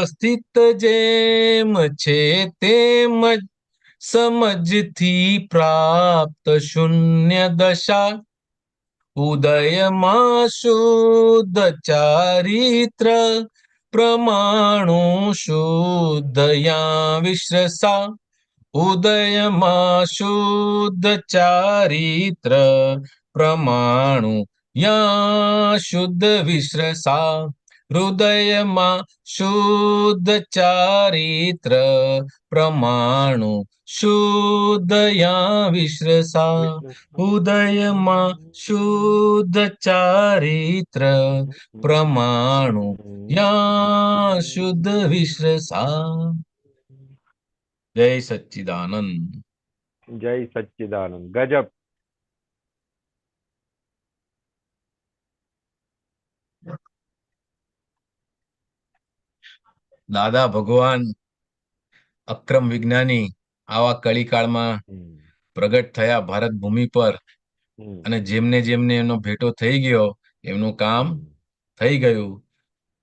સ્થિત જેમ છે તેમ જ સમજથી પ્રાપ્ત શૂન્ય દશા. ઉદયમાં શુદ્ધ ચારિત્ર પ્રમાણુ શુદ્ધયા વિશ્રસા. ઉદયમાં શુદ્ધ ચારિત્ર પ્રમાણુ યા શુદ્ધ વિશ્રસા. હૃદયમાં શુદ્ધ ચારિત્ર પ્રમાણુ શુદ્ધયા વિશ્રસા. ઉદયમાં શુદ્ધ ચારિત્ર પ્રમાણુ યા શુદ્ધ વિશ્રસા. જય સચ્ચિદાનંદ. જય સચ્ચિદાનંદ. ગજબ. દાદા ભગવાન અક્રમ વિજ્ઞાની આવા કળીકાળમાં પ્રગટ થયા ભારત ભૂમિ પર, અને જેમને જેમને એનો ભેટો થઈ ગયો એમનું કામ થઈ ગયું.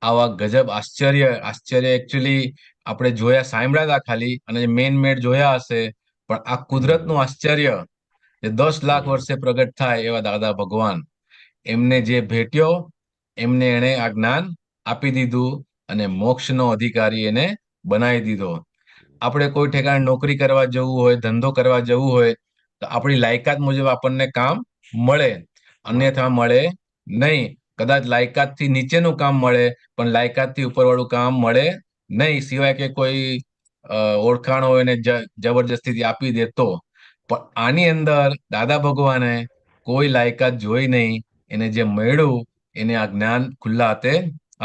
આવા ગજબ આશ્ચર્ય એકચ્યુઅલી આપણે જોયા, સાંભળ્યા હતા ખાલી, અને મેન મેડ જોયા હશે, પણ આ કુદરતનું આશ્ચર્ય જે 10 લાખ વર્ષે પ્રગટ થાય એવા દાદા ભગવાન, એમને જે ભેટ્યો એમને એને આ જ્ઞાન આપી દીધું અને મોક્ષનો અધિકારી એને બનાવી દીધો. આપણે કોઈ ઠેકાણે નોકરી કરવા જવું હોય, ધંધો કરવા જવું હોય તો આપણી લાયકાત મુજબ આપણને કામ મળે, અન્યથા મળે નહીં. કદાચ લાયકાતથી નીચેનું કામ મળે પણ લાયકાતથી ઉપરવાળું કામ મળે નહીં, સિવાય કે કોઈ ઓળખાણ હોય ને જબરજસ્તીથી આપી દે તો. પણ આની અંદર દાદા ભગવાને કોઈ લાયકાત જોઈ નહીં, એને જે મળ્યું એને આ જ્ઞાન ખુલ્લા હાથે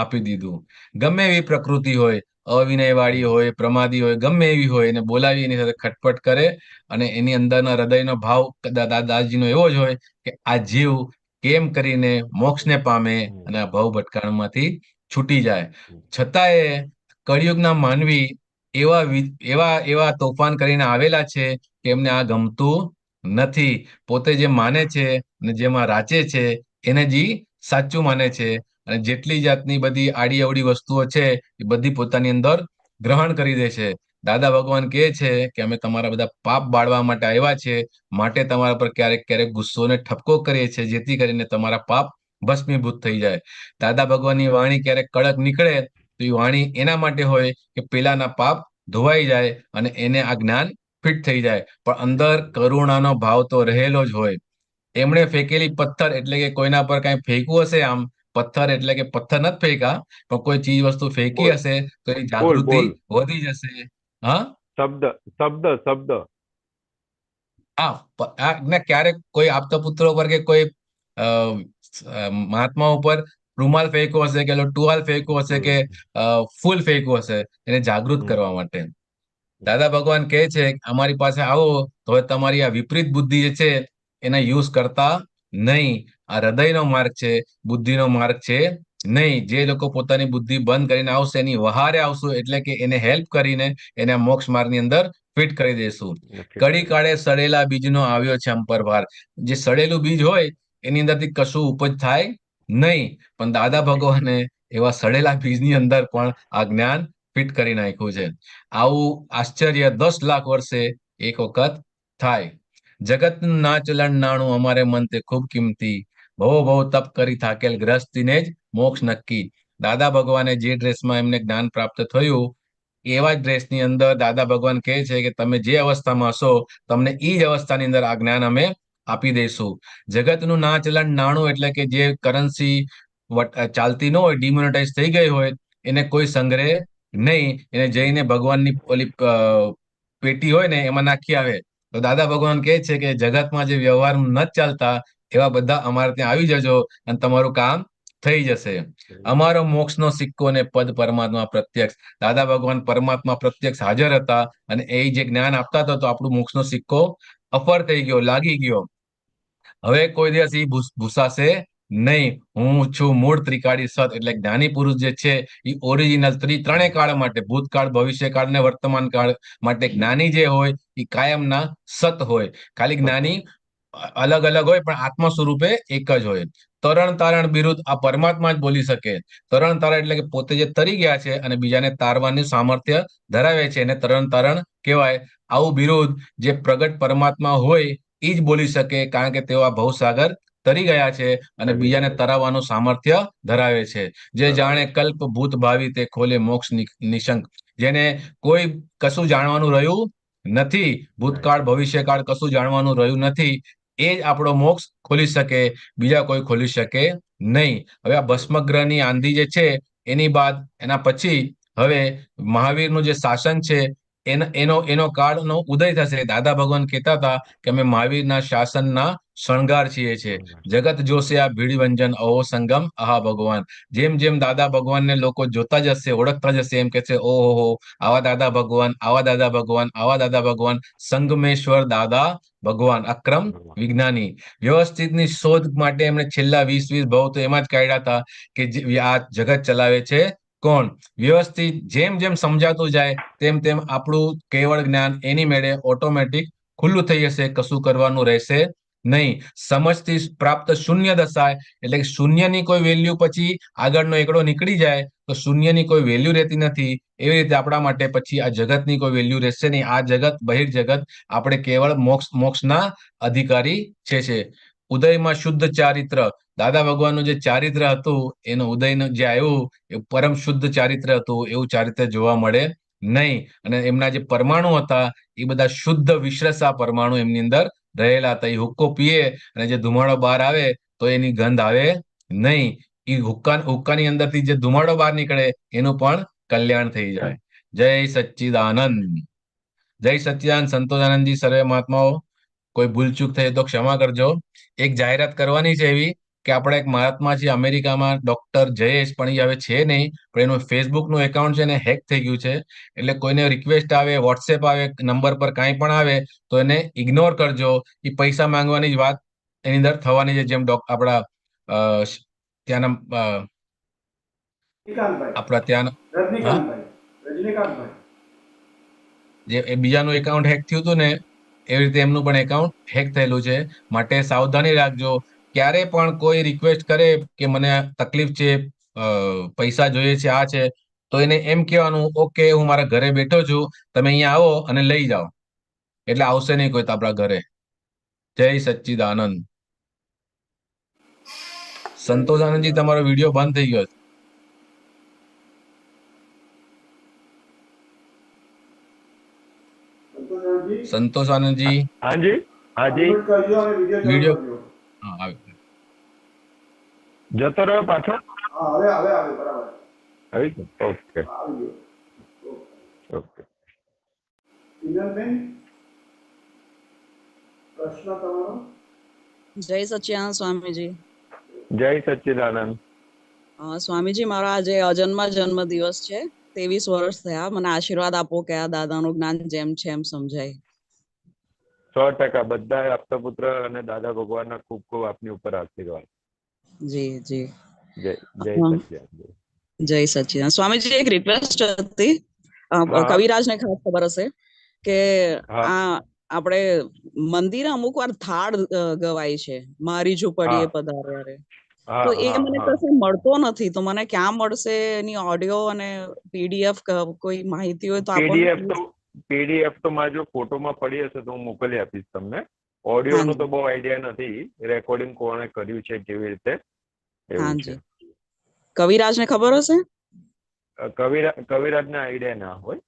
આપી દીધું. ગમે એવી પ્રકૃતિ હોય, અવિનયવાળી હોય, પ્રમાદી હોય, ગમે એવી હોય, એને બોલાવી એની સાથે ખટપટ કરે અને એની અંદરના હૃદયનો ભાવ દાદાજીનો એવો જ હોય કે આ જીવ કેમ કરીને મોક્ષને પામે અને આ ભવ ભટકાણમાંથી છૂટી જાય. છતાંય કળિયુગના માનવી એવા એવા એવા તોફાન કરીને આવેલા છે કે એમને આ ગમતું નથી. પોતે જે માને છે અને જેમાં રાચે છે એને જ સાચું માને છે, અને જેટલી જાતની બધી આડી અવડી વસ્તુઓ છે એ બધી પોતાની અંદર ગ્રહણ કરી દે છે. દાદા ભગવાન કહે છે કે અમે તમારા બધા પાપ બાળવા માટે આવ્યા છે, માટે તમારા પર ક્યારેક ક્યારેક ગુસ્સો ને ઠપકો કરીએ છીએ, જેથી કરીને તમારા પાપ ભસ્મીભૂત થઈ જાય. દાદા ભગવાનની વાણી ક્યારેક કડક નીકળે તો એ વાણી એના માટે હોય કે પેલાના પાપ ધોવાઈ જાય અને એને આ જ્ઞાન ફિટ થઈ જાય. પણ અંદર કરુણાનો ભાવ તો રહેલો જ હોય. એમણે ફેંકેલી પથ્થર એટલે કે કોઈના પર કઈ ફેંકવું હશે, આમ પથ્થર એટલે કે પથ્થર નથી ફેંકા, પણ કોઈ ચીજ વસ્તુ ફેંકી હશે તો એ જાગૃતિ વધી જશે. હા, શબ્દ શબ્દ શબ્દ હા, ક્યારેક કોઈ આપતા પુત્રો પર કે કોઈ મહાત્મા ઉપર રૂમાલ ફેંક્યો હશે કે ટુવાલ ફેંક્યું હશે કે ફૂલ ફેંક્યું હશે, એને જાગૃત કરવા માટે. દાદા ભગવાન કહે છે અમારી પાસે આવો તો હવે તમારી આ વિપરીત બુદ્ધિ જે છે એના યુઝ કરતા નહીં. આ હૃદયનો માર્ગ છે, બુદ્ધિનો માર્ગ છે નહીં. જે લોકો પોતાની બુદ્ધિ બંધ કરીને આવશે એની વહારે આવશું, એટલે કે એને હેલ્પ કરીને એને મોક્ષ માર્ગની અંદર ફિટ કરી દઈશું. કડી કાળે સડેલા બીજનો આવ્યો છે અંપરભાર. જે સડેલું બીજ હોય એની અંદરથી કશું ઉપજ થાય નહીં, પણ દાદા ભગવાને એવા સડેલા બીજની અંદર પણ આ જ્ઞાન ફિટ કરી નાખ્યું છે. આવું આશ્ચર્ય 10 લાખ વર્ષે એક વખત થાય. જગતનું ના ચલણ નાણું અમારે મન તે ખૂબ કિંમતી, ભવો ભવ તપ કરી થાકેલ ગ્રસ્તીને જ મોક્ષ નક્કી. દાદા ભગવાને જે ડ્રેસમાં એમને જ્ઞાન પ્રાપ્ત થયું એવા જ ડ્રેસની અંદર દાદા ભગવાન કહે છે કે તમે જે અવસ્થામાં હશો તમને એ જ અવસ્થાની અંદર આ જ્ઞાન અમે આપી દઈશું. જગતનું ના ચલણ નાણું એટલે કે જે કરન્સી ચાલતી ન હોય, ડિમોનેટાઇઝ થઈ ગઈ હોય, એને કોઈ સંગ્રહ નહીં. એને જઈને ભગવાનની ઓલી પેટી હોય ને એમાં નાખી આવે. તો દાદા ભગવાન કહે છે કે જગતમાં જે વ્યવહાર નથી ચાલતા એવા બધા અમારે ત્યાં આવી જજો અને તમારું કામ થઈ જશે. અમારો મોક્ષનો સિક્કો ને પદ પરમાત્મા પ્રત્યક્ષ. દાદા ભગવાન પરમાત્મા પ્રત્યક્ષ હાજર હતા અને એ જે જ્ઞાન આપતા હતા તો આપણું મોક્ષનો સિક્કો અફર થઈ ગયો, લાગી ગયો. હવે કોઈ દિવસ એ ભૂસાશે નહીં. હું છું મૂળ ત્રિકાળી સત, એટલે જ્ઞાની પુરુષ જે છે એ ઓરિજિનલ ત્રણેય કાળ માટે, ભૂતકાળ, ભવિષ્યકાળ ને વર્તમાન કાળ માટે જ્ઞાની જે હોય એ કાયમના સત હોય. ખાલી જ્ઞાની અલગ અલગ હોય પણ આત્મા સ્વરૂપે એક જ હોય. તરણ તારણ બિરુદ આ પરમાત્મા જ બોલી શકે. તરણ તારણ એટલે કે પોતે જે તરી ગયા છે અને બીજાને તારવાનું સામર્થ્ય ધરાવે છે એને તરણ તારણ કહેવાય. આવું બિરુદ જે પ્રગટ પરમાત્મા હોય એ જ બોલી શકે, કારણ કે તેઓ આ ભવસાગર તરી ગયા છે અને બીજાને તરાવવાનું સામર્થ્ય ધરાવે છે. જે જાણે કલ્પ ભૂત ભાવિ તે ખોલે મોક્ષ નિશંક. જેને કોઈ કશું જાણવાનું રહ્યું નથી, ભૂતકાળ ભવિષ્યકાળ કશું જાણવાનું રહ્યું નથી, એ જ આપણો મોક્ષ ખોલી શકે, બીજા કોઈ ખોલી શકે નહીં. હવે આ ભસ્મગ્રહની આંધી જે છે એની બાદ એના પછી હવે મહાવીરનું જે શાસન છે એનો કાળનો ઉદય થશે. દાદા ભગવાન કહેતા હતા કે અમે મહાવીરના શાસનના શણગાર છીએ છે. જગત જોશે આ ભીડભંજન અહો સંગમ આહા ભગવાન. જેમ જેમ દાદા ભગવાનને લોકો જોતા જશે, ઓળખતા જશે, એમ કે છે ઓહો આવા દાદા ભગવાન, આવા દાદા ભગવાન, આવા દાદા ભગવાન, સંગમેશ્વર દાદા ભગવાન, અક્રમ વિજ્ઞાની. વ્યવસ્થિતની શોધ માટે એમણે છેલ્લા 20 ભવ તો એમાં જ કાઢ્યા હતા કે આ જગત ચલાવે છે કોણ. વ્યવસ્થિત જેમ જેમ સમજાતું જાય તેમ તેમ આપણું કેવળ જ્ઞાન એની મેળે ઓટોમેટિક ખુલ્લું થઈ જશે, કશું કરવાનું રહેશે નહીં. સમજથી પ્રાપ્ત શૂન્ય દશાય એટલે કે શૂન્યની કોઈ વેલ્યુ પછી આગળનો એકડો નીકળી જાય તો શૂન્યની કોઈ વેલ્યુ રહેતી નથી. એવી રીતે આપણા માટે પછી આ જગતની કોઈ વેલ્યુ રહેશે નહીં. આ જગત બહિર્જગત આપણે કેવળ મોક્ષના અધિકારી છે. ઉદયમાં શુદ્ધ ચારિત્ર, દાદા ભગવાનનું જે ચારિત્ર હતું એનું ઉદયનું જે આવ્યું એ પરમ શુદ્ધ ચારિત્ર હતું, એવું ચારિત્ર જોવા મળે નહીં. અને એમના જે પરમાણુ હતા એ બધા શુદ્ધ વિશ્રસા પરમાણુ એમની અંદર રહેલા હતા. એ હુક્કો પીએ અને જે ધુમાડો બહાર આવે તો એની ગંધ આવે નહીં. એ હુક્કાની અંદરથી જે ધુમાડો બહાર નીકળે એનું પણ કલ્યાણ થઈ જાય. જય સચ્ચિદાનંદ. જય સચ્ચિદાનંદ. સંતોષાનંદજી, સર્વે મહાત્માઓ, કોઈ ભૂલચૂક થઈ તો ક્ષમા કરજો. એક જાહેરાત કરવાની છે એવી કે આપણા એક મહાત્મા છે અમેરિકામાં, ડોક્ટર જયેશ, પણ એ હવે છે નહીં, પણ એનું ફેસબુકનું એકાઉન્ટ છે ને હેક થઈ ગયું છે. એટલે કોઈને રિક્વેસ્ટ આવે, વોટ્સએપ આવે, નંબર પર કાંઈ પણ આવે તો એને ઇગ્નોર કરજો. એ પૈસા માંગવાની જ વાત એની અંદર થવાની છે. જેમ આપણા ત્યાંના આપણા ત્યાંના જે બીજાનું એકાઉન્ટ હેક થયું હતું ને એવી રીતે એમનું પણ એકાઉન્ટ હેક થયેલું છે. માટે સાવધાની રાખજો. ક્યારે પણ કોઈ રિક્વેસ્ટ કરે કે મને તકલીફ છે, પૈસા જોઈએ છે, આ છે, તો એને એમ કહેવાનું ઓકે હું મારા ઘરે બેઠો છું, તમે અહીંયા આવો અને લઈ જાઓ. એટલે આવશે નહીં કોઈ આપણા ઘરે. જય સચ્ચિદાનંદ. સંતોષાનંદજી, તમારો વિડીયો બંધ થઈ ગયો. સંતોષાનંદજી, હાજી હાજી, વિડીયો જતો રહ્યો પાછો. Okay okay. જય સચ્ચિદાનંદ સ્વામીજી. જય સચ્ચિદાનંદ. સ્વામીજી, મારો આજે અજન્મા જન્મ દિવસ છે. 23 વર્ષ થયા. મને આશીર્વાદ આપો કે આ દાદાનું જ્ઞાન જેમ છે એમ સમજાય. 100% બધા આપતા પુત્ર અને દાદા ભગવાનના ખૂબ ખૂબ આપની ઉપર આશીર્વાદ. જી જી. જય સચ્ચિદાનંદ. જય સચ્ચિદાનંદ. સ્વામીજી, એક રિક્વેસ્ટ હતી. કવિરાજને ખાસ ખબર હશે કે આ આપણે મંદિરે અમુક વાર થાળ ગવાય છે, મારી ઝૂંપડીએ પધાર્યા રે, તો એ મને કશે મળતો નથી. તો મને ક્યાં મળશે એની ઓડિયો અને પીડીએફ કોઈ માહિતી હોય તો આપો. પીડીએફ તો મારે જો ફોટોમાં પડી હશે તો હું મોકલી આપીશ તમને. ઓડિયો નો તો બહુ આઈડિયા નથી, રેકોર્ડિંગ કોણે કર્યું છે કેવી રીતે. હાજી, કવિરાજને ખબર હશે? કવિરાજને આઈડિયા ના હોય.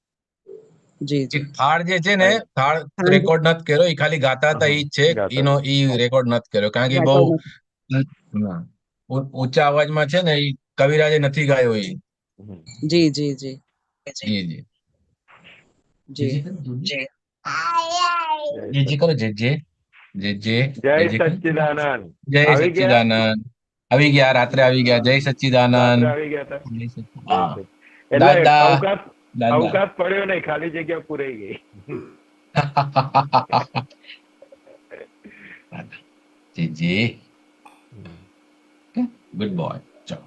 જી જી. થાળ જે છે ને, થાળ રેકોર્ડ નથી કર્યો, એ ખાલી ગાતા હતા ઈ જ છે, એનો ઈ રેકોર્ડ નથી કર્યો કારણ કે બહુ ઊંચા અવાજમાં છે ને, ઈ કવિરાજે નથી ગાયો. ઈ જી જી જી જી જી જી જી જી કરો. જે જે જે જે જય સચ્ચિદાનંદ. જય સચ્ચિદાનંદ. આવી ગયા, રાત્રે આવી ગયા. જય સચ્ચિદાનંદ. આવી ગયા દાદા અવકાશ પડ્યો નહીં, ખાલી જગ્યા પૂરાઈ ગઈ. જી જી. Good boy. ચલો.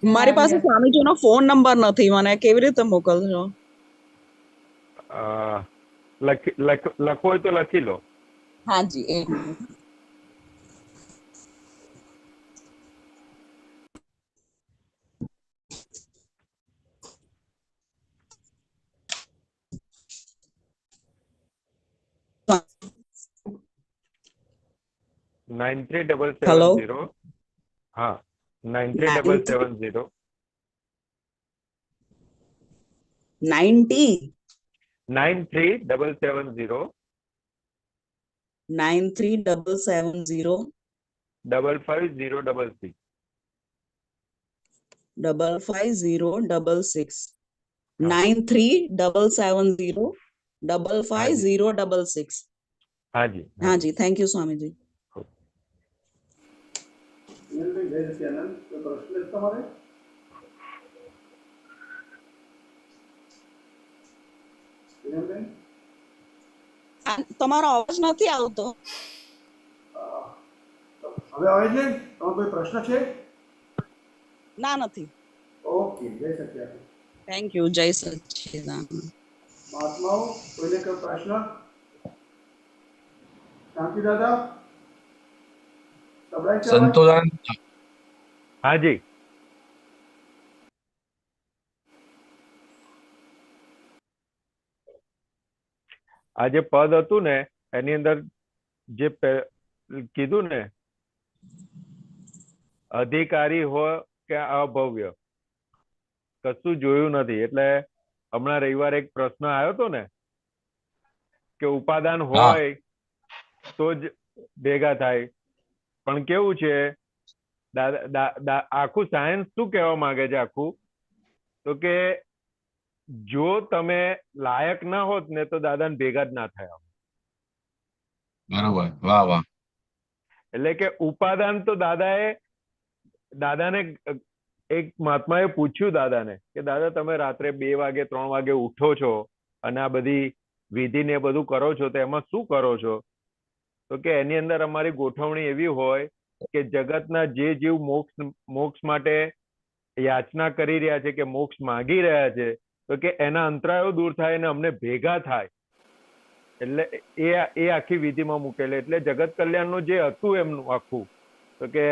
મારી પાસે સ્વામીજીનો ફોન નંબર નથી, મને કેવી રીતે મોકલશો? લખવો હોય તો લખી લો. હાજી, એક મિનિટ. હેલો, 9377 હા 9377 90 9377 9377 55066 55066 હા 9377 હાજી 55066. હાજી હાજી. હાજી, થેન્ક યુ સ્વામીજી. જય સચ્ચિદાનંદ. કોઈ પ્રશ્ન છે તમારે? વિનમબેન? તમારો અવાજ નથી આવતો. હવે આવે છે? તમારો કોઈ પ્રશ્ન છે? ના, નથી. ઓકે, જય સચ્ચિદાનંદ. Thank you. જય સચ્ચિદાનંદ. મહાત્માઓ, કોઈને કોઈ પ્રશ્ન? શાંતિ દાદા? સંભળાય છે અવાજ? સંતોદાન હાજી. આ જે પદ હતું ને એની અંદર જે કીધું ને અધિકારી હોય કે અભવ્ય કશું જોયું નથી. એટલે હમણાં રવિવારે એક પ્રશ્ન આવ્યો હતો ને કે ઉપાદાન હા હોય તો જ ભેગા થાય. પણ કેવું છે આખું સાયન્સ શું કહેવા માંગે છે આખું, તો કે જો તમે લાયક ના હોત ને તો દાદાને ભેગા જ ના થયા. બરોબર, વાહ વાહ. એટલે કે ઉપાદાન તો દાદાને એક મહાત્માએ પૂછ્યું દાદાને કે દાદા તમે રાત્રે 2 વાગે 3 વાગે ઉઠો છો અને આ બધી વિધિ ને બધું કરો છો તો એમાં શું કરો છો? તો કે એની અંદર અમારી ગોઠવણી એવી હોય કે જગતના જે જીવ મોક્ષ માટે યાચના કરી રહ્યા છે કે મોક્ષ માગી રહ્યા છે તો કે એના અંતરાયો દૂર થાય અને અમને ભેગા થાય. એટલે એ આખી વિધિમાં મૂકેલી. એટલે જગત કલ્યાણનું જે હતું એમનું આખું, તો કે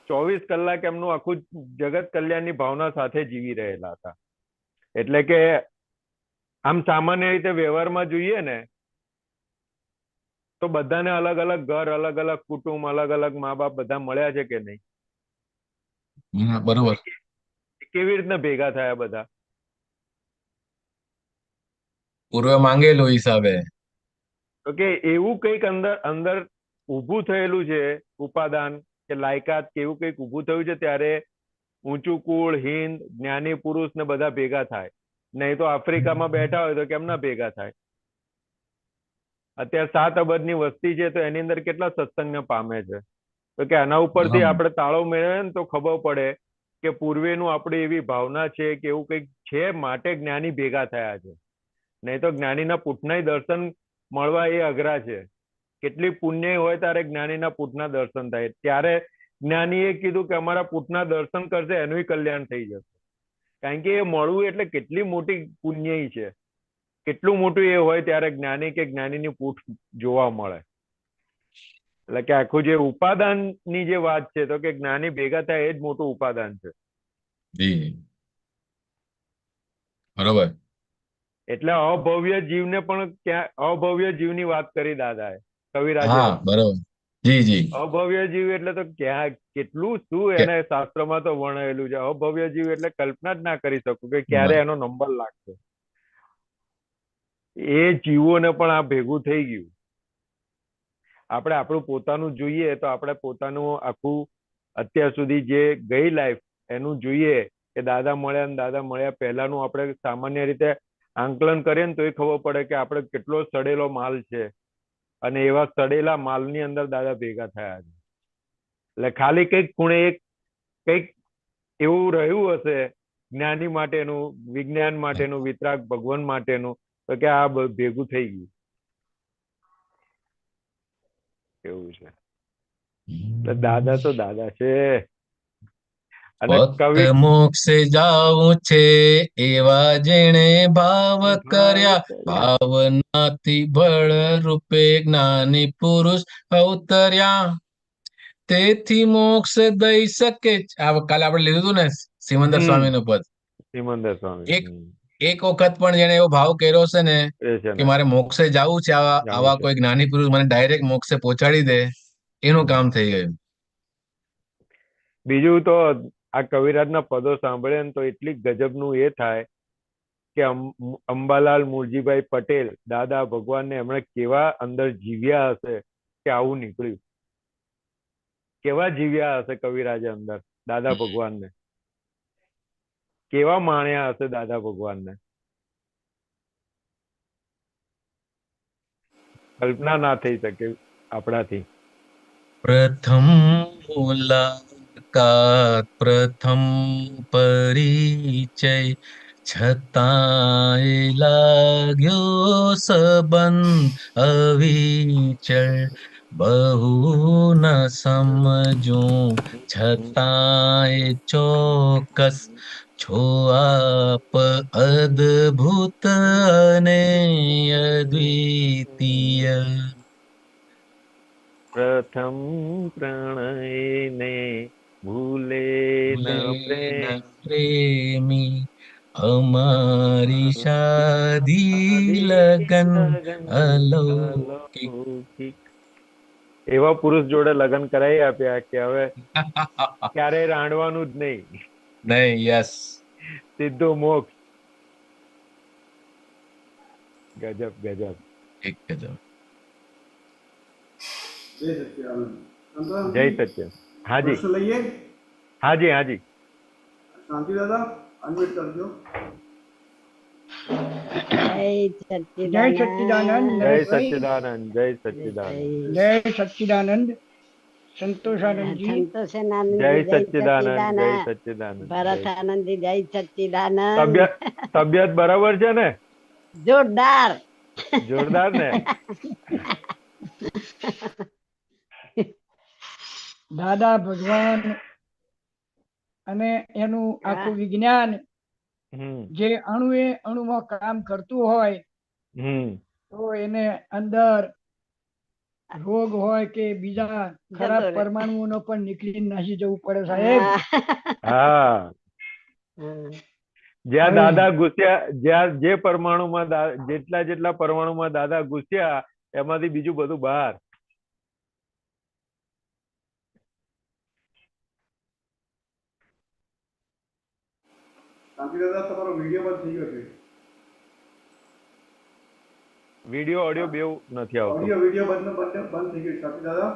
24 કલાક એમનું આખું જગત કલ્યાણની ભાવના સાથે જીવી રહેલા હતા. એટલે કે આમ સામાન્ય રીતે વ્યવહારમાં જોઈએ ને તો બધાને અલગ અલગ ઘર, અલગ અલગ કુટુંબ, અલગ અલગ મા બાપ બધા મળ્યા છે કે નહીં? બરોબર. કેવી રીતના ભેગા થયા બધા? પૂર્વે માંગેલું હિસાબે. તો કે એવું કંઈક અંદર ઊભું થયેલું છે ઉપાદાન કે લાયકાત કે એવું કંઈક ઊભું થયું છે ત્યારે ઊંચું કુળ, હિન્દ, જ્ઞાની પુરુષ ને બધા ભેગા થાય. નહીં તો આફ્રિકામાં બેઠા હોય તો કેમ ના ભેગા થાય? અત્યારે 7 અબજની વસ્તી છે તો એની અંદર કેટલા સત્સંગને પામે છે? તો કે આના ઉપરથી આપણે તાળો મેળવે ને તો ખબર પડે કે પૂર્વેનું આપણી એવી ભાવના છે કે એવું કંઈક છે માટે જ્ઞાની ભેગા થયા છે. નહીં તો જ્ઞાનીના પૂટના દર્શન મળવા એ અઘરા છે. કેટલી પુણ્ય હોય ત્યારે જ્ઞાનીના પૂટના દર્શન થાય. ત્યારે જ્ઞાનીએ કીધું કે અમારા પૂટના દર્શન કરશે એનું કલ્યાણ થઈ જશે. કારણ કે એ મળવું એટલે કેટલી મોટી પુણ્ય છે. કેટલું મોટું એ હોય ત્યારે જ્ઞાની કે જ્ઞાનીની પૂઠ જોવા મળે. એટલે કે આખું જે ઉપાદાનની જે વાત છે તો કે જ્ઞાની ભેગા થાય એ જ મોટું ઉપાદાન છે. બરોબર. એટલે અભવ્ય જીવને પણ ક્યાં અભવ્ય જીવની વાત કરી દાદાએ, કવિરાજે. હા બરોબર. જી જી. અભવ્ય જીવ એટલે તો ક્યાં કેટલું શું એને શાસ્ત્રમાં તો વર્ણવેલું છે. અભવ્ય જીવ એટલે કલ્પના જ ના કરી શકું કે ક્યારે એનો નંબર લાગશે. એ જીવોને પણ આ ભેગું થઈ ગયું. આપણે આપણું પોતાનું જોઈએ તો આપણે પોતાનું આખું અત્યાર સુધી જે ગઈ લાઈફ એનું જોઈએ કે દાદા મળ્યા ને દાદા મળ્યા પહેલાનું આપણે સામાન્ય રીતે આંકલન કરીએ ને તો એ ખબર પડે કે આપણે કેટલો સડેલો માલ છે અને એવા સડેલા માલની અંદર દાદા ભેગા થયા છે. એટલે ખાલી કંઈક ખૂણે કંઈક એવું રહ્યું હશે જ્ઞાની માટેનું, વિજ્ઞાન માટેનું, વિતરાગ ભગવાન માટેનું, તો કે આ ભેગું થઈ ગયું એવું છે. દાદા તો દાદા છે. અને ફક્ત કવિ મોક્ષે જાવું છે એવા જેણે ભાવ કર્યા, ભાવનાથી બળ રૂપે જ્ઞાની પુરુષ અવતર્યા, તેથી મોક્ષ દઈ શકે. કાલે આપણે લીધું હતું ને સિમંદર સ્વામી નું પદ. સિમંદર સ્વામી એક વખત પણ જેને એવો ભાવ કર્યો છે ને એ છે કે ને મારે મોક્ષે જવું છે, આવા કોઈ જ્ઞાની પુરુષ મને ડાયરેક્ટ મોક્ષે પહોંચાડી દે, એનું કામ થઈ ગયું. બીજું તો આ કવિરાજના પદો સાંભળે ને તો એટલી ગજબનું એ થાય કે અંબાલાલ મુરજીભાઈ પટેલ દાદા ભગવાનને એમણે કેવા અંદર જીવ્યા હશે કે આવું નીકળ્યું. કેવા જીવ્યા હશે કવિરાજે અંદર દાદા ભગવાનને, કેવા માણ્યા હશે દાદા ભગવાનને, કલ્પના ના થઈ શકે આપણાથી. પ્રથમ મુલાકાત, પ્રથમ પરિચય, છતાંય લાગ્યો સંબંધ અવિચળ, બહુ ન સમજું છતાંય ચોક્કસ, છો આપ અદ્ભુત અને અદ્વિતીય. પ્રથમ પ્રણયને ભૂલે ન પ્રેમી, અમારી શાદી લગન અલૌકિક. એવા પુરુષ જોડે લગ્ન કરાવી આપ્યા કે હવે ક્યારેય રાંડવાનું જ નહીં. નહીં. યસ, સીધો મોક્ષ. ગજબ ગજબ. એક ગજબ. જય સચ્ચિદાનંદ. જય સત્ય. હાજી પ્રશ્ન લઈએ. હાજી હાજી. શાંતિ દાદા અનમ્યુટ કરજો. જય સચ્ચિદાનંદ. જય સચ્ચિદાનંદ. જય સચ્ચિદાનંદ. જય સચ્ચિદાનંદ. સંતોષાનંદજી. જય સચ્ચિદાનંદ. જય સચ્ચિદાનંદ. ભરતાનંદજી જય સચ્ચિદાનંદ. તબિયત બરાબર છે ને? જોરદાર. જોરદાર ને? દાદા ભગવાન અને એનું આખું વિજ્ઞાન જે અણુએ અણુમાં કામ કરતું હોય તો એને અંદર રોગ હોય કે બીજા ખરાબ પરમાણુઓનો પણ નીકળી નાસી જવું પડે સાહેબ. હા, જ્યાં દાદા ઘુસ્યા, જ્યાં જે પરમાણુમાં જેટલા પરમાણુમાં દાદા ઘુસ્યા એમાંથી બીજું બધું બહાર. શાંતિ દાદા તમારો વિડીયો બંધ થઈ ગયો છે. વિડીયો ઓડિયો બેવ નથી આવતો. વિડીયો બંધ થઈ ગયો. શાંતિ દાદા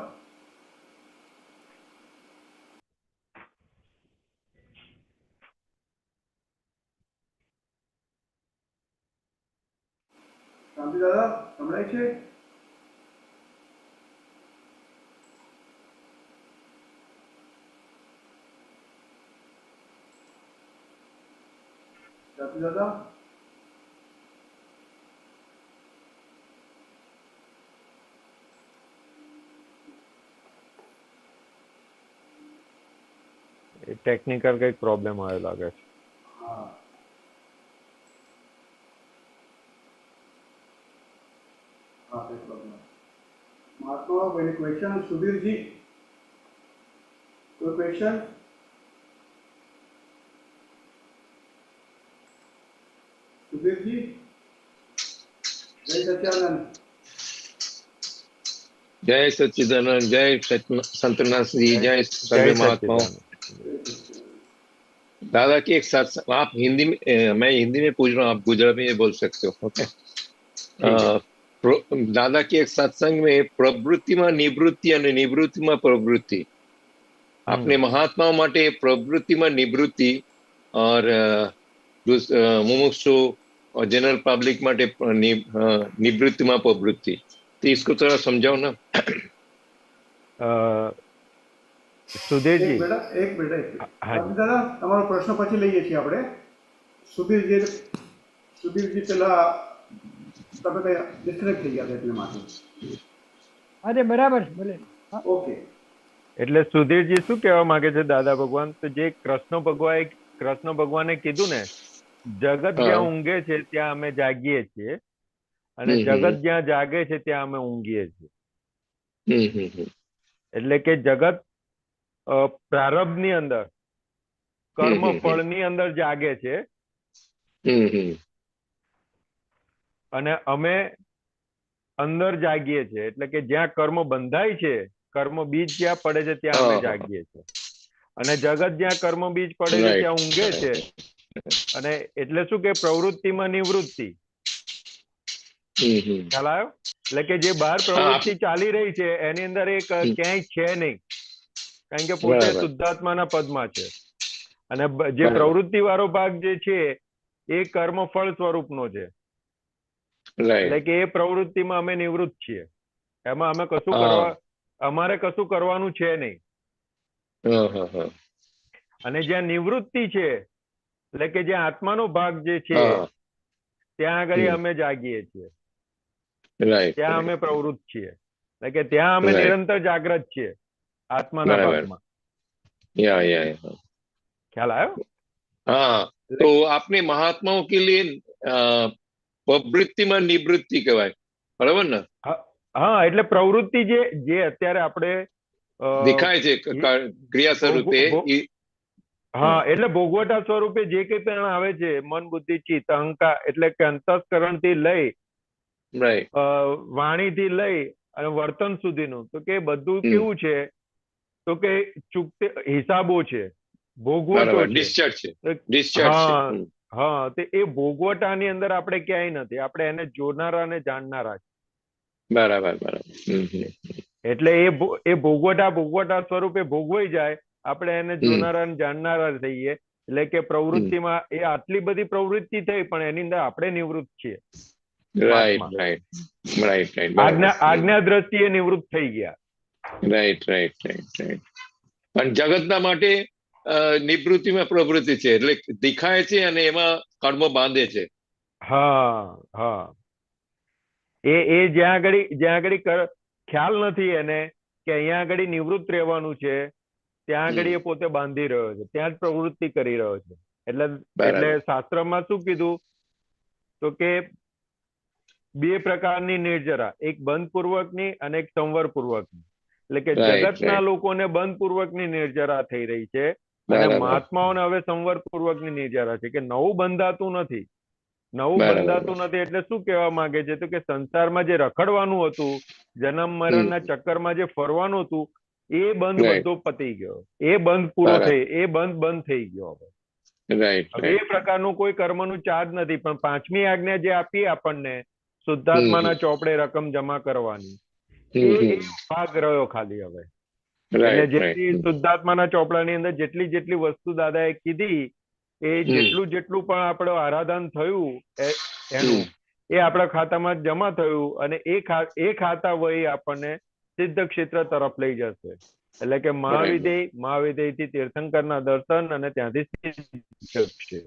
શાંતિ દાદા સંભળાય છે? શાંતિ દાદા ટેકનિકલ કઈક પ્રોબ્લેમ આવ્યો લાગે છે. હા, કઈ પ્રોબ્લેમ. મહાત્મા કોઈ ક્વેશ્ચન? સુધીરજી કોઈ ક્વેશ્ચન? સુધીરજી જય સચ્ચિદાનંદ. जय सच्चिदानंद. जय संतनाथ जी. जय सर्वे महात्माओं. दादा की एक सत्संग, आप हिंदी में, मैं हिंदी में पूछ रहा हूँ, आप गुजराती में बोल सकते हो. ओके. दादा की एक सत्संग में प्रवृत्ति में निवृत्ति और निवृत्ति में प्रवृत्ति, आपने महात्माओं માટે प्रवृत्ति में निवृत्ति और मुमुक्षु और जनरल पब्लिक માટે निवृत्ति में प्रवृत्ति, तो इसको थोड़ा समझाओ ना. સુધીરજી એક મિનિટ દાદા તમારો પ્રશ્ન પછી લઈએ છીએ આપણે. સુધીરજી પેલા તમે કઈ ડિસ્કનેક્ટ થઈ ગયા હતા એટલે માટે. અરે બરાબર ભલે. ઓકે. એટલે સુધીરજી શું કહેવા માંગે છે દાદા ભગવાન, તો જે કૃષ્ણ ભગવાને કીધું ને, જગત જ્યાં ઊંઘે છે ત્યાં અમે જાગીએ છીએ, અને જગત જ્યાં જાગે છે ત્યાં અમે ઊંઘીએ છીએ. એટલે કે જગત પ્રારબ્ધ ની અંદર, કર્મ ફળ ની અંદર જાગે છે, અને અમે અંદર જાગીએ છીએ. એટલે કે જ્યાં કર્મ બંધાય છે, કર્મ બીજ જ્યાં પડે છે ત્યાં અમે જાગીએ છીએ, અને જગત જ્યાં કર્મ બીજ પડે છે ત્યાં ઊંઘે છે. અને એટલે શું કે પ્રવૃત્તિમાં નિવૃત્તિ, ખ્યાલ આવ્યો? એટલે કે જે બહાર પ્રવૃત્તિ ચાલી રહી છે એની અંદર એક ક્યાંય છે નહીં, કારણ કે પોતે શુદ્ધાત્માના પદમાં છે. અને જે પ્રવૃત્તિ વાળો ભાગ જે છે એ કર્મ ફળ સ્વરૂપનો છે. એટલે કે એ પ્રવૃત્તિમાં અમે નિવૃત્ત છીએ, એમાં અમે અમારે કશું કરવાનું છે નહીં. અને જ્યાં નિવૃત્તિ છે, એટલે કે જ્યાં આત્માનો ભાગ જે છે ત્યાં આગળ અમે જાગીએ છીએ, ત્યાં અમે પ્રવૃત્ત છીએ. એટલે કે ત્યાં અમે નિરંતર જાગ્રત છીએ આત્માના ભાગમાં. ખ્યાલ આવ્યો? हाँ, तो आपने महात्माओं के लिए પ્રવૃત્તિમાં નિવૃત્તિ કહેવાય, બરાબર ને? હા, એટલે પ્રવૃત્તિ જે અત્યારે આપણે દેખાય છે ક્રિયા સ્વરૂપે. હા, એટલે ભોગવટા સ્વરૂપે જે કઈ પણ આવે છે, મન બુદ્ધિ ચિત્ત અહંકાર, એટલે કે અંતઃકરણ થી લઈ વાણી થી લઈ અને વર્તન સુધીનું, તો કે બધું કેવું છે, તો કે હિસાબો છે, ભોગવટો છે. હા, તો એ ભોગવટાની અંદર આપણે ક્યાંય નથી, આપણે એને જોનારા અને જાણનારા છે. બરાબર. એટલે એ ભોગવટા સ્વરૂપે ભોગવાઈ જાય, આપણે એને જોનારા અને જાણનારા થઈએ. એટલે કે પ્રવૃત્તિમાં એ આટલી બધી પ્રવૃત્તિ થઈ, પણ એની અંદર આપણે નિવૃત્ત છીએ. આજ્ઞા દ્રષ્ટિએ નિવૃત્ત થઈ ગયા. રાઈટ. પણ જગતના માટે નિવૃત્તિમાં પ્રવૃત્તિ છે, એટલે દેખાય છે અને એમાં કર્મ બાંધે છે. હા, એ જ્યાં આગળ ખ્યાલ નથી એને કે અહીંયા આગળ નિવૃત્ત રહેવાનું છે, ત્યાં આગળ એ પોતે બાંધી રહ્યો છે, ત્યાં જ પ્રવૃત્તિ કરી રહ્યો છે. એટલે શાસ્ત્રમાં શું કીધું, તો કે બે પ્રકારની નિર્જરા, એક બંધ પૂર્વકની અને એક સંવર પૂર્વકની. એટલે કે જગતના લોકોને બંધ પૂર્વકની નિર્જરા થઈ રહી છે, અને મહાત્માઓને હવે સંવર પૂર્વકની નિર્જરા છે, કે નવું બંધાતું નથી. એટલે શું કહેવા માંગે છે, તો કે સંસારમાં જે રખડવાનું હતું, જન્મ મરણના ચક્કરમાં જે ફરવાનું હતું, એ બંધ બધો પતી ગયો, એ બંધ પૂરો થઈ, એ બંધ થઈ ગયો. હવે એ પ્રકારનું કોઈ કર્મનું ચાર્જ નથી. પણ પાંચમી આજ્ઞા જે આપી આપણને, શુદ્ધાત્માના ચોપડે રકમ જમા કરવાની, એ ભાગ રહ્યો ખાલી હવે. એટલે જેટલી શુદ્ધાત્માના ચોપડાની અંદર જેટલી વસ્તુ દાદાએ કીધી, એ જેટલું પણ આપણું આરાધન થયું એનું, એ આપણા ખાતામાં જમા થયું, અને એ ખાતા વહી આપણને સિદ્ધ ક્ષેત્ર તરફ લઈ જશે. એટલે કે મહાવિદેય થી તીર્થંકરના દર્શન, અને ત્યાંથી સિદ્ધ ક્ષેત્ર.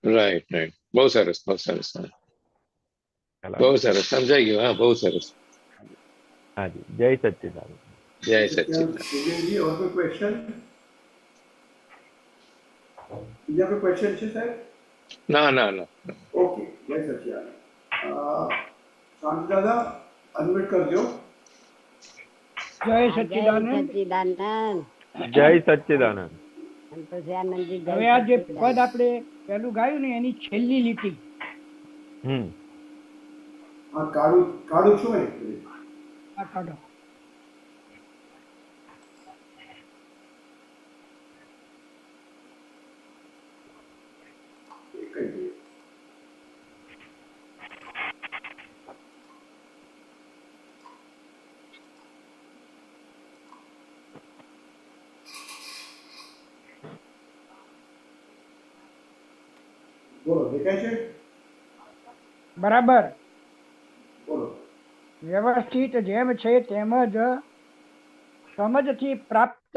રાઈટ. બહુ સરસ, સમજાઈ ગયું. હા, બહુ સરસ. હાજી, જય સચ્ચિદાનંદ. જય સચ્ચિદાનંદ. और कोई क्वेश्चन? બીજા કોઈ ક્વેશ્ચન છે સાહેબ? ના. ઓકે, જય સચ્ચિદાનંદ. શાંતિ દાદા, અનમ્યુટ કરજો. જય સચ્ચિદાનંદ. જય સચ્ચિદાનંદ. હવે આ જે પદ આપણે પેલું ગાયું ને, એની છેલ્લી લીટી. હા, કાઢું છું. આ કાઢો. બોલો, દેખાય છે? બરાબર. બોલો. વ્યવસ્થિત જેમ છે તેમ જ સમજથી પ્રાપ્ત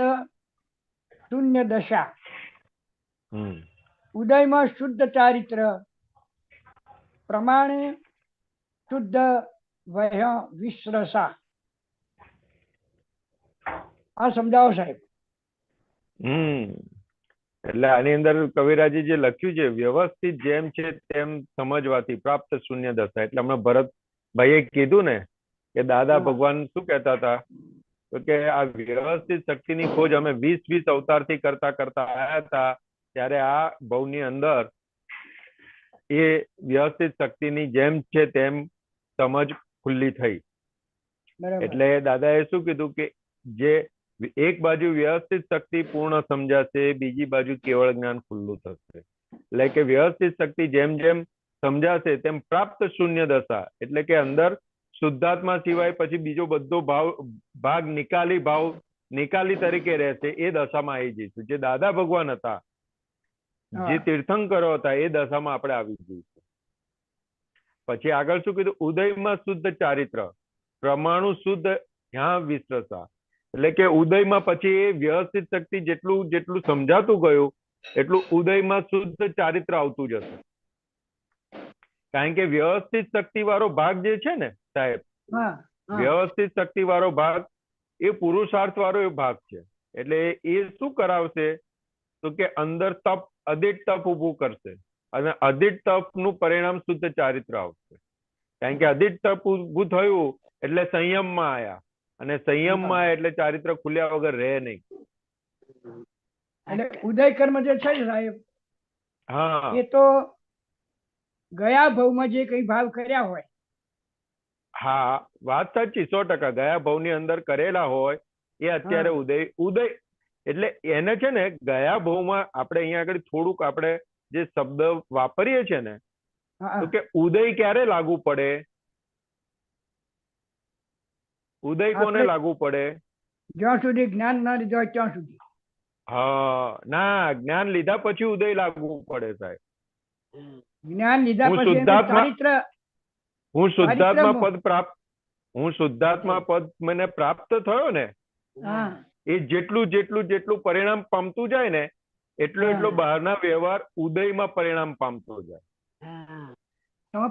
શૂન્ય દશા, ઉદયમાં શુદ્ધ ચારિત્ર, પ્રમાણે શુદ્ધ વહ્ય વિશ્રસા. આ સમજાવો સાહેબ. એટલે આની અંદર કવિરાજે જે લખ્યું છે, વ્યવસ્થિત જેમ છે તેમ સમજવાથી પ્રાપ્ત શૂન્ય દશા. એટલે હમણાં ભરતભાઈએ કીધું ને કે દાદા ભગવાન શું કહેતા હતા, તો કે આ વ્યવસ્થિત શક્તિની ખોજ અમે 20 અવતારથી કરતા આવ્યા હતા. ત્યારે આ ભવની અંદર એ વ્યવસ્થિત શક્તિની જેમ છે તેમ સમજ ખુલ્લી થઈ. એટલે દાદાએ શું કીધું કે જે એક બાજુ વ્યવસ્થિત શક્તિ પૂર્ણ સમજાશે, બીજી બાજુ કેવળ જ્ઞાન ખુલ્લું થશે. એટલે કે વ્યવસ્થિત શક્તિ જેમ જેમ સમજાશે તેમ પ્રાપ્ત શૂન્ય દશા, એટલે કે અંદર શુદ્ધાત્મા સિવાય પછી બીજો બધો ભાગ નિકાલી તરીકે રહેશે, એ દશામાં આવી જઈશું. જે દાદા ભગવાન હતા, જે તીર્થંકરો હતા, એ દશામાં આપણે આવી જઈશું. પછી આગળ શું કીધું, ઉદયમાં શુદ્ધ ચારિત્ર, પ્રમાણુ શુદ્ધ યાં વિશ્રસા. એટલે કે ઉદયમાં પછી એ વ્યવસ્થિત શક્તિ જેટલું સમજાતું ગયું એટલું ઉદયમાં શુદ્ધ ચારિત્ર આવતું જશે. કારણ કે વ્યવસ્થિત શક્તિ વાળો ભાગ જે છે ને સાહેબ, વ્યવસ્થિત શક્તિ વાળો ભાગ એ પુરુષાર્થ વાળો એ ભાગ છે. એટલે એ શું કરાવશે, તો કે અંદર અદિત તપ ઉભું કરશે, અને અદિત તપ નું પરિણામ શુદ્ધ ચારિત્ર આવશે. કારણ કે અદિત તપ ઉભું થયું એટલે સંયમમાં આયા, અને સંયમમાં એટલે ચારિત્ર ખુલ્યા વગર રહે નહીં. એટલે ઉદય કર્મ જે છે સાહેબ, હા, એ તો ગયા ભવમાં જે કઈ ભાવ કર્યા હોય. હા, વાત સાચી, 100%. ગયા ભવની અંદર કરેલા હોય એ અત્યારે ઉદય એટલે એને છે ને ગયા ભવમાં આપણે અહીંયા આગળ થોડુંક આપણે જે શબ્દ વાપરીએ છીએ ને, તો કે ઉદય ક્યારે લાગુ પડે, ઉદય કોને લાગુ પડે, જ્યાં સુધી જ્ઞાન ના લીધો હોય ત્યાં સુધી. હા, ના, જ્ઞાન લીધા પછી ઉદય લાગુ પડે સાહેબ. જ્ઞાન લીધા પછી ચારિત્ર, હું શુદ્ધાત્મા પદ મને પ્રાપ્ત થયો ને, એ જેટલું પરિણામ પામતું જાય ને, એટલો બહારના વ્યવહાર ઉદયમાં પરિણામ પામતો જાય.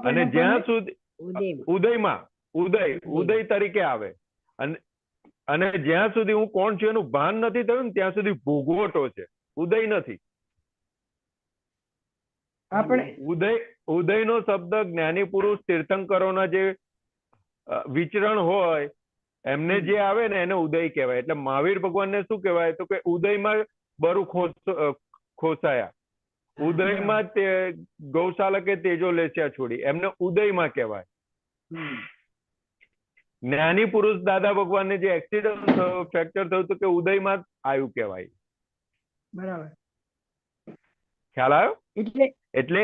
અને જ્યાં સુધી ઉદય તરીકે આવે, અને જ્યાં સુધી હું કોણ છું એનું ભાન નથી થયું ને ત્યાં સુધી ભોગવટો છે, ઉદય નથી. ઉદયનો શબ્દ જ્ઞાની પુરુષ તીર્થંકરોના જે વિચરણ હોય એમને જે આવે ને એને ઉદય કહેવાય. એટલે મહાવીર ભગવાનને શું કહેવાય, તો કે ઉદયમાં બરુ ખોસાયા, ઉદયમાં તે ગૌશાલા કે તેજો લેસ્યા છોડી, એમને ઉદયમાં કહેવાય. જ્ઞાની પુરુષ દાદા ભગવાનને જે એક્સિડન્ટ થયો, ફ્રેક્ચર થયું, તો કે ઉદયમાં આવ્યું કહેવાય. બરાબર, ખ્યાલ આવ્યો? એટલે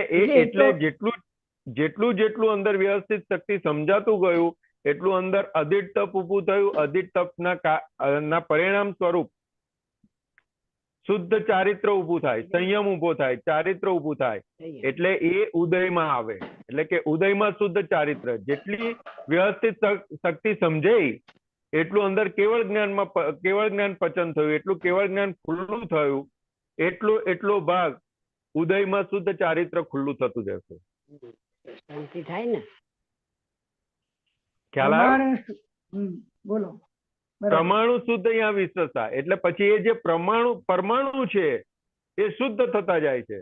જેટલું અંદર વ્યવસ્થિત શક્તિ સમજાતું ગયું એટલું અંદર અદિત તપ ઉભું થયું. અદિત તપ ના પરિણામ સ્વરૂપ શુદ્ધ ચારિત્ર ઉભું થાય, સંયમ ઉભો થાય, ચારિત્ર ઉભું થાય, એટલે એ ઉદયમાં આવે. એટલે કે ઉદયમાં શુદ્ધ ચારિત્ર, જેટલી વ્યવસ્થિત શક્તિ સમજાઈ એટલું અંદર કેવળ જ્ઞાન પચન થયું, એટલું કેવળ જ્ઞાન ખુલ્લું થયું, એટલો ભાગ ઉદયમાં શુદ્ધ ચારિત્ર ખુલ્લું થતું જશે. શાંતિ થાય ને, ખ્યાલ આવ્યો? બોલો. પરમાણુ શુદ્ધ અહીંયા વિશ્વસા, એટલે પછી એ જે પરમાણુ છે એ શુદ્ધ થતા જાય છે,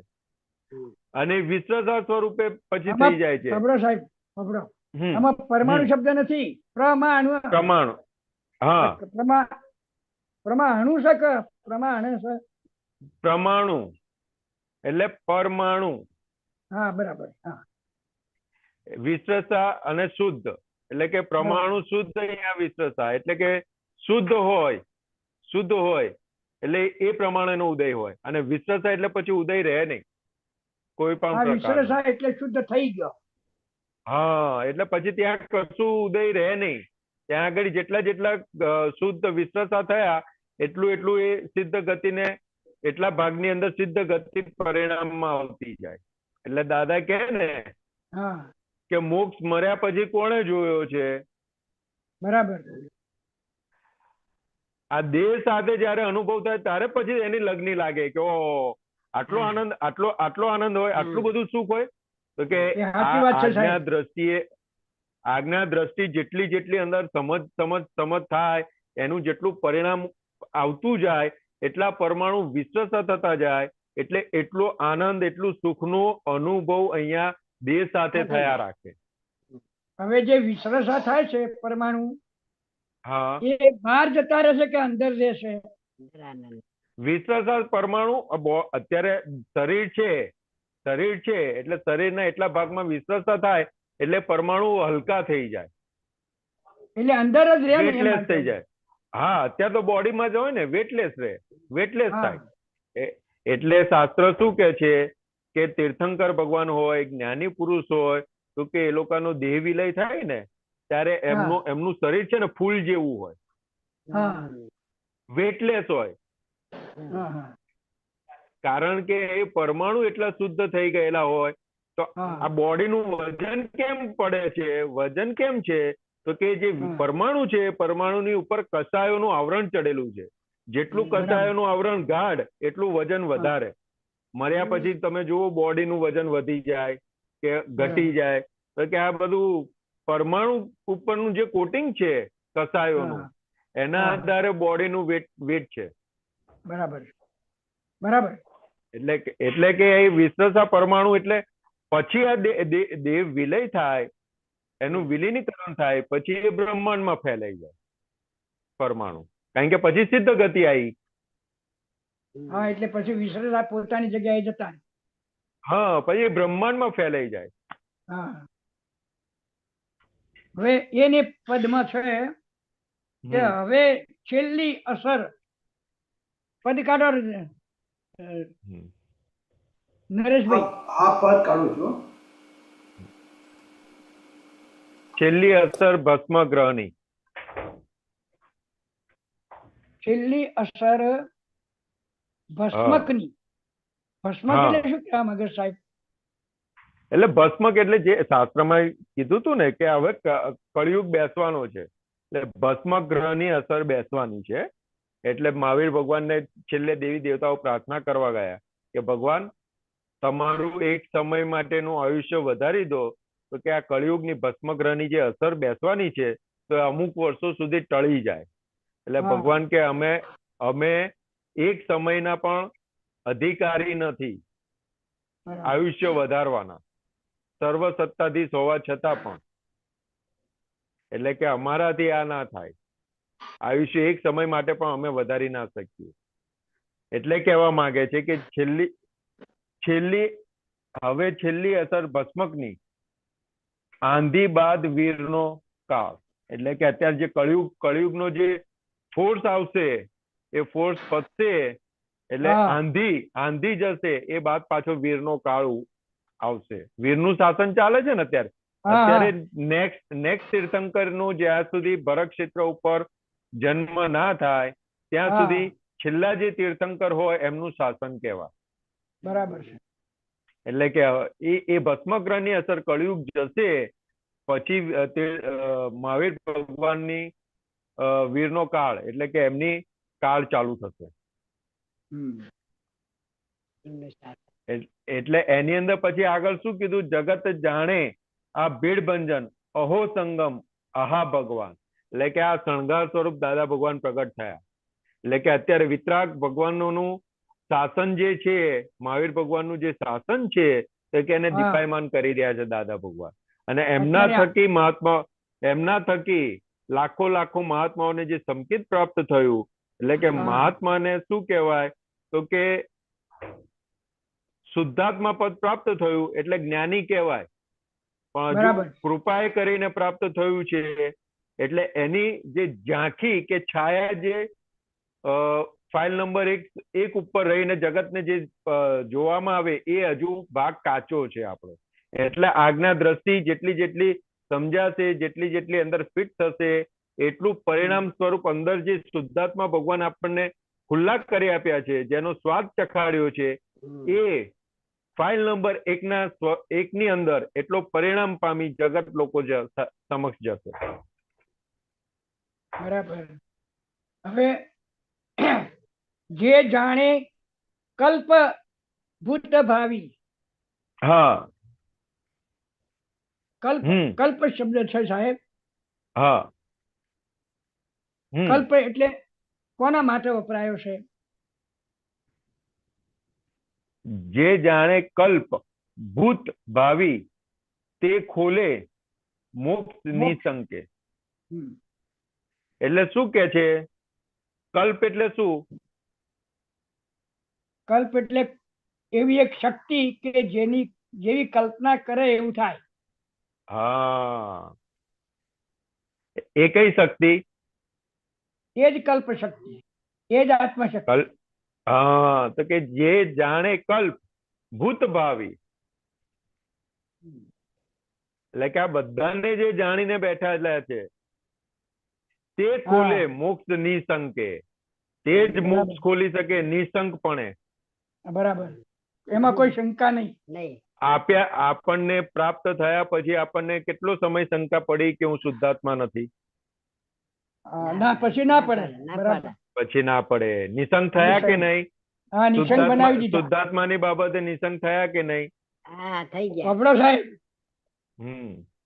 અને વિશ્વસા સ્વરૂપે પછી થઈ જાય છે. સાહેબ, આમાં પરમાણુ શબ્દ નથી, પરમાણુ. હા, પરમાણુ એટલે પરમાણુ. હા, બરાબર. વિશ્વસા અને શુદ્ધ, એટલે કે પરમાણુ શુદ્ધ, અહીંયા વિશ્વસા એટલે કે શુદ્ધ હોય એટલે એ પ્રમાણેનો ઉદય હોય, અને વિશ્વસા એટલે પછી ઉદય રહે નહીં કોઈ પણ વિશ્વસા એટલે શુદ્ધ થઈ ગયો. હા, એટલે પછી ત્યાં કશું ઉદય રહે નહીં. ત્યાં આગળ જેટલા શુદ્ધ વિશ્વસા થયા એટલું એ સિદ્ધ ગતિને એટલા ભાગની અંદર સિદ્ધ ગતિ પરિણામમાં આવતી જાય. એટલે દાદા કહે ને કે મોક્ષ મર્યા પછી કોણે જોયો છે? બરાબર. આ દેહ સાથે જયારે અનુભવ થાય ત્યારે પછી એની લગ્ની લાગે કે આટલો આનંદ હોય, આટલું બધું સુખ હોય. તો કે આજ્ઞા દ્રષ્ટિ જેટલી અંદર સમજ થાય એનું જેટલું પરિણામ આવતું જાય એટલા પરમાણુ વિસ્તૃત થતા જાય, એટલે એટલો આનંદ, એટલું સુખનો અનુભવ અહીંયા દેહ સાથે થયા રાખે. હવે જે વિશ્લેષા થાય છે પરમાણુ, હા, એ બહાર જતા રહેશે કે અંદર રહેશે? વિશ્લેષા પરમાણુ અત્યારે શરીર છે એટલે શરીરના એટલા ભાગમાં વિશ્લેષા થાય એટલે પરમાણુ હલકા થઈ જાય, એટલે અંદર જ રહે ને, એમ વેટલેસ વાત થઈ કરું. જાય. હા, અત્યારે તો બોડીમાં જ હોય ને, વેટલેસ રહે, વેટલેસ હા. થાય. એટલે શાસ્ત્ર શું કે છે કે તીર્થંકર ભગવાન હોય, જ્ઞાની પુરુષ હોય, તો કે એ લોકોનો દેહ વિલય થાય ને ત્યારે એમનું શરીર છે ને ફૂલ જેવું હોય, હા વેટલેસ હોય. હા હા કારણ કે એ પરમાણુ એટલા શુદ્ધ થઈ ગયેલા હોય. તો હા. આ બોડીનું વજન કેમ પડે છે? વજન કેમ છે? તો કે જે હા. પરમાણુ છે, પરમાણુની ઉપર કષાયોનું આવરણ ચડેલું છે. જેટલું બરાબર. કષાયોનું આવરણ ગાઢ એટલું વજન વધારે. મર્યા પછી તમે જુઓ બોડીનું વજન વધી જાય કે ઘટી જાય, તો કે આ બધું પરમાણુ ઉપરનું જે કોટિંગ છે કષાયોનું, હા. એના હા. આધારે બોડીનું વેટ છે. બરાબર બરાબર. એટલે કે એ વિશ્લેષા પરમાણુ એટલે પછી આ દેહ વિલય થાય, એનું વિલીનીકરણ થાય, પછી એ બ્રહ્માંડમાં ફેલાઈ જાય પરમાણુ. કારણ કે પછી સિદ્ધ ગતિ આવી. હા, એટલે પછી વિશ્લેષા પોતાની જગ્યાએ જતા રહે. હા, પછી એ બ્રહ્માંડમાં ફેલાઈ જાય. હા. હવે એની પદમાં છે કે હવે છેલ્લી અસર, પદ કાઢો નરેશભાઈ. આ પદ કાઢું છું. છેલ્લી અસર ભસ્મ ગ્રહની. છેલ્લી અસર ભસ્મકની. ભસ્મક હા. એટલે શું કહેવા માંગે સાહેબ? એટલે ભસ્મક એટલે જે શાસ્ત્રમાં કીધું હતું ને કે હવે કળિયુગ બેસવાનો છે, એટલે ભસ્મ ગ્રહની અસર બેસવાની છે. એટલે મહાવીર ભગવાનને છેલ્લે દેવી દેવતાઓ પ્રાર્થના કરવા ગયા કે ભગવાન તમારું એક સમય માટેનું આયુષ્ય વધારી દો, તો કે આ કળિયુગની ભસ્મ ગ્રહની જે અસર બેસવાની છે તો અમુક વર્ષો સુધી ટળી જાય. એટલે ભગવાન કે અમે એક સમયના પણ અધિકારી નથી આયુષ્ય વધારવાના, સર્વ સત્તાધીશ હોવા છતાં પણ. એટલે કે અમારાથી આ ના થાય, આયુષ્ય એક સમય માટે પણ અમે વધારી ના શકીએ. એટલે કહેવા માંગે છે કે છેલ્લી અસર ભસ્મકની, આંધી બાદ વીરનો કાળ. એટલે કે અત્યારે જે કળિયુગનો જે ફોર્સ આવશે, એ ફોર્સ પતશે એટલે આંધી જશે, એ બાદ પાછો વીરનો કાળ આવશે. વીરનું શાસન ચાલે છે ને અત્યારે નેક્સ્ટ તીર્થંકર નું જ્યાં સુધી ભરત ક્ષેત્ર ઉપર જન્મ ના થાય ત્યાં સુધી છેલ્લા જે તીર્થંકર હોય એમનું શાસન કહેવાય. બરાબર છે. એટલે કે એ ભસ્મગ્રહની અસર કળિયુગ જશે પછી મહાવીર ભગવાનની વીરનો કાળ એટલે કે એમની કાળ ચાલુ થશે. એટલે એની અંદર પછી આગળ શું કીધું? જગત જાણે આ ભીડ ભંજન અહો સંગમ આહા ભગવાન. એટલે કે આ શણગાર સ્વરૂપ દાદા ભગવાન પ્રગટ થયા. એટલે કે અત્યારે વિતરાગ ભગવાનનું શાસન જે છે, મહાવીર ભગવાનનું જે શાસન છે તે કે એને દીપાયમાન કરી રહ્યા છે દાદા ભગવાન. અને એમના થકી લાખો મહાત્માઓને જે સંકેત પ્રાપ્ત થયું. એટલે કે મહાત્માને શું કહેવાય? તો કે શુદ્ધાત્મા પદ પ્રાપ્ત થયું એટલે જ્ઞાની કહેવાય. પણ હજુ કૃપાએ કરીને પ્રાપ્ત થયું છે એટલે એની જે ઝાંખી કે છાયા જે ફાઇલ નંબર 1 ઉપર રહીને જગતને જે જોવામાં આવે એ હજુ ભાગ કાચો છે આપણો. એટલે આજ્ઞા દ્રષ્ટિ જેટલી સમજાશે, જેટલી અંદર ફિટ થશે એટલું પરિણામ સ્વરૂપ અંદર જે શુદ્ધાત્મા ભગવાન આપણને ખુલ્લા કરી આપ્યા છે, જેનો સ્વાદ ચખાડ્યો છે, એ ફાઇલ નંબર 1 ની અંદર એટલો પરિણામ પામી જગત લોકો સમક્ષ જશે. બરાબર. હવે જે જાણે કલ્પ ભૂત ભાવી. હા, કલ્પ શબ્દ છે સાહેબ. હા, કલ્પ એટલે કોના માટે વપરાયો છે? જે જાણે કલ્પ ભૂત ભાવિ તે ખોલે મોક્ષ નિસંકે. એટલે શું કે છે? કલ્પ એટલે શું? કલ્પ એટલે એવી એક શક્તિ કે જેવી કલ્પના કરે એવું થાય. હા, એ કઈ શક્તિ? એ જ કલ્પ શક્તિ, એ જ આત્મશક્તિ. હા, તો કે જે જાણે કલ્પ ભૂત ભાવિ, એટલે કે આ બધાને જે જાણીને બેઠા છે તે ખોલે મોક્ષ નિસંકે. તે જ મોક્ષ ખોલી શકે નિસંકપણે. બરાબર, એમાં કોઈ શંકા નહીં. આપણને પ્રાપ્ત થયા પછી આપણને કેટલો સમય શંકા પડી કે હું શુદ્ધાત્મા નથી? ના, પછી ના પડે. બરાબર, પછી ના પડે. નિસંક થયા કે નહીં? હા, નિસંક બનાવી દીધા. શુદ્ધાત્માની બાબતે નિસંક થયા કે નહીં? હા, થઈ ગયા. બાબડો સાહેબ,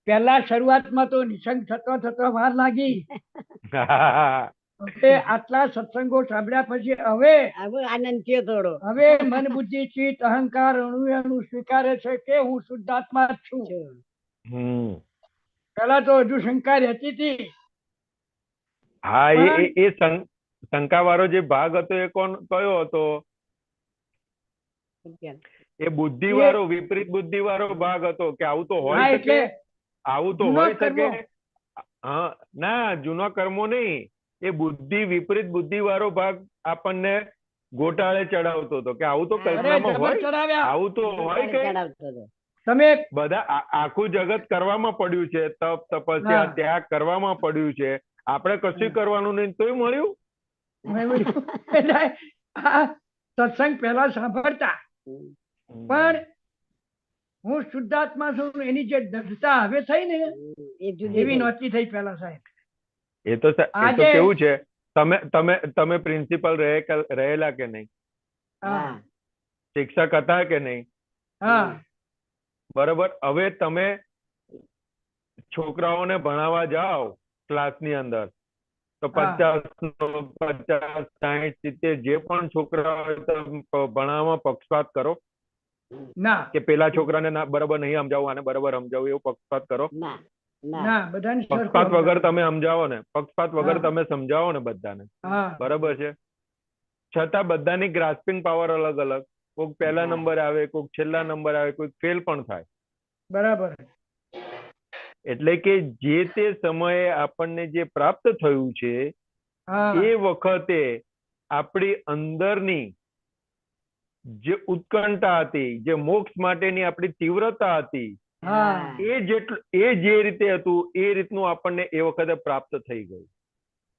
પહેલા શરૂઆતમાં તો નિસંક થતો વાર લાગી. આટલા સત્સંગો સાંભળ્યા પછી હવે આનંદ થયો થોડો. હવે મન બુદ્ધિ ચિત્ત અહંકાર અણુ સ્વીકારે છે કે હું શુદ્ધાત્મા જ છું. પેલા તો હજુ શંકા રહેતી હતી. હા, એ શંકા વાળો જે ભાગ હતો એ કયો હતો? એ બુદ્ધિ વાળો, વિપરીત બુદ્ધિ વાળો ભાગ હતો કે આવું તો હોય શકે, આવું તો હોય શકે. હા, ના, જૂના કર્મો નહીં. એ બુદ્ધિ, વિપરીત બુદ્ધિ વાળો ભાગ આપણને ગોટાળે ચડાવતો હતો કે આવું તો કલ્પનામાં હોય, આવું તો હોય કે તમે બધા આખું જગત કરવામાં પડ્યું છે, તપ તપસ્યા ત્યાગ કરવામાં પડ્યું છે, આપણે કશું કરવાનું નહીં તોય મળ્યું. સત્સંગ પહેલા સાંભળતા પણ હું શુદ્ધાત્મા છું એની જે દઢતા હવે થઈ ને એવી નહોતી થઈ પેલા સાહેબ. એ તો કેવું છે, તમે પ્રિન્સિપલ રહેલા કે નહીં? શિક્ષક હતા કે નહીં? બરોબર. હવે તમે છોકરાઓને ભણાવવા જાઓ ક્લાસની અંદર તો 50, 60, 70 જે પણ છોકરાઓ ભણાવવામાં પક્ષપાત કરો ના, કે પેલા છોકરાને બરાબર નહીં સમજાવું, આને બરાબર સમજાવું, એવું પક્ષપાત કરો? પક્ષપાત વગર તમે સમજાવો ને, પક્ષપાત વગર તમે સમજાવો ને બધાને, બરાબર છે. છતાં બધાની ગ્રાસ્પિંગ પાવર અલગ અલગ. કોઈક પહેલા નંબર આવે, કોઈક છેલ્લા નંબર આવે, કોઈક ફેલ પણ થાય. બરાબર. એટલે કે જે તે સમયે આપણને જે પ્રાપ્ત થયું છે એ વખતે આપણી અંદરની જે ઉત્કંઠા હતી, જે મોક્ષ માટેની આપણી તીવ્રતા હતી, એ જે રીતે હતું એ રીતનું આપણને એ વખતે પ્રાપ્ત થઈ ગયું.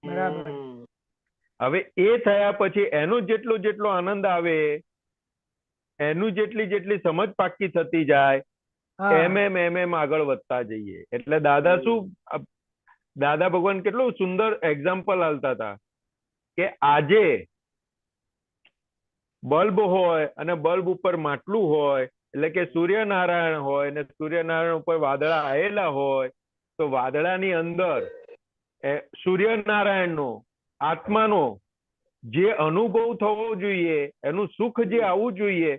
બરાબર. હવે એ થયા પછી એનો જેટલો આનંદ આવે, એનું જેટલી સમજ પાકી થતી જાય, એમ આગળ વધતા જઈએ. એટલે દાદા ભગવાન કેટલું સુંદર એક્ઝામ્પલ આલતા હતા કે આજે બલ્બ હોય અને બલ્બ ઉપર માટલું હોય, એટલે કે સૂર્યનારાયણ હોય ને સૂર્યનારાયણ ઉપર વાદળા આવેલા હોય, તો વાદળાની અંદર સૂર્યનારાયણનો આત્માનો જે અનુભવ થવો જોઈએ, એનું સુખ જે આવવું જોઈએ,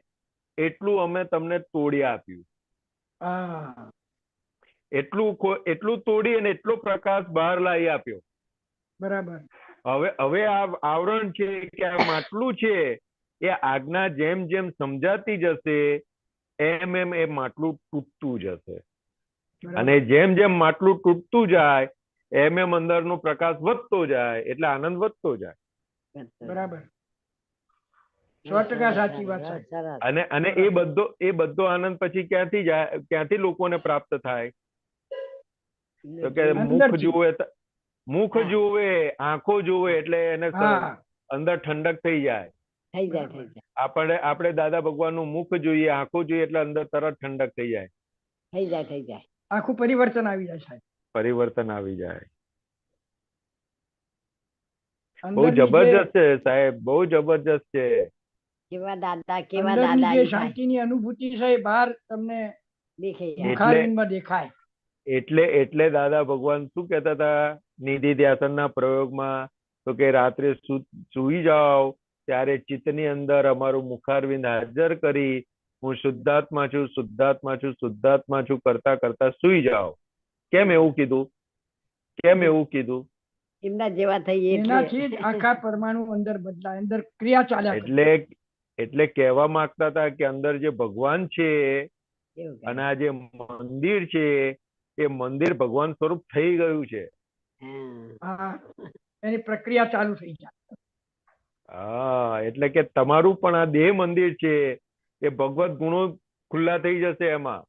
એટલું અમે તમને તોડી આપ્યું. એટલું તોડી અને એટલો પ્રકાશ બહાર લાવી આપ્યો. બરાબર. હવે આ આવરણ છે કે આ માટલું છે, એ આજ્ઞા જેમ જેમ સમજાતી જશે એમ એ માટલું તૂટતું જશે. અને જેમ જેમ માટલું તૂટતું જાય એમ અંદરનો પ્રકાશ વધતો જાય, એટલે આનંદ વધતો જાય. બરાબર. 100% સાચી વાત છે. અને એ બધો આનંદ પછી ક્યાંથી લોકોને પ્રાપ્ત થાય? તો કે મુખ જુએ, આંખો જુએ, એટલે એને અંદર ઠંડક થઈ જાય. આપણે દાદા ભગવાન નું મુખ જોઈએ, આંખો જોઈએ, એટલે અંદર તરત ઠંડક થઈ જાય. આખું પરિવર્તન આવી જાય સાહેબ. પરિવર્તન આવી જાય. બહુ જબરજસ્ત છે સાહેબ, બહુ જબરજસ્ત છે. કેવા દાદા જે શાંતિની અનુભૂતિ છે બહાર તમને દેખાય. એટલે દાદા ભગવાન શું કહેતા હતા નિધિ ધ્યાસનના પ્રયોગમાં તો કે રાત્રે સૂઈ જાઓ ત્યારે ચિત્તની અંદર અમારું મુખારવિંદ હાજર કરી હું શુદ્ધાત્મા છું, શુદ્ધાત્મા છું, શુદ્ધાત્મા છું કરતા કરતા સૂઈ જાઓ. કેમ એવું કીધું? કેમ એવું કીધું? એમના જેવા થઈએ એનાથી જ આખા પરમાણુ અંદર બદલાય, અંદર ક્રિયા ચાલ્યા કરે. એટલે કહેવા માંગતા હતા કે અંદર જે ભગવાન છે અને આ જે મંદિર છે એ મંદિર ભગવાન સ્વરૂપ થઈ ગયું છે. હા, એની પ્રક્રિયા ચાલુ થઈ જાય. હા, એટલે કે તમારું પણ આ દેહ મંદિર છે એ ભગવત ગુણો ખુલ્લા થઈ જશે એમાં.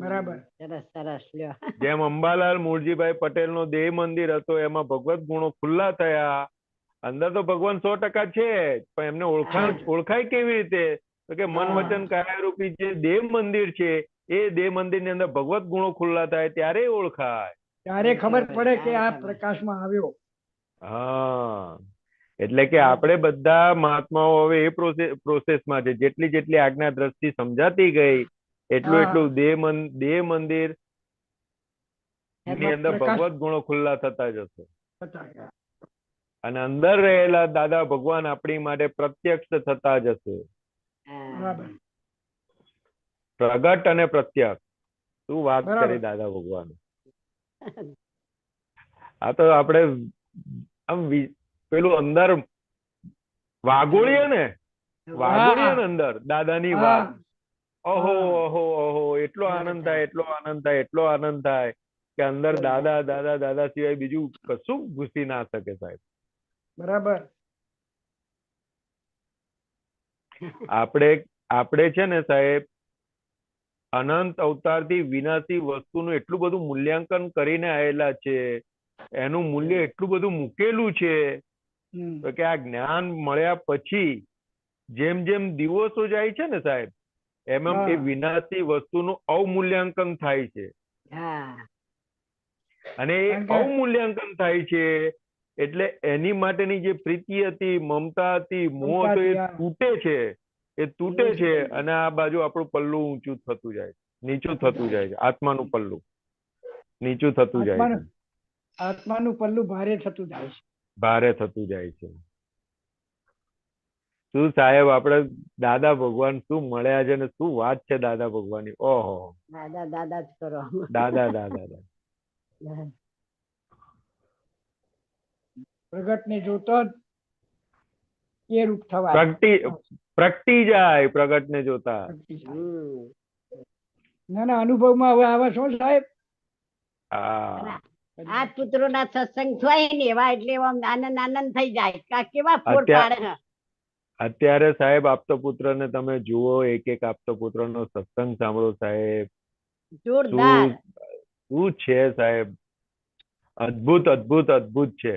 બરાબર. સરસ સરસ લ્યો. જેમ અંબાલાલ મૂળજીભાઈ પટેલ નો દેહ મંદિર હતો એમાં ભગવત ગુણો ખુલ્લા થયા. અંદર તો ભગવાન 100% છે પણ એમને ઓળખાય કેવી રીતે? તો કે મન વચન કાયા રૂપી જે દેવ મંદિર છે એ દેવ મંદિર ની અંદર ભગવત ગુણો ખુલ્લા થાય ત્યારે ઓળખાય, ત્યારે ખબર પડે કે આ પ્રકાશમાં આવ્યો. હા, એટલે કે આપણે બધા મહાત્માઓ હવે એ પ્રોસેસમાં છે. જેટલી જેટલી આજ્ઞા દ્રષ્ટિ સમજાતી ગઈ એટલું દેહ મંદિર ની અંદર ભગવત ગુણો ખુલ્લા થતા જશે અને અંદર રહેલા દાદા ભગવાન આપણી માટે પ્રત્યક્ષ થતા જશે. પ્રગટ અને પ્રત્યક્ષ, શું વાત કરી દાદા ભગવાન. આ તો આપણે આમ પેલું અંદર વાગોળીએ ને અંદર દાદાની વાત, ઓહો ઓહો ઓહો, એટલો આનંદ થાય, એટલો આનંદ થાય, એટલો આનંદ થાય કે અંદર દાદા દાદા દાદા સિવાય બીજું કશું ઘૂસી ના શકે સાહેબ. બરાબર. આપણે છે ને સાહેબ અનંત અવતારથી વિનાશી વસ્તુનું એટલું બધું મૂલ્યાંકન કરીને આવેલા છે, એનું મૂલ્ય એટલું બધું મૂકેલું છે કે આ જ્ઞાન મળ્યા પછી જેમ જેમ દિવસો જાય છે ને સાહેબ એમ એમ એ વિનાશી વસ્તુનું અવમૂલ્યાંકન થાય છે. અને એ અવમૂલ્યાંકન થાય છે એટલે એની માટેની જે પ્રીતિ હતી, મમતા હતી, મોહ હતો એ તૂટે છે અને આ બાજુ આપણું પલ્લું ઊંચું થતું જાય, નીચું થતું જાય છે. આત્માનું પલ્લું નીચું થતું જાય છે, આત્માનું પલ્લું ભારે થતું જાય છે, ભારે થતું જાય છે. શું સાહેબ આપણે દાદા ભગવાન શું મળ્યા છે ને શું વાત છે દાદા ભગવાનની. ઓહો, દાદા દાદા જ કરો. દાદા દાદા પ્રગટ ને જોતો જ એ રૂપ થવાય, પ્રગટી જાય પ્રગટ ને જોતા. ના ના, અનુભવમાં હવે આવા છો સાહેબ. આ પુત્રો ના સત્સંગ થાય ને એવા એટલે આનંદ આનંદ થઈ જાય. કેવા ફોડ પાડે. અત્યારે સાહેબ આપતો પુત્ર ને તમે જુઓ, એક એક આપતો પુત્ર નો સત્સંગ સાંભળો સાહેબ, જોરદાર. શું છે સાહેબ, અદ્ભુત અદ્ભુત અદ્ભુત છે.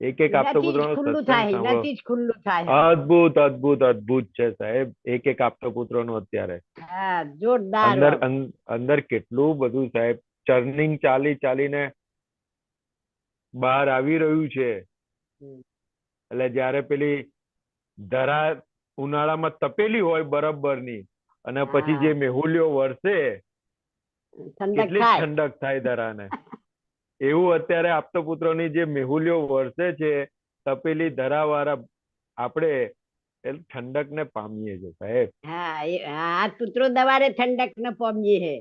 એક એક આપતો પુત્ર નો સત્સંગ સાંભળો, અદ્ભુત અદ્ભુત અદ્ભુત છે સાહેબ. એક એક આપતો પુત્ર નો અત્યારે જોરદાર અંદર કેટલું બધું સાહેબ ચર્નિંગ ચાલીને બહાર આવી રહ્યું છે. એટલે જયારે પેલી ધરા ઉનાળામાં તપેલી હોય બરફની અને પછી જે મેહુલ્યો વરસે કેટલી ઠંડક થાય ધરાને, એવું અત્યારે આપતો પુત્રોની જે મેહુલ્યો વરસે છે તપેલી ધરા વાળા આપણે ઠંડક ને પામીએ છે સાહેબ. આ પુત્રો દવારે ઠંડક ને પામીએ છે.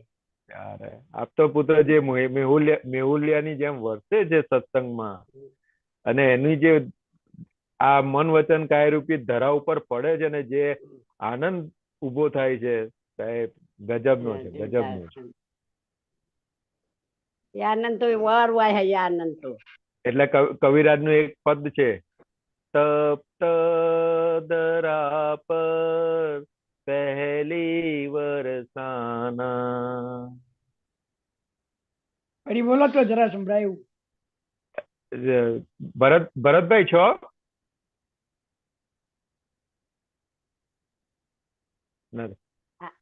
આપતો પુત્ર જે મેહુલિયાની જેમ વર્તે છે સત્સંગમાં અને એની જે આ મન વચન કાય રૂપી ધરા ઉપર પડે છે ને જે આનંદ ઉભો થાય છે સાહેબ, ગજબનો છે, ગજબનો છે. આનંદ તો વાર વાય હે આનંદ તો. એટલે કવિરાજનું એક પદ છે, તપ્ત ધરા પર પહેલી વરસાના. ફરી બોલો તો જરા સંભળાયું. ભરતભાઈ છો?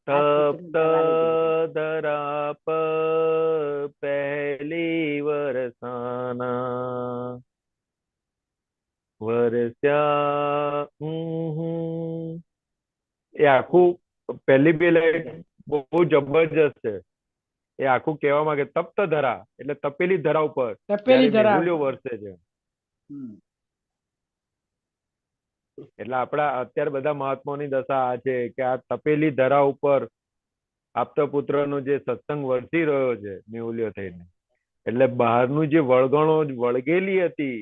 તપ્ત ધરા પર પહેલી વરસાના વરસ્યા. એ આખું પહેલી બે લાઈન બહુ જબરજસ્ત છે. એ આખું કહેવા માંગે તપ્ત ધરા એટલે તપેલી ધરા ઉપર મેહુલ્યો વરસે છે. એટલે આપણા અત્યારે બધા મહાત્માઓની દશા આ છે કે આ તપેલી ધરા ઉપર આપતો પુત્રનો જે સત્સંગ વરસી રહ્યો છે મેહુલ્ય થઈને, એટલે બહારનું જે વળગણો વળગેલી હતી,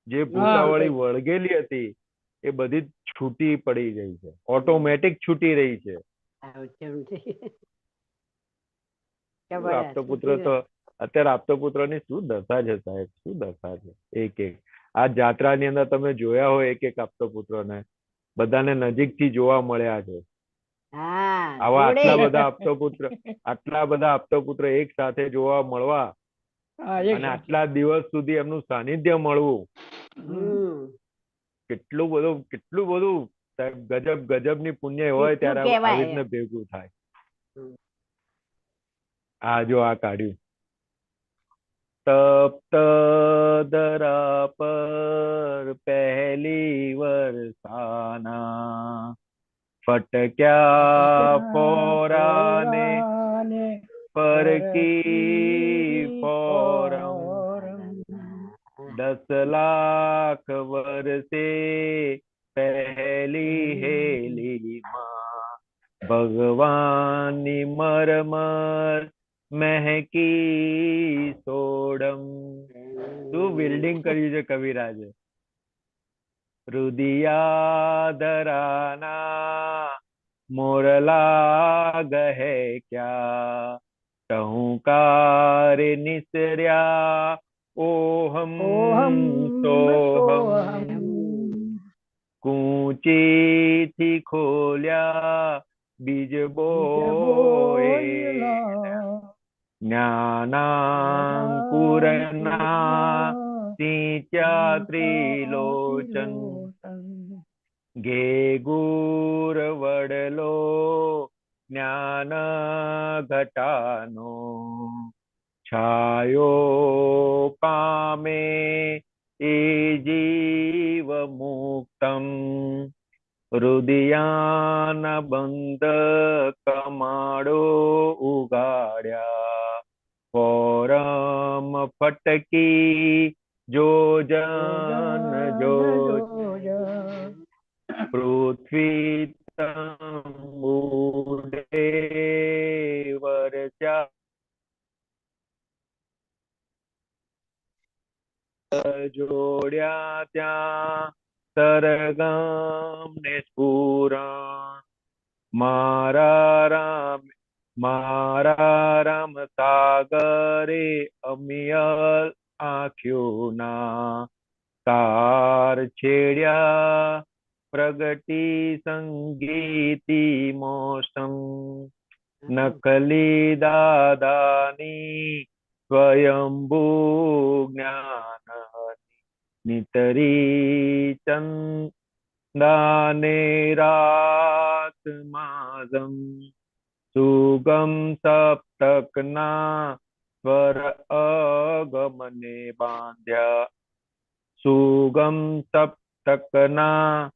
જે ભૂતાવળી વળગેલી હતી, એ બધી છૂટી પડી ગઈ છે, ઓટોમેટિક છૂટી રહી છે. આપતો પુત્ર તો અત્યારે આપતો પુત્ર ની શું દશા છે સાહેબ, શું દશા છે. એક એક આ જાત્રાની અંદર તમે જોયા હોય એક એક આપતો પુત્ર ને, બધાને નજીક થી જોવા મળ્યા છે. આવા આટલા બધા આપતો પુત્ર એક સાથે જોવા મળવા અને આટલા દિવસ સુધી એમનું સાનિધ્ય મળવું, કેટલું બધું સાહેબ, ગજબ ની પુણ્ય હોય ત્યારે આવી રીતને ભેગું થાય. આ જો આ કાઢ્યું, તપ્ત ધરા પર પહેલી વરસાના, ફટક્યા પોરાને પરકી પોરમ, 10 લાખ વર્ષે પહેલી હેલી માં, ભગવાનની મરમર મહેકી સોડમ. શું બિલ્ડિંગ કર્યું છે કવિરાજે. રુદિયા ધરાના મોરલા ગહે ક્યા, ટહુકાર નિસર્યા ઓહમ સોહમ, કૂંચી થી ખોલ્યા બીજ બોએલા, જ્ઞાનાંકુરના સિંચ્યા ત્રિલોચન, ઘેગુર વડલો જ્ઞાન ઘટાનો, છાયો પામે એ જીવ મુક્તમ, રુદિયાન બંધ કમાડો ઉગાડ્યા, પોરમ ફટકી જોજન જોજન, પૃથ્વી તંબુડે વરચા જોડ્યા ત્યાં સરગમ ને સ્ફુરણ, મારા રામ સાગરે અમિયલ આંખ્યોના, તાર છેડ્યા પ્રગટી સંગીતી મોસમ, નકલી દાદાની સ્વયંભૂ જ્ઞાન, નિતરી ચંદાને રાત માઝમ, સુગમ સપ્તકના સ્વર અગમને બાંધ્યા, સુગમ સપ્તકના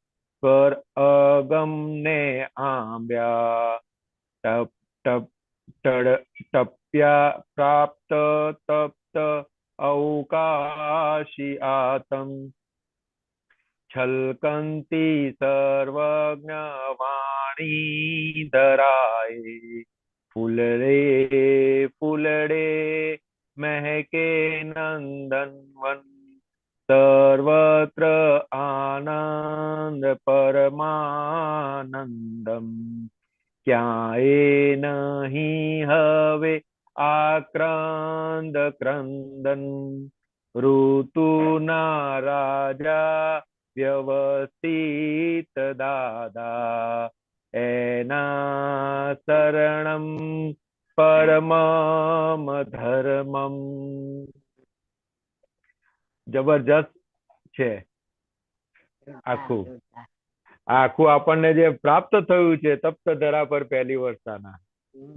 સ્વર અગમને આંબ્યા, ટપ ટપ્યા પ્રાપ્ત તપ્ત અવકાશી આતમ, છલકંતી સર્વજ્ઞ વાણી ધરાએ, ફૂલડે મહેકે નંદનવન, સર્વત્ર આનંદ પરમાનંદમ, ક્યાંય નહીં હવે આક્રંદ ક્રંદન, ઋતુના રાજા વ્યવસ્થિત દાદા, એના શરણમ પરમમ ધર્મમ. જબરજસ્ત છે આખું આપણને જે પ્રાપ્ત થયું છે તપ્ત ધરા પર પહેલી વર્ષાના.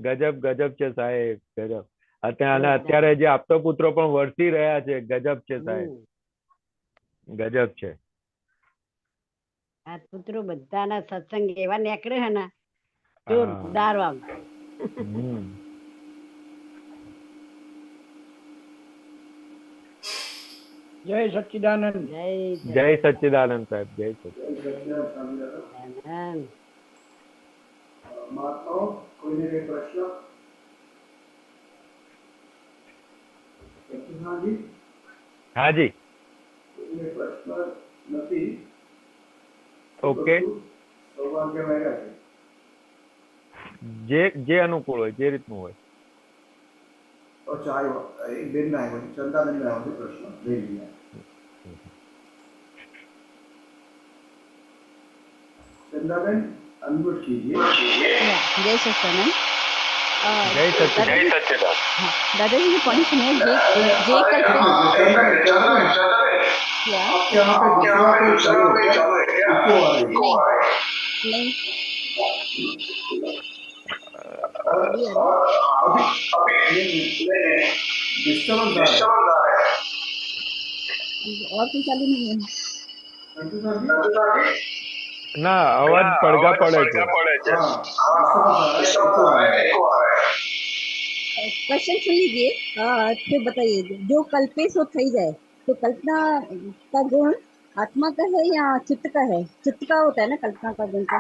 ગજબ છે સાહેબ, ગજબ. અત્યારે જે આપતો પુત્રો પણ વરસી રહ્યા છે, ગજબ છે સાહેબ, ગજબ છે. આ પુત્રો બધાના સત્સંગ એવા નીકળે છે ને જોરદાર. આમ જય સચ્ચિદાનંદ. જય સચ્ચિદાનંદ સાહેબ, જય સચ્ચિદાનંદ. મહાત્માઓ કોઈને કઈ પ્રશ્ન? સચ્ચિદાનંદજી? હાજી. કોઈને પ્રશ્ન નથી? ઓકે. સૌભાગ્ય વાગ્યા છે. જે અનુકૂળ હોય, જે રીતનું હોય. અચ્છા, આવ્યો એક બેન ના આવ્યો, ચંદાબેન ના આવ્યો પ્રશ્ન. લઈ લઈએ. चंदाबेन अनम्यूट कीजिए। जय सच्चिदानंद। जय सच्चिदानंद। दादाजी ये पॉइंट सुनिए, जे कल्पे क्या आपके यहाँ पे दूसरा कोई चालू है क्या? इको आ रही है। नहीं और अभी डिस्टर्बेंस आ रहा है। और कोई चालू नहीं है। ના, અવાજ પડઘા પડે છે. क्वेश्चन सुन लीजिए, फिर बताइए। जो कल्पेश हो थई जाए तो कल्पना का गुण आत्मा का है या चित्त का है? चित्त का होता है ना कल्पना का गुण का?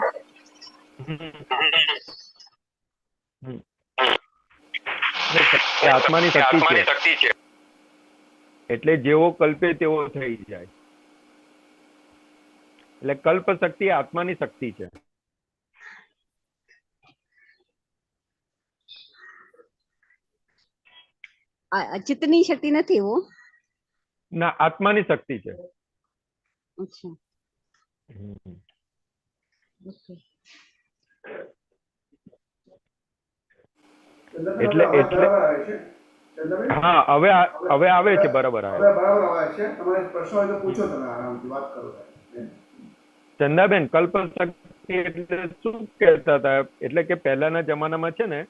આત્માની શક્તિ છે એટલે જેવો કલ્પે તેવો થઈ જાય. એટલે કલ્પ શક્તિ આત્માની શક્તિ છે. चित्तनी शक्ति નથી वो? ના, આત્માની શક્તિ છે. अच्छा ओके. એટલે હા, હવે આવે છે, બરાબર આવે. તમારે પ્રશ્ન હોય તો પૂછો, તમે આરામથી વાત કરો. ચંદાબેન, કલ્પ શક્તિ એટલે શું કહેતા હતા? એટલે કે પહેલાના જમાનામાં છે ને,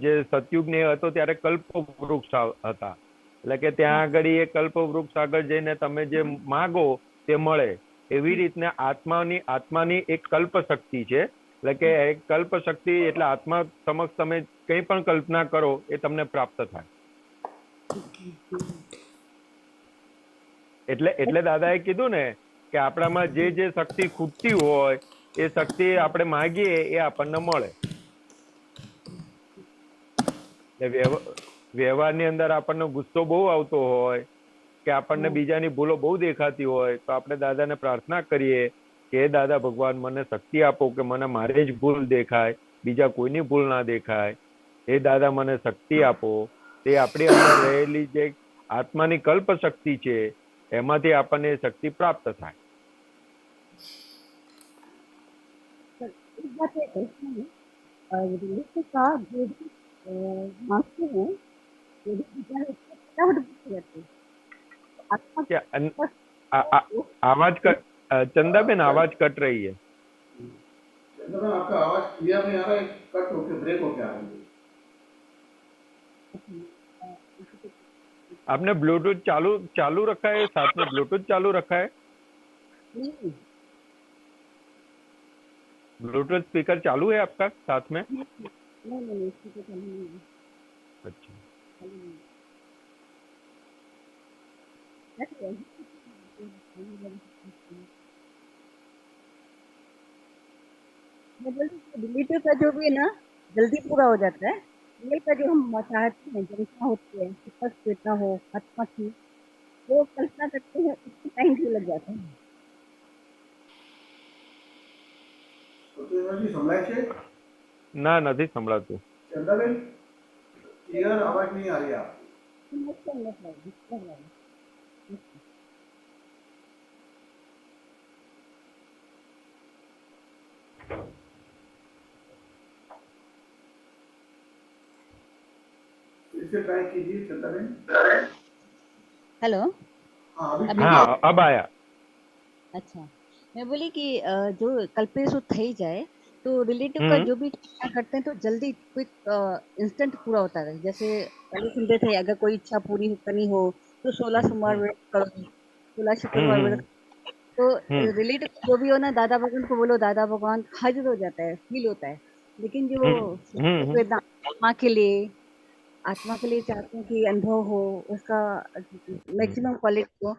જે સતયુગ ને હતો ત્યારે કલ્પ વૃક્ષ હતા. એટલે કે ત્યાં આગળ એ કલ્પ વૃક્ષ આગળ જઈને તમે જે માગો તે મળે. એવી રીતના આત્માની એક કલ્પ શક્તિ છે. એટલે કે એક કલ્પ શક્તિ એટલે આત્મા સમક્ષ તમે કંઈ પણ કલ્પના કરો એ તમને પ્રાપ્ત થાય. એટલે દાદાએ કીધું ને કે આપણામાં જે શક્તિ ખૂટતી હોય એ શક્તિ આપણે માગીએ એ આપણને મળે. વ્યવહારની અંદર આપણને ગુસ્સો બહુ આવતો હોય કે આપણને બીજાની ભૂલો બહુ દેખાતી હોય તો આપણે દાદાને પ્રાર્થના કરીએ કે હે દાદા ભગવાન, મને શક્તિ આપો કે મને મારી જ ભૂલ દેખાય, બીજા કોઈની ભૂલ ના દેખાય. હે દાદા, મને શક્તિ આપો. તે આપણી અંદર રહેલી જે આત્માની કલ્પ શક્તિ છે એમાંથી આપણને શક્તિ પ્રાપ્ત થાય. एक बात है रिलेशन का जो भी मांगते हैं, जो भी विचार होते हैं, फटाफट पूछ जाते हैं। आत्मा क्या आवाज कट, चंदाबेन आवाज कट रही है। चंदाबेन, आपका आवाज क्लियर नहीं आ रहा है, कट होके ब्रेक होके आ रही है। आपने ब्लूटूथ चालू रखा है? साथ में ब्लूटूथ चालू रखा है? नहीं, ब्लूटूथ स्पीकर चालू है आपका साथ में? नहीं इसको चालू नहीं है। अच्छा, मैं बोलती हूँ रिलेटिव का जो भी है ना जल्दी पूरा हो जाता है। रियल का जो हम चाहते हैं, जनता होती है, सुपर चेतना हो, आत्मा की, वो कल्पना करते हैं, उसको टाइम भी लग जाता है। સંભળાય છે? ના, નથી સંભળાતું. ચંદાબેન, ક્લિયર અવાજ નહીં આ રહી આપकी। फिर ट्राई कीजिए चंदाबेन। हेलो, हाँ, अब आया। अच्छा, मैं बोली कि जो कल्पेश થઈ જાય तो रिलेटिव का जो भी इच्छा करते हैं तो जल्दी क्विक इंस्टेंट पूरा होता है। जैसे पहले सुनते थे अगर कोई इच्छा पूरी करनी हो तो 16 सोमवार व्रत करो, 16 शुक्रवार व्रत। तो रिलेटिव जो भी हो ना, दादा भगवान को बोलो, दादा भगवान हाजिर हो जाता है, फील होता है। लेकिन जो आत्मा के लिए चाहते हैं कि अनुभव हो, उसका मैक्सिमम क्वालिटी हो,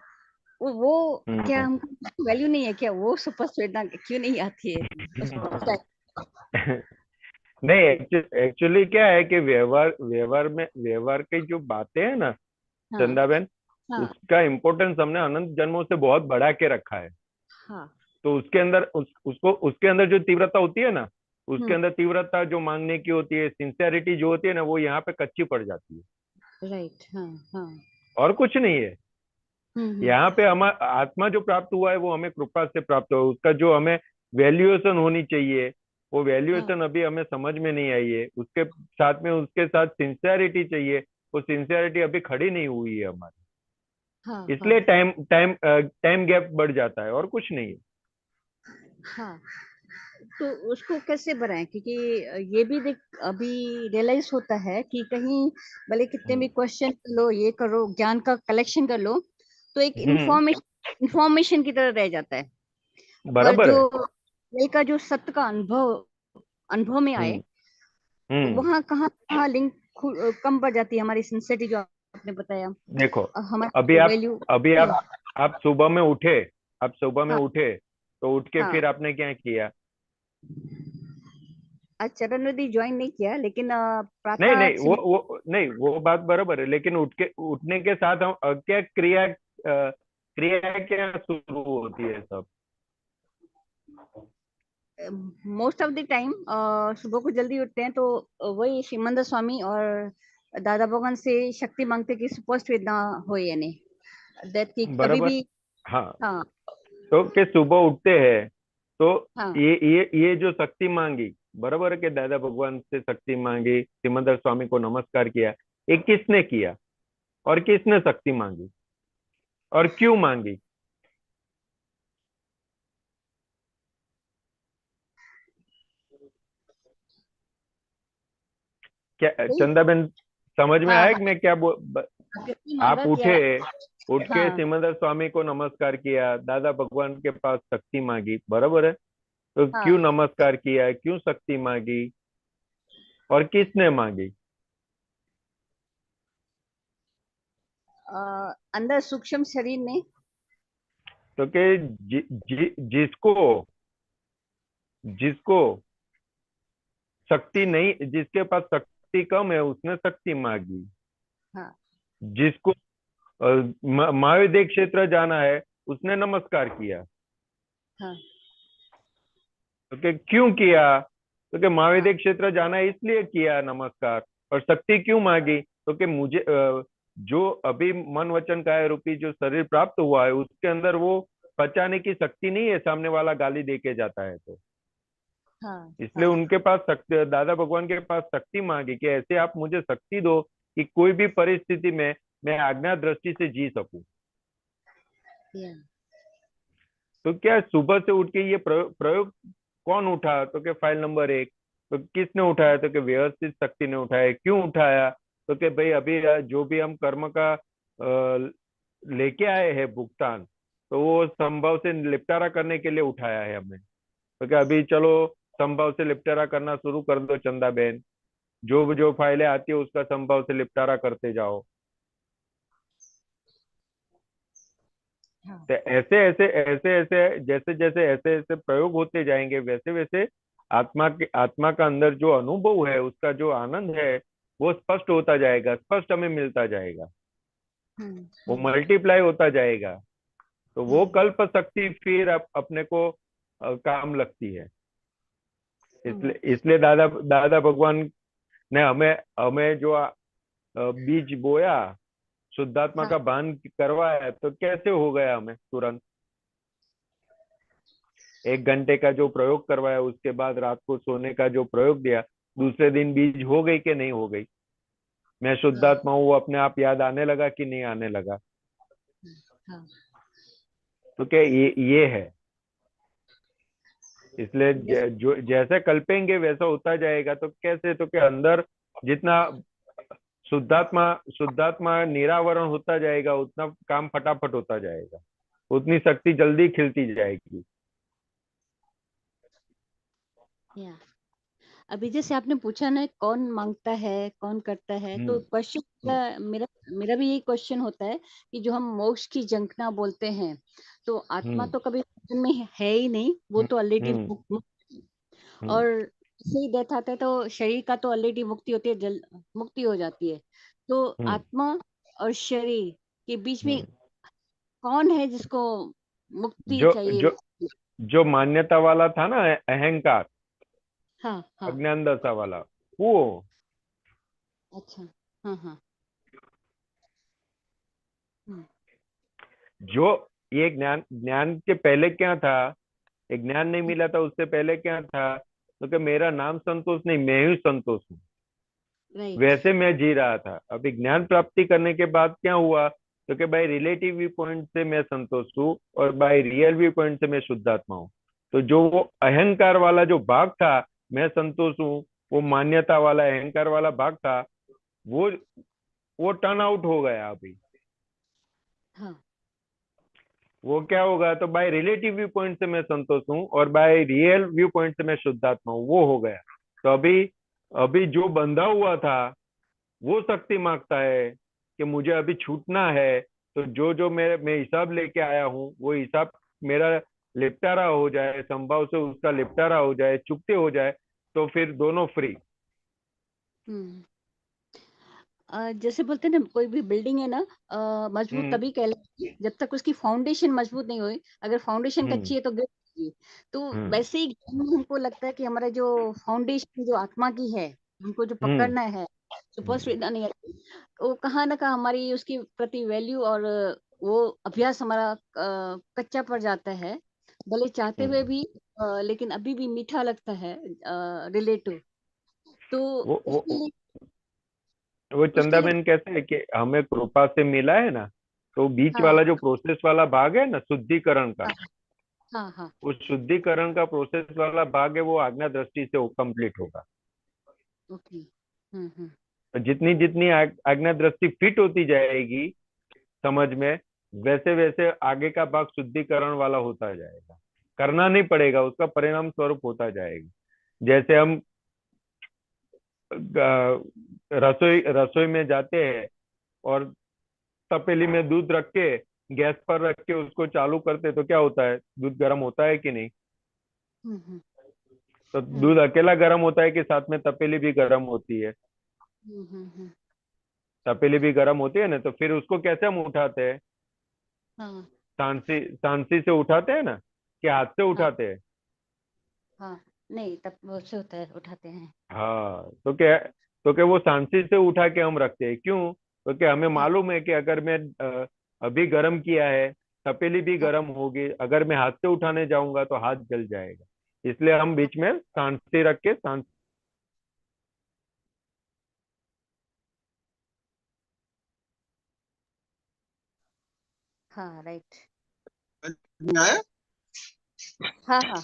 वो क्या हम्म। हमको वैल्यू नहीं है क्या? वो सुपर स्वेदना क्यों नहीं आती है उसको? नहीं, एक्चुअली क्या है कि व्यवहार की जो बातें है ना हाँ चंदाबेन, हाँ उसका इम्पोर्टेंस हमने अनंत जन्मों से बहुत बढ़ा के रखा है। हाँ। तो उसके अंदर उसके अंदर जो तीव्रता होती है ना, उसके हम्म। अंदर तीव्रता जो मांगने की होती है, सिंसेरिटी जो होती है ना, वो यहाँ पे कच्ची पड़ जाती है, राइट। हाँ हाँ। और कुछ नहीं है। हम्म। यहाँ पे हमारा आत्मा जो प्राप्त हुआ है वो हमें कृपा से प्राप्त हुआ है। उसका जो हमें वैल्यूएशन होनी चाहिए, वो हाँ वैल्यूएशन अभी हमें समझ में नहीं आई है। उसके साथ सिंसियरिटी चाहिए, वो सिंसियरिटी अभी खड़ी नहीं हुई है हमारी। हाँ हाँ इसलिए टाइम टाइम टाइम गैप बढ़ जाता है, और कुछ नहीं है। हाँ। तो उसको कैसे बढ़ाएं? क्योंकि ये भी देख अभी रियलाइज होता है कि कहीं भले कितने भी क्वेश्चन कर लो, ये करो, ज्ञान का कलेक्शन कर लो, तो एक हम्म। इंफॉर्मेशन की तरह रह जाता है। पर बराबर जो है। ये का जो सत्य का अनुभव अनुभव में आए, हम्म। हम्म। वहाँ कहाँ कहाँ लिंक कम पड़ जाती है हमारी सिंसियरिटी, जो आपने बताया, देखो, अभी हमारी आप वैल्यू। अभी आप सुबह में उठे, आप सुबह में हाँ उठे, तो उठ के हाँ। फिर आपने क्या किया? आज चरण विधि ज्वाइन नहीं किया, लेकिन नहीं प्रातः नहीं, वो नहीं, वो बात बराबर है, लेकिन उठने के साथ हम क्या क्रिया क्या शुरू होती है सब? मोस्ट ऑफ द टाइम सुबह को जल्दी उठते हैं तो वही श्रीमंद स्वामी और दादा भगवान से शक्ति मांगते कि स्पष्ट वेदना हो या नहीं, दैट कि कभी बराबर। भी। हाँ, हाँ तो के सुबह उठते हैं, तो हाँ ये जो शक्ति मांगी, बराबर है कि दादा भगवान से शक्ति मांगी, सिमंदर स्वामी को नमस्कार किया, ये किसने किया और किसने शक्ति मांगी और क्यों मांगी? क्या वही। चंदाबेन, समझ में हाँ आया हाँ। कि मैं क्या किसने आप मांगा क्या? उठे, उठ के हाँ सिमंदर स्वामी को नमस्कार किया, दादा भगवान के पास शक्ति मांगी, बराबर है? तो क्यों हाँ। नमस्कार किया, क्यों शक्ति मांगी और किसने मांगी? अंदर सूक्ष्म शरीर में। तो कि जिसको जिसको शक्ति नहीं, जिसके पास शक्ति कम है, उसने शक्ति मांगी। हाँ जिसको महाविद्य क्षेत्र जाना है, उसने नमस्कार किया। हाँ तो कि क्यों किया? तो कि हाँ महाविद्य क्षेत्र जाना है इसलिए किया नमस्कार। और शक्ति क्यों मांगी? तो कि मुझे जो अभी मन वचन काया रूपी जो शरीर प्राप्त हुआ है, उसके अंदर वो पचाने की शक्ति नहीं है, सामने वाला गाली दे के जाता है तो। हाँ इसलिए हाँ। उनके पास शक्ति, दादा भगवान के पास शक्ति मांगी कि ऐसे आप मुझे शक्ति दो कि कोई भी परिस्थिति में मैं आज्ञा दृष्टि से जी सकूं। या तो क्या सुबह से उठ के ये प्रयोग कौन उठा? तो क्या फाइल नंबर 1। तो किसने उठाया? तो कि व्यवस्थित शक्ति ने उठाया। क्यों उठाया? तो कि भाई अभी जो भी हम कर्म का लेके आए हैं भुगतान, तो वो संभव से निपटारा करने के लिए उठाया है हमें। तो क्या अभी चलो संभव से निपटारा करना शुरू कर दो चंदा बहन, जो जो फाइलें आती है उसका संभव से निपटारा करते जाओ। हाँ तो ऐसे ऐसे जैसे जैसे ऐसे ऐसे प्रयोग होते जाएंगे, वैसे वैसे आत्मा का अंदर जो अनुभव है, उसका जो आनंद है, वो स्पष्ट होता जाएगा, स्पष्ट हमें मिलता जाएगा, वो मल्टीप्लाई होता जाएगा। तो वो कल्प शक्ति फिर अपने को काम लगती है। इसलिए दादा दादा भगवान ने हमें हमें जो बीज बोया, शुद्धात्मा हाँ का भान करवाया, तो कैसे हो गया हमें तुरंत? 1 घंटे का जो प्रयोग करवाया, उसके बाद रात को सोने का जो प्रयोग दिया, दूसरे दिन बीज हो गई कि नहीं हो गई? मैं शुद्धात्मा हूँ, वो अपने आप याद आने लगा कि नहीं आने लगा? हाँ। तो क्या ये है। इसलिए जो जैसे कल्पेंगे वैसा होता जाएगा। तो कैसे? तो क्या अंदर जितना शुद्धात्मा शुद्धात्मा निरावरण होता जाएगा, उतना काम फटाफट होता जाएगा, उतनी शक्ति जल्दी खिलती जाएगी। या अभी जैसे आपने पूछा ना, कौन मांगता है कौन करता है, तो हम्म। क्वेश्चन मेरा मेरा भी यही क्वेश्चन होता है कि जो हम मोक्ष की झंखना बोलते हैं, तो आत्मा तो कभी बंधन में है ही नहीं, वो तो ऑलरेडी और सही डेथ आता है तो शरीर का तो ऑलरेडी मुक्ति होती है, मुक्ति हो जाती है। तो आत्मा और शरीर के बीच में कौन है जिसको मुक्ति जो चाहिए? जो जो मान्यता वाला था ना, अहंकार, हाँ हाँ, अज्ञान दशा वाला, वो अच्छा, हाँ हाँ, जो ये ज्ञान ज्ञान के पहले क्या था, ये ज्ञान नहीं मिला था उससे पहले क्या था, तो कि मेरा नाम संतोष नहीं, मैं ही संतोष हूँ, वैसे मैं जी रहा था। अभी ज्ञान प्राप्ति करने के बाद क्या हुआ, तो कि बाय रिलेटिव व्यू पॉइंट से मैं संतोष हूँ और बाय रियल व्यू पॉइंट से मैं शुद्धात्मा हूँ। तो जो वो अहंकार वाला जो भाग था, मैं संतोष हूँ, वो मान्यता वाला अहंकार वाला भाग था, वो टर्न आउट हो गया अभी। हाँ, वो क्या होगा, तो बाय रिलेटिव व्यू पॉइंट से मैं संतोष हूँ और बाय रियल व्यू पॉइंट से मैं शुद्धात्मा हूँ, वो हो गया। तो अभी अभी जो बंधा हुआ था वो शक्ति मांगता है कि मुझे अभी छूटना है, तो जो जो मैं हिसाब लेके आया हूँ वो हिसाब मेरा निपटारा हो जाए, संभव से उसका निपटारा हो जाए, चुकते हो जाए, तो फिर दोनों फ्री। जैसे बोलते हैं ना, कोई भी बिल्डिंग है ना, मजबूत तभी कहलाती है जब तक उसकी फाउंडेशन मजबूत नहीं हुई। अगर फाउंडेशन कच्ची है तो गिर जाएगी। तो वैसे ही हमको लगता है कि हमारा जो फाउंडेशन जो आत्मा की है, हमको जो पकड़ना है, सुपर स्वेदा नहीं है, वो कहाँ ना कहाँ हमारी उसकी प्रति वैल्यू और वो अभ्यास हमारा कच्चा पड़ जाता है, भले चाहते हुए भी, लेकिन अभी भी मीठा लगता है रिलेटिव। तो उसके लिए वो चंदाबेन कहते हैं कि हमें कृपा से मिला है ना, तो बीच हाँ वाला जो प्रोसेस वाला भाग है ना, शुद्धिकरण का, हाँ हाँ, उस शुद्धिकरण का प्रोसेस वाला भाग है, वो आज्ञा दृष्टि से कंप्लीट होगा। ओके, तो जितनी जितनी आज्ञा दृष्टि फिट होती जाएगी समझ में, वैसे वैसे आगे का भाग शुद्धिकरण वाला होता जाएगा। करना नहीं पड़ेगा, उसका परिणाम स्वरूप होता जाएगा। जैसे हम रसोई रसोई में जाते हैं और तपेली में दूध रख के गैस पर रख के उसको चालू करते, तो क्या होता है, दूध गर्म होता है कि नहीं? तो दूध अकेला गर्म होता है कि साथ में तपेली भी गर्म होती है? तपेली भी गर्म होती है ना, तो फिर उसको कैसे हम उठाते हैं? सांसी सांसी से उठाते हैं ना, कि हाथ से उठाते हैं? हाँ, नहीं तब वो से होता है, उठाते हैं। हाँ, तो क्या वो सांसी से उठा के हम रखते हैं, क्यों? तो क्या हमें मालूम है कि अगर मैं अभी गर्म किया है, तपेली भी गर्म होगी, अगर मैं हाथ से उठाने जाऊंगा तो हाथ जल जाएगा, इसलिए हम बीच में सांसी रख के हाँ, राइट, आया। हाँ हाँ,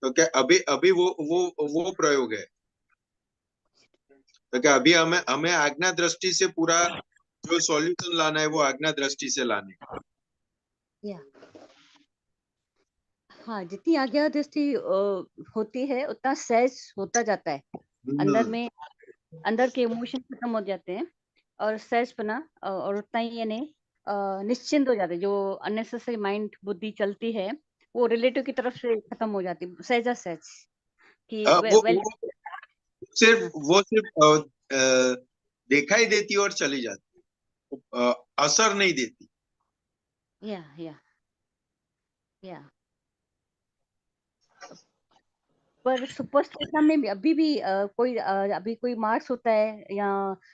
तो क्या अभी अभी वो प्रयोग है, तो क्या अभी हमें हमें आज्ञा दृष्टि से पूरा जो सॉल्यूशन लाना है वो आज्ञा दृष्टि से लाने। या हाँ, जितनी आज्ञा दृष्टि होती है उतना सहज होता जाता है, अंदर में अंदर के इमोशन खत्म हो जाते हैं और सहजपना, और उतना ही यानी निश्चिंत हो जाते हैं। जो अननेसेसरी माइंड बुद्धि चलती है वो रिलेटिव की तरफ से खत्म हो जाती है, सहजा सहज कि वो सिर्फ दिखाई देती और चली जाती, असर नहीं देती। या पर सुपर स्टेशन में भी अभी भी अभी कोई मार्क्स होता है या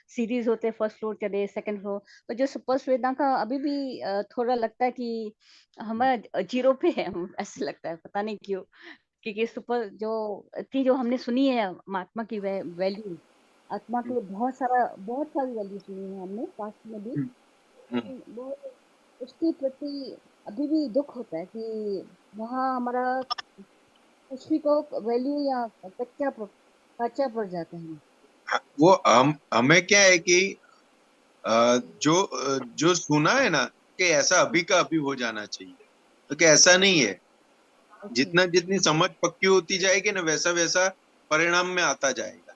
सीरीज होते हैं, फर्स्ट फ्लोर चले सेकंड फ्लोर, पर जो सुपर स्वेदा का अभी भी थोड़ा लगता है कि हमारा जीरो पे है, ऐसे लगता है, पता नहीं क्यों। क्योंकि सुपर जो इतनी जो हमने सुनी है महात्मा की वैल्यू, आत्मा के बहुत सारी वैल्यू सुनी है हमने पास्ट में भी, वो उसके प्रति अभी भी दुख होता है कि वहाँ हमारा कुछ को वैल्यू या कच्चा पड़ जाते हैं। वो हमें क्या है कि जो सुना है ना कि ऐसा अभी का अभी हो जाना चाहिए, तो क्या ऐसा नहीं है। जितनी समझ पक्की होती जाएगी ना, वैसा वैसा परिणाम में आता जाएगा।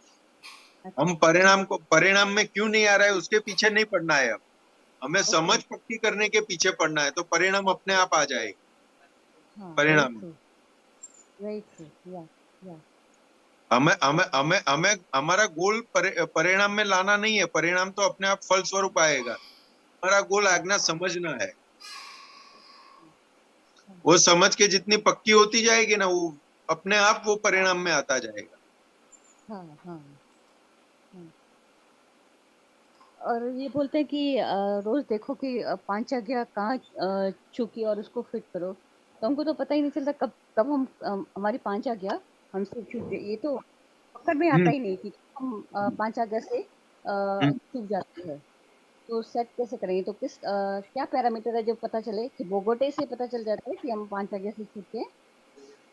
हम परिणाम में क्यों नहीं आ रहा है उसके पीछे नहीं पड़ना है। अब हमें समझ पक्की करने के पीछे पड़ना है, तो परिणाम अपने आप आ जाएगा। परिणाम वेरी ट्रू, या हमें हमें हमें हमें हमारा गोल परिणाम में लाना नहीं है, परिणाम तो अपने आप फल स्वरूप आएगा। हमारा गोल आज्ञा समझना है। वो समझ के जितनी पक्की होती जाएगी ना, वो अपने आप वो परिणाम में आता जाएगा। हाँ हाँ। और ये बोलते हैं कि रोज देखो कि 5 आज्ञा कहाँ छुकी और उसको फिट करो, तो हमको तो पता ही नहीं चलता कब कब हम हमारी 5 आज्ञा हमसे छूट गई। ये तो पकड़ में आता ही नहीं कि हम 5 आज्ञा से चूक जाती है। तो सेट कैसे करेंगे? तो क्या पैरामीटर है जो पता चले कि बोगोटे से पता चल जाता है कि हम 5 आज्ञा से छूटे?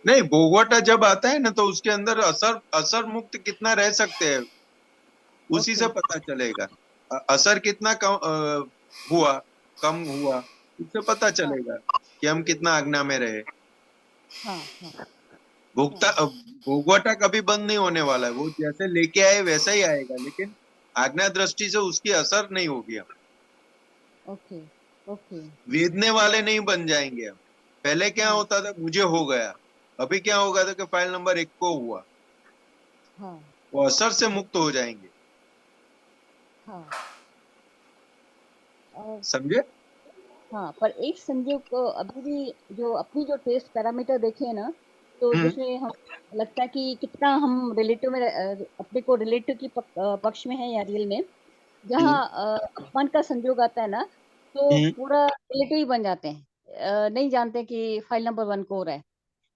नहीं, बोगोटा जब आता है ना, तो उसके अंदर असर मुक्त कितना रह सकते हैं उसी से पता चलेगा। असर कितना हुआ, कम हुआ, उससे पता चलेगा कि हम कितना आज्ञा में रहे। भोगवटा कभी बंद नहीं होने वाला है, वो जैसे लेके आए वैसा ही आएगा, लेकिन आज्ञा दृष्टि से उसकी असर नहीं होगी। Okay okay. वेदने वाले नहीं बन जाएंगे हम। पहले क्या होता था, मुझे हो गया, अभी क्या होगा था कि फाइल नंबर 1 को हुआ। वो असर से मुक्त हो जाएंगे। समझे? हाँ, पर एक संजोग को अभी भी जो अपनी जो टेस्ट पैरामीटर देखे ना, तो जिसमें हम लगता है कि कितना हम रिलेटिव में अपने को रिलेटिव की पक्ष में है या रियल में, जहाँ अपमान का संजोग आता है ना, तो पूरा रिलेटिव ही बन जाते हैं। नहीं जानते कि फाइल नंबर 1 को हो रहा है,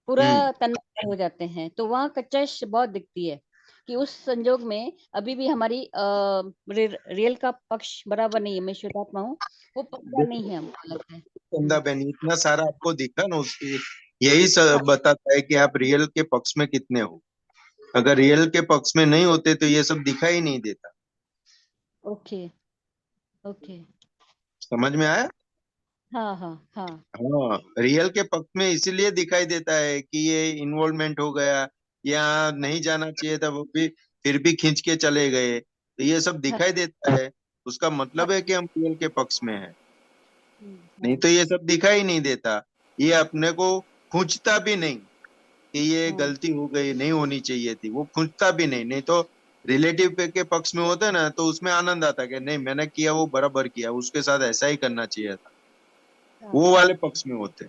पूरा तन्मय हो जाते हैं। तो वहाँ कच्चाश बहुत दिखती है कि उस संजोग में अभी भी हमारी रियल का पक्ष बराबर नहीं है। मैं शुद्धात्मा हूँ, वो पक्का नहीं है हमको लगता है। चंदा बहन, इतना सारा आपको दिखा ना, उसकी यही बताता है कि आप रियल के पक्ष में कितने हो। अगर रियल के पक्ष में नहीं होते तो ये सब दिखाई नहीं देता। ओके ओके, समझ में आया? हाँ हाँ हाँ हाँ, रियल के पक्ष में इसीलिए दिखाई देता है कि ये इन्वॉल्वमेंट हो गया, यहाँ नहीं जाना चाहिए था, वो भी फिर भी खींच के चले गए, तो ये सब दिखाई देता है। उसका मतलब है कि हम रियल के पक्ष में हैं। नहीं तो ये सब दिखाई नहीं देता। ये अपने को खूंचता भी नहीं कि ये गलती हो गई, नहीं होनी चाहिए थी, वो खूंचता भी नहीं। नहीं तो रिलेटिव के पक्ष में होता ना, तो उसमें आनंद आता कि नहीं, मैंने किया वो बराबर किया, उसके साथ ऐसा ही करना चाहिए था। वो वाले पक्ष में होते।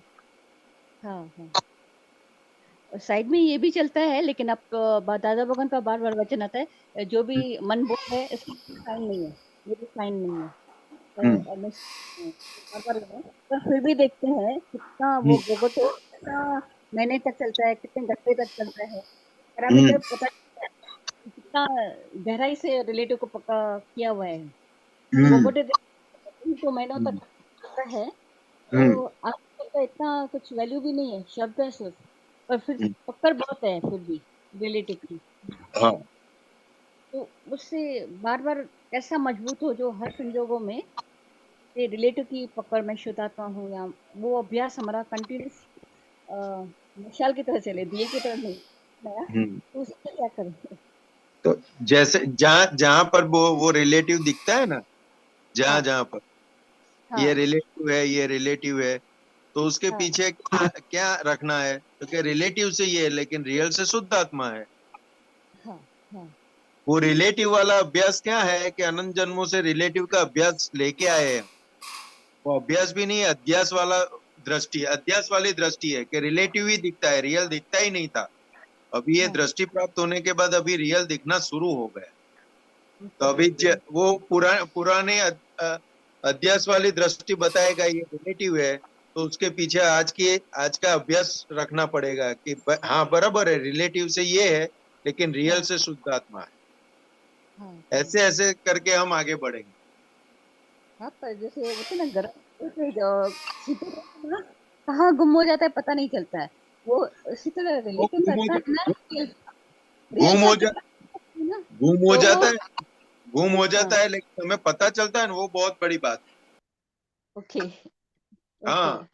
साइड में ये भी चलता है, लेकिन अब दादा भगवान का बार बार वचन आता है, जो भी मन बोल है इसका साइन नहीं है, ये भी साइन नहीं है। पर फिर भी देखते हैं कितना वो बोगोटे कितना महीने तक चलता है, कितने घंटे तक चलता है। पैरामीटर पता कितना गहराई से रिलेटिव को पक्का किया हुआ है। बोगोटे तो महीनों तक चलता है, तो आपको इतना कुछ वैल्यू भी नहीं है, शब्द है सिर्फ, पर फिर पकड़ बहुत है फिर भी रिलेटिव की। तो उससे बार बार ऐसा मजबूत हो जो हर संजोगों में रिलेटिव की पकड़ में शुद्धात्मा हो, या वो अभ्यास हमारा कंटिन्यूस मशाल की तरह चले, दिए की तरह नहीं। तो उससे क्या करें? तो जैसे जहां पर वो रिलेटिव दिखता है ना, जहां पर ये रिलेटिव है, ये रिलेटिव है, तो उसके पीछे क्या रखना है? तो क्या रिलेटिव से ये है, लेकिन रियल से शुद्ध आत्मा है। वो रिलेटिव वाला अभ्यास क्या है कि अनंत जन्मों से रिलेटिव का अभ्यास लेके आए हैं। वो अभ्यास भी नहीं है, अध्यास वाला दृष्टि, अध्यास वाली दृष्टि है कि रिलेटिव ही दिखता है, रियल दिखता ही नहीं था। अभी ये दृष्टि प्राप्त होने के बाद अभी रियल दिखना शुरू हो गया। तो अभी वो पुराने अध्यास वाली दृष्टि बताएगा ये रिलेटिव है, तो उसके पीछे आज का अभ्यास रखना पड़ेगा कि हाँ बराबर है, रिलेटिव से ये है, लेकिन रियल से शुद्ध आत्मा है। ऐसे ऐसे करके हम आगे बढ़ेंगे। हाँ, पर जैसे होते ना कहाँ गुम हो जाता है पता नहीं चलता है, वो इसी तरह रिलेटिव करता है ना, गुम हो जाता है, लेकिन हमें पता चलता है ना, वो बहुत बड़ी बात है। ओके। हाँ,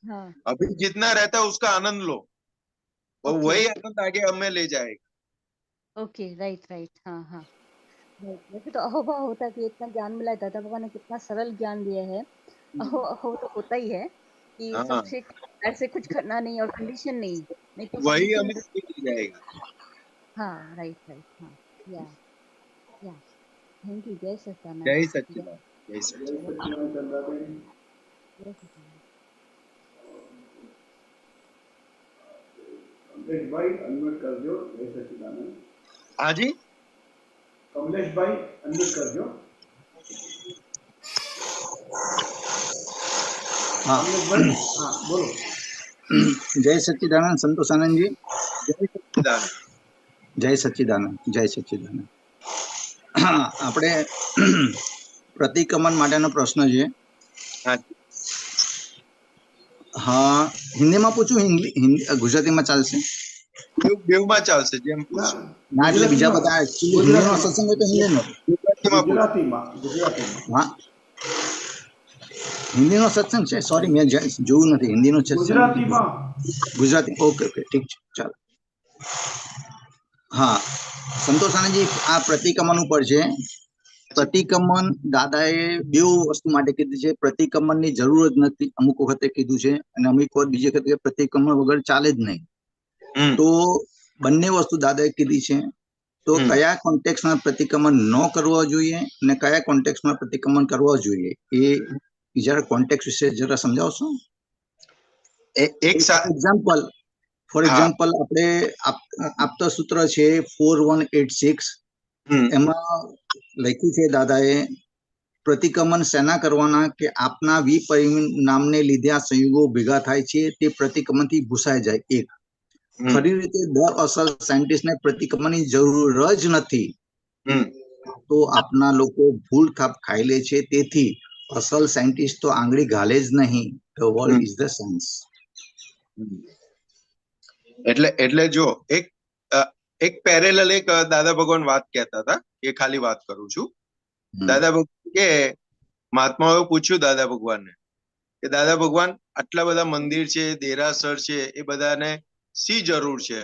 हाँ, अभी जितना रहता है उसका आनंद लो, और वही आनंद आगे हमें ले जाएगा। ओके, राइट राइट, हाँ हाँ। वैसे तो अहोभाव होता है कि इतना ज्ञान मिला है, दादा भगवान ने कितना सरल ज्ञान दिया है। अहो तो होता ही है कि हाँ सबसे ऐसे कुछ करना नहीं और कंडीशन नहीं तो वही condition- हमें मिल जाएगा। हाँ राइट हाँ या थैंक यू। जय सच्चिदानंद। जय सच्चिदानंद। जय जय सच्चिदानंद। सच्चिदानंद चंद्राबेन। जय सच्चिदानंद। कमलेशभाई अनम्यूट कर दो। जय सच्चिदानंद। हाँ जी कमलेशभाई अनम्यूट कर दो। हाँ कमलेशभाई हाँ बोलो। जय सच्चिदानंद संतोषानंद जी। जय सच्चिदानंद। जय सच्चिदानंद जय सच्चिदानंद। આપણે પ્રતિક્રમણ માટેનો પ્રશ્ન છે. हाँ હા હિન્દીમાં પૂછું ગુજરાતીમાં ચાલશે? બેવમાં ચાલશે જેમ પૂછો. ના એટલે બીજા બધા actually હિન્દીનો સત્સંગ હોય તો હિન્દીનો. ગુજરાતીમાં પૂછો. ગુજરાતીમાં હા હિન્દીનો સત્સંગ છે. સોરી મેં જોયું નથી હિન્દીનો સત્સંગ. ગુજરાતી ઓકે ઓકે ઠીક છે ચાલો. હા સંતોષાનંદજી આ પ્રતિક્રમણ ઉપર છે. પ્રતિક્રમણ દાદાએ બે વસ્તુ માટે કીધું છે. પ્રતિક્રમણની જરૂર જ નથી અમુક વખતે કીધું છે અને અમુક વખત બીજી વખતે પ્રતિક્રમણ વગર ચાલે જ નહીં. તો બંને વસ્તુ દાદાએ કીધી છે. તો કયા કોન્ટેક્સમાં પ્રતિક્રમણ ન કરવો જોઈએ અને કયા કોન્ટેક્સમાં પ્રતિક્રમણ કરવો જોઈએ એ જરા કોન્ટેક્સ વિશે જરા સમજાવશો? એક એક્ઝામ્પલ ફોર એક્ઝામ્પલ આપણે આપતા સૂત્ર છે 4186 એમાં લખ્યું છે દાદાએ પ્રતિક્રમણ શેના કરવાના કે આપના વિપરિણામને લીધે આ સંયોગો ભેગા થાય છે તે પ્રતિક્રમણથી ભૂસાઈ જાય. એક ખરી રીતે દર અસલ સાયન્ટિસ્ટને પ્રતિક્રમણની જરૂર જ નથી. તો આપના લોકો ભૂલ થાપ ખાઈ લે છે. તેથી અસલ સાયન્ટિસ્ટ તો આંગળી ઘાલે જ નહીં. The world is the science. એટલે જો એક પેરેલલ એક દાદા ભગવાન વાત કહેતા હતા એ ખાલી વાત કરું છું. દાદા ભગવાન કે મહાત્માઓએ પૂછ્યું દાદા ભગવાનને કે દાદા ભગવાન આટલા બધા મંદિર છે દેરાસર છે એ બધાને શી જરૂર છે?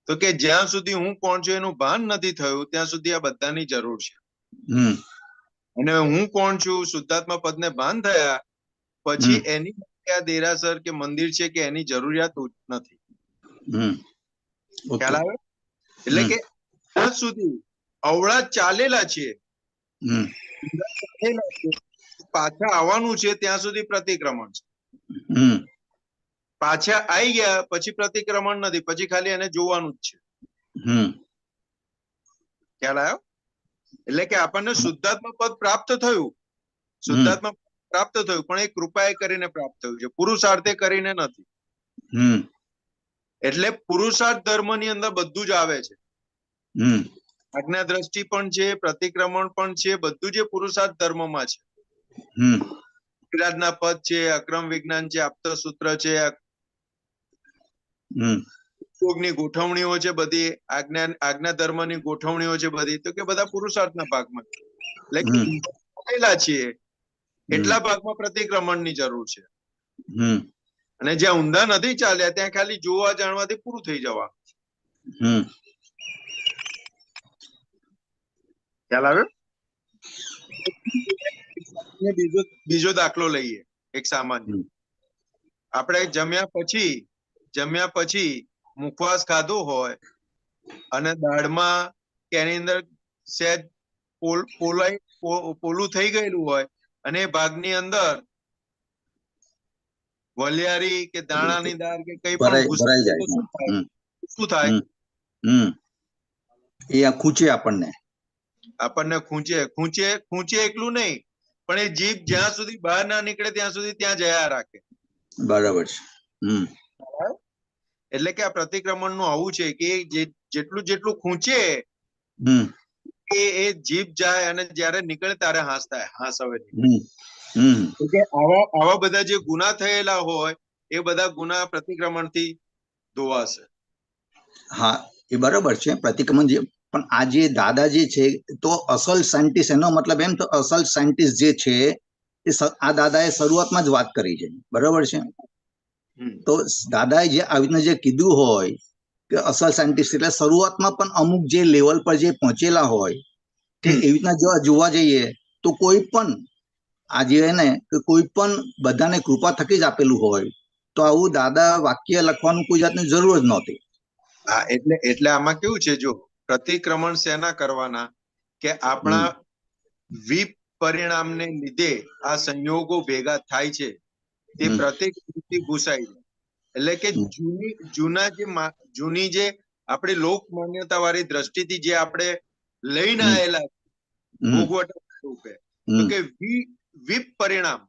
તો કે જ્યાં સુધી હું કોણ છું એનું ભાન નથી થયું ત્યાં સુધી આ બધાની જરૂર છે. અને હું કોણ છું શુદ્ધાત્મા પદને ભાન થયા પછી એની આ દેરાસર કે મંદિર છે કે એની જરૂરિયાત નથી. ખ્યાલ આવે? એટલે કે ત્યાં સુધી અવળા ચાલેલા છે પાછા આવવાનું છે ત્યાં સુધી પ્રતિક્રમણ છે. પાછા આવી ગયા પછી પ્રતિક્રમણ નથી. પછી ખાલી એને જોવાનું જ છે. ખ્યાલ આવ્યો? એટલે કે આપણને શુદ્ધાત્મા પદ પ્રાપ્ત થયું. શુદ્ધાત્મા પ્રાપ્ત થયું પણ એ કૃપાએ કરીને પ્રાપ્ત થયું છે. પુરુષાર્થે કરીને નથી. એટલે પુરુષાર્થ ધર્મની અંદર બધું જ આવે છે. આજ્ઞા દ્રષ્ટિ પણ છે, પ્રતિક્રમણ પણ છે, બધું જે પુરુષાર્થ ધર્મમાં છે. વિરાજના પદ છે, અક્રમ વિજ્ઞાન છે, આપત સૂત્ર છે, યોગની ગોઠવણીઓ છે, બધી આજ્ઞા ધર્મની ગોઠવણીઓ છે બધી, તો કે બધા પુરુષાર્થના ભાગમાં એટલે છીએ એટલા ભાગમાં પ્રતિક્રમણની જરૂર છે. અને જ્યાં ઊંધા નથી ચાલ્યા ત્યાં ખાલી જોવા જાણવાથી પૂરું થઈ જવા. ખ્યાલ આવ્યો? બીજો દાખલો લઈએ એક સામાન્ય. આપણે જમ્યા પછી મુખવાસ ખાધો હોય અને દાળમાં કે એની અંદર સહેજ પોલું થઈ ગયેલું હોય અને એ ભાગની અંદર વલિયારી કે દાણાની દાળ કે કઈ પણ શું થાય? એ ખૂંચે આપણને ખૂંચે એકલું નહીં પણ એ જીભ જ્યાં સુધી બહાર ના નીકળે ત્યાં સુધી ત્યાં જયા રાખે. બરાબર છે. એટલે કે આ પ્રતિક્રમણ નું આવું છે કે જેટલું ખૂંચે એ જીભ જાય અને જયારે નીકળે ત્યારે હાંસ થાય. હાંસ હવે આવા બધા જે ગુના થયેલા હોય એ બધા ગુના પ્રતિક્રમણ થી ધોવાશે. હા એ બરાબર છે પ્રતિક્રમણ જે. પણ આ જે દાદા જે છે તો અસલ સાયન્ટિસ્ટ એનો મતલબ એમ તો અસલ સાયન્ટિસ્ટ જે છે એ આ દાદાએ શરૂઆતમાં જ વાત કરી છે. બરાબર છે. તો દાદાએ જે આવીને જે કીધું હોય કે અસલ સાયન્ટિસ્ટ એટલે શરૂઆતમાં પણ અમુક જે લેવલ પર જે પહોંચેલા હોય કે એવી રીતના જો જોવા જઈએ તો કોઈ પણ આજે ને કે કોઈ પણ બધાને કૃપા થકી જ આપેલું હોય તો આવું દાદા વાક્ય લખવાનું કોઈ જાતની જરૂર જ નહોતી. હા, એટલે આમાં કેવું છે, જો પ્રતિક્રમણ શેના કરવાના કે આપણા વિપરિણામને લીધે આ સંયોગો ભેગા થાય છે, તે પ્રતિકૃતિ ભૂસાઈ જાય. એટલે કે જૂની જે આપણી લોક માન્યતા વાળી દ્રષ્ટિથી જે આપણે લઈને આવેલા ભોગવટા રૂપે, તો કે વિપરિણામ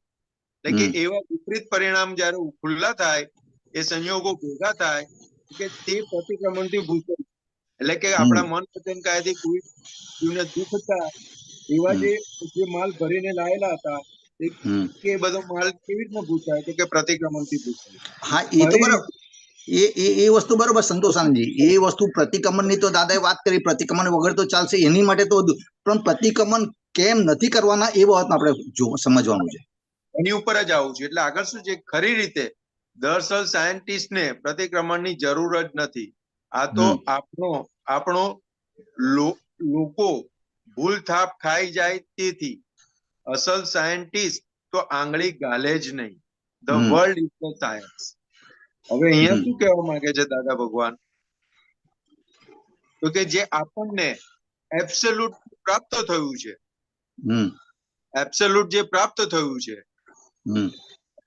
એટલે કે એવા વિપરીત પરિણામ જયારે ખુલ્લા થાય, એ સંયોગો ભેગા થાય કે તે પ્રતિક્રમણથી ભૂસાઈ. એટલે કે આપણા મન વચન કાયાથી કોઈ જીવને દુઃખ થાય એવા જે માલ ભરીને લાયેલા હતા કે બધો માલ કેવી રીતના ભૂસાય, તો કે પ્રતિક્રમણથી ભૂસાય. હા, એ તો બરાબર, એ વસ્તુ બરોબર સંતોષાનંદજી, એ વસ્તુ પ્રતિક્રમણની તો દાદાએ વાત કરી, પ્રતિક્રમણ વગર તો ચાલશે, એની માટે તો પણ પ્રતિક્રમણ કેમ નથી કરવાના એ વાત આપણે સમજવાનું છે, એની ઉપર જ આવું છે. એટલે આગળ શું છે, ખરી રીતે દરઅસલ સાયન્ટિસ્ટને પ્રતિક્રમણની જરૂર જ નથી. આ તો આપણો લોકો ભૂલ થાપ ખાઈ જાય તેથી. અસલ સાયન્ટિસ્ટ તો આંગળી ગાલે જ નહીં. The world is the science. હવે અહીંયા શું કહેવા માંગે છે દાદા ભગવાન, તો કે જે આપણને એબ્સોલ્યુટ પ્રાપ્ત થયું છે, એબ્સોલ્યુટ જે પ્રાપ્ત થયું છે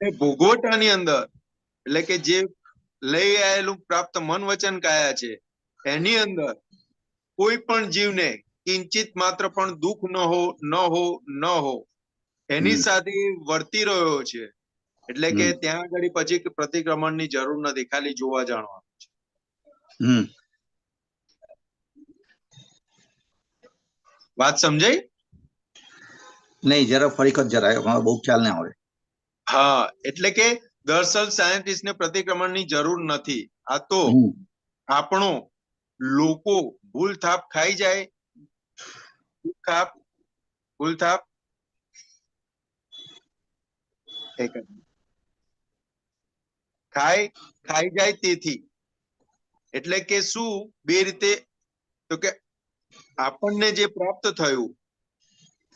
એ ભોગવટાની અંદર, એટલે કે જે લઈ આવેલું પ્રાપ્ત મન વચન કાયા છે, એની અંદર કોઈ પણ જીવને કિંચિત માત્ર પણ દુઃખ ન હો એની સાથે વર્તી રહ્યો છે. એટલે કે ત્યાં આગળ પછી પ્રતિક્રમણની જરૂર નથી, ખાલી જોવા જાણવાનું છે. વાત સમજાઈ? નહીં, જરા ફરી વખત જરા, બહુ ખ્યાલ ના આવે. હા, એટલે કે દરઅસલ સાયન્ટિસ્ટને પ્રતિક્રમણની જરૂર નથી. આ તો આપણો લોકો ભૂલ થાપ ખાઈ જાય, ભૂલ થાપ ખાઈ જાય તેથી. એટલે કે શું, બે રીતે, તો કે આપણને જે પ્રાપ્ત થયું,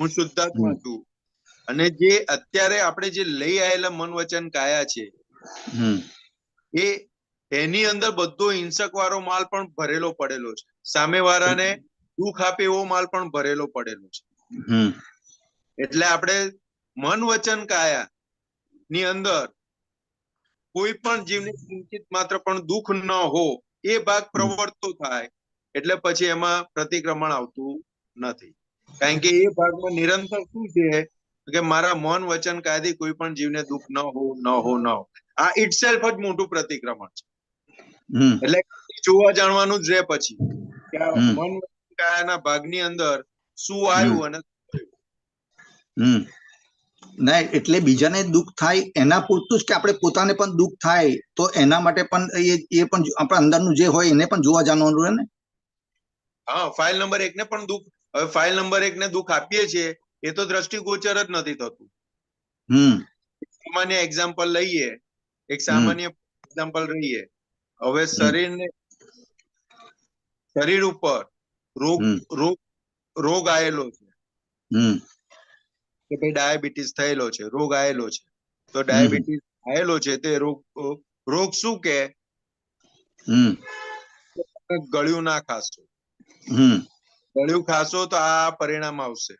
હું શુદ્ધાત્મા છું, અને જે અત્યારે આપણે જે લઈ આવેલા મન વચન કાયા છે, એની અંદર બધો હિંસક વાળો માલ પણ ભરેલો પડેલો છે, સામે વાળાને દુઃખ આપે એવો માલ પણ ભરેલો પડેલો છે. એટલે આપણે મન વચન કાયા ની અંદર કોઈ પણ જીવને કિંચિત માત્ર પણ દુઃખ ન હો એ ભાગ પ્રવર્તતો થાય, એટલે પછી એમાં પ્રતિક્રમણ આવતું નથી. કારણ કે એ ભાગમાં નિરંતર શું છે કે મારા મન વચન કાયથી કોઈ પણ જીવને દુઃખ ન હો. આ ઇટસેલ્ફ જ મોટું પ્રતિક્રમણ છે. એટલે જોવા જાણવાનું જ રહે પછી કે આ મન વચન કાયાના ભાગની અંદર શું આવ્યું અને ના, એટલે બીજાને દુઃખ થાય એના પૂરતું જ કે આપણે પોતાને પણ દુઃખ થાય તો એના માટે પણ એ પણ આપણા અંદરનું જે હોય એને પણ જોવા જાણવાનું રહે ને. હા, ફાઇલ નંબર 1 ને પણ દુઃખ, હવે ફાઇલ નંબર 1 ને દુઃખ આપીએ છીએ એ તો દ્રષ્ટિગોચર જ નથી થતું. સામાન્ય એક્ઝામ્પલ લઈએ, એક સામાન્ય એક્ઝામ્પલ લઈએ. હવે શરીર ઉપર રોગ આવેલો છે કે ભાઈ ડાયાબિટીસ થયેલો છે, રોગ આવેલો છે, તો ડાયાબિટીસ આવેલો છે તે રોગ શું કે ગળ્યું ના ખાશો, ગળ્યું ખાશો તો આ પરિણામ આવશે.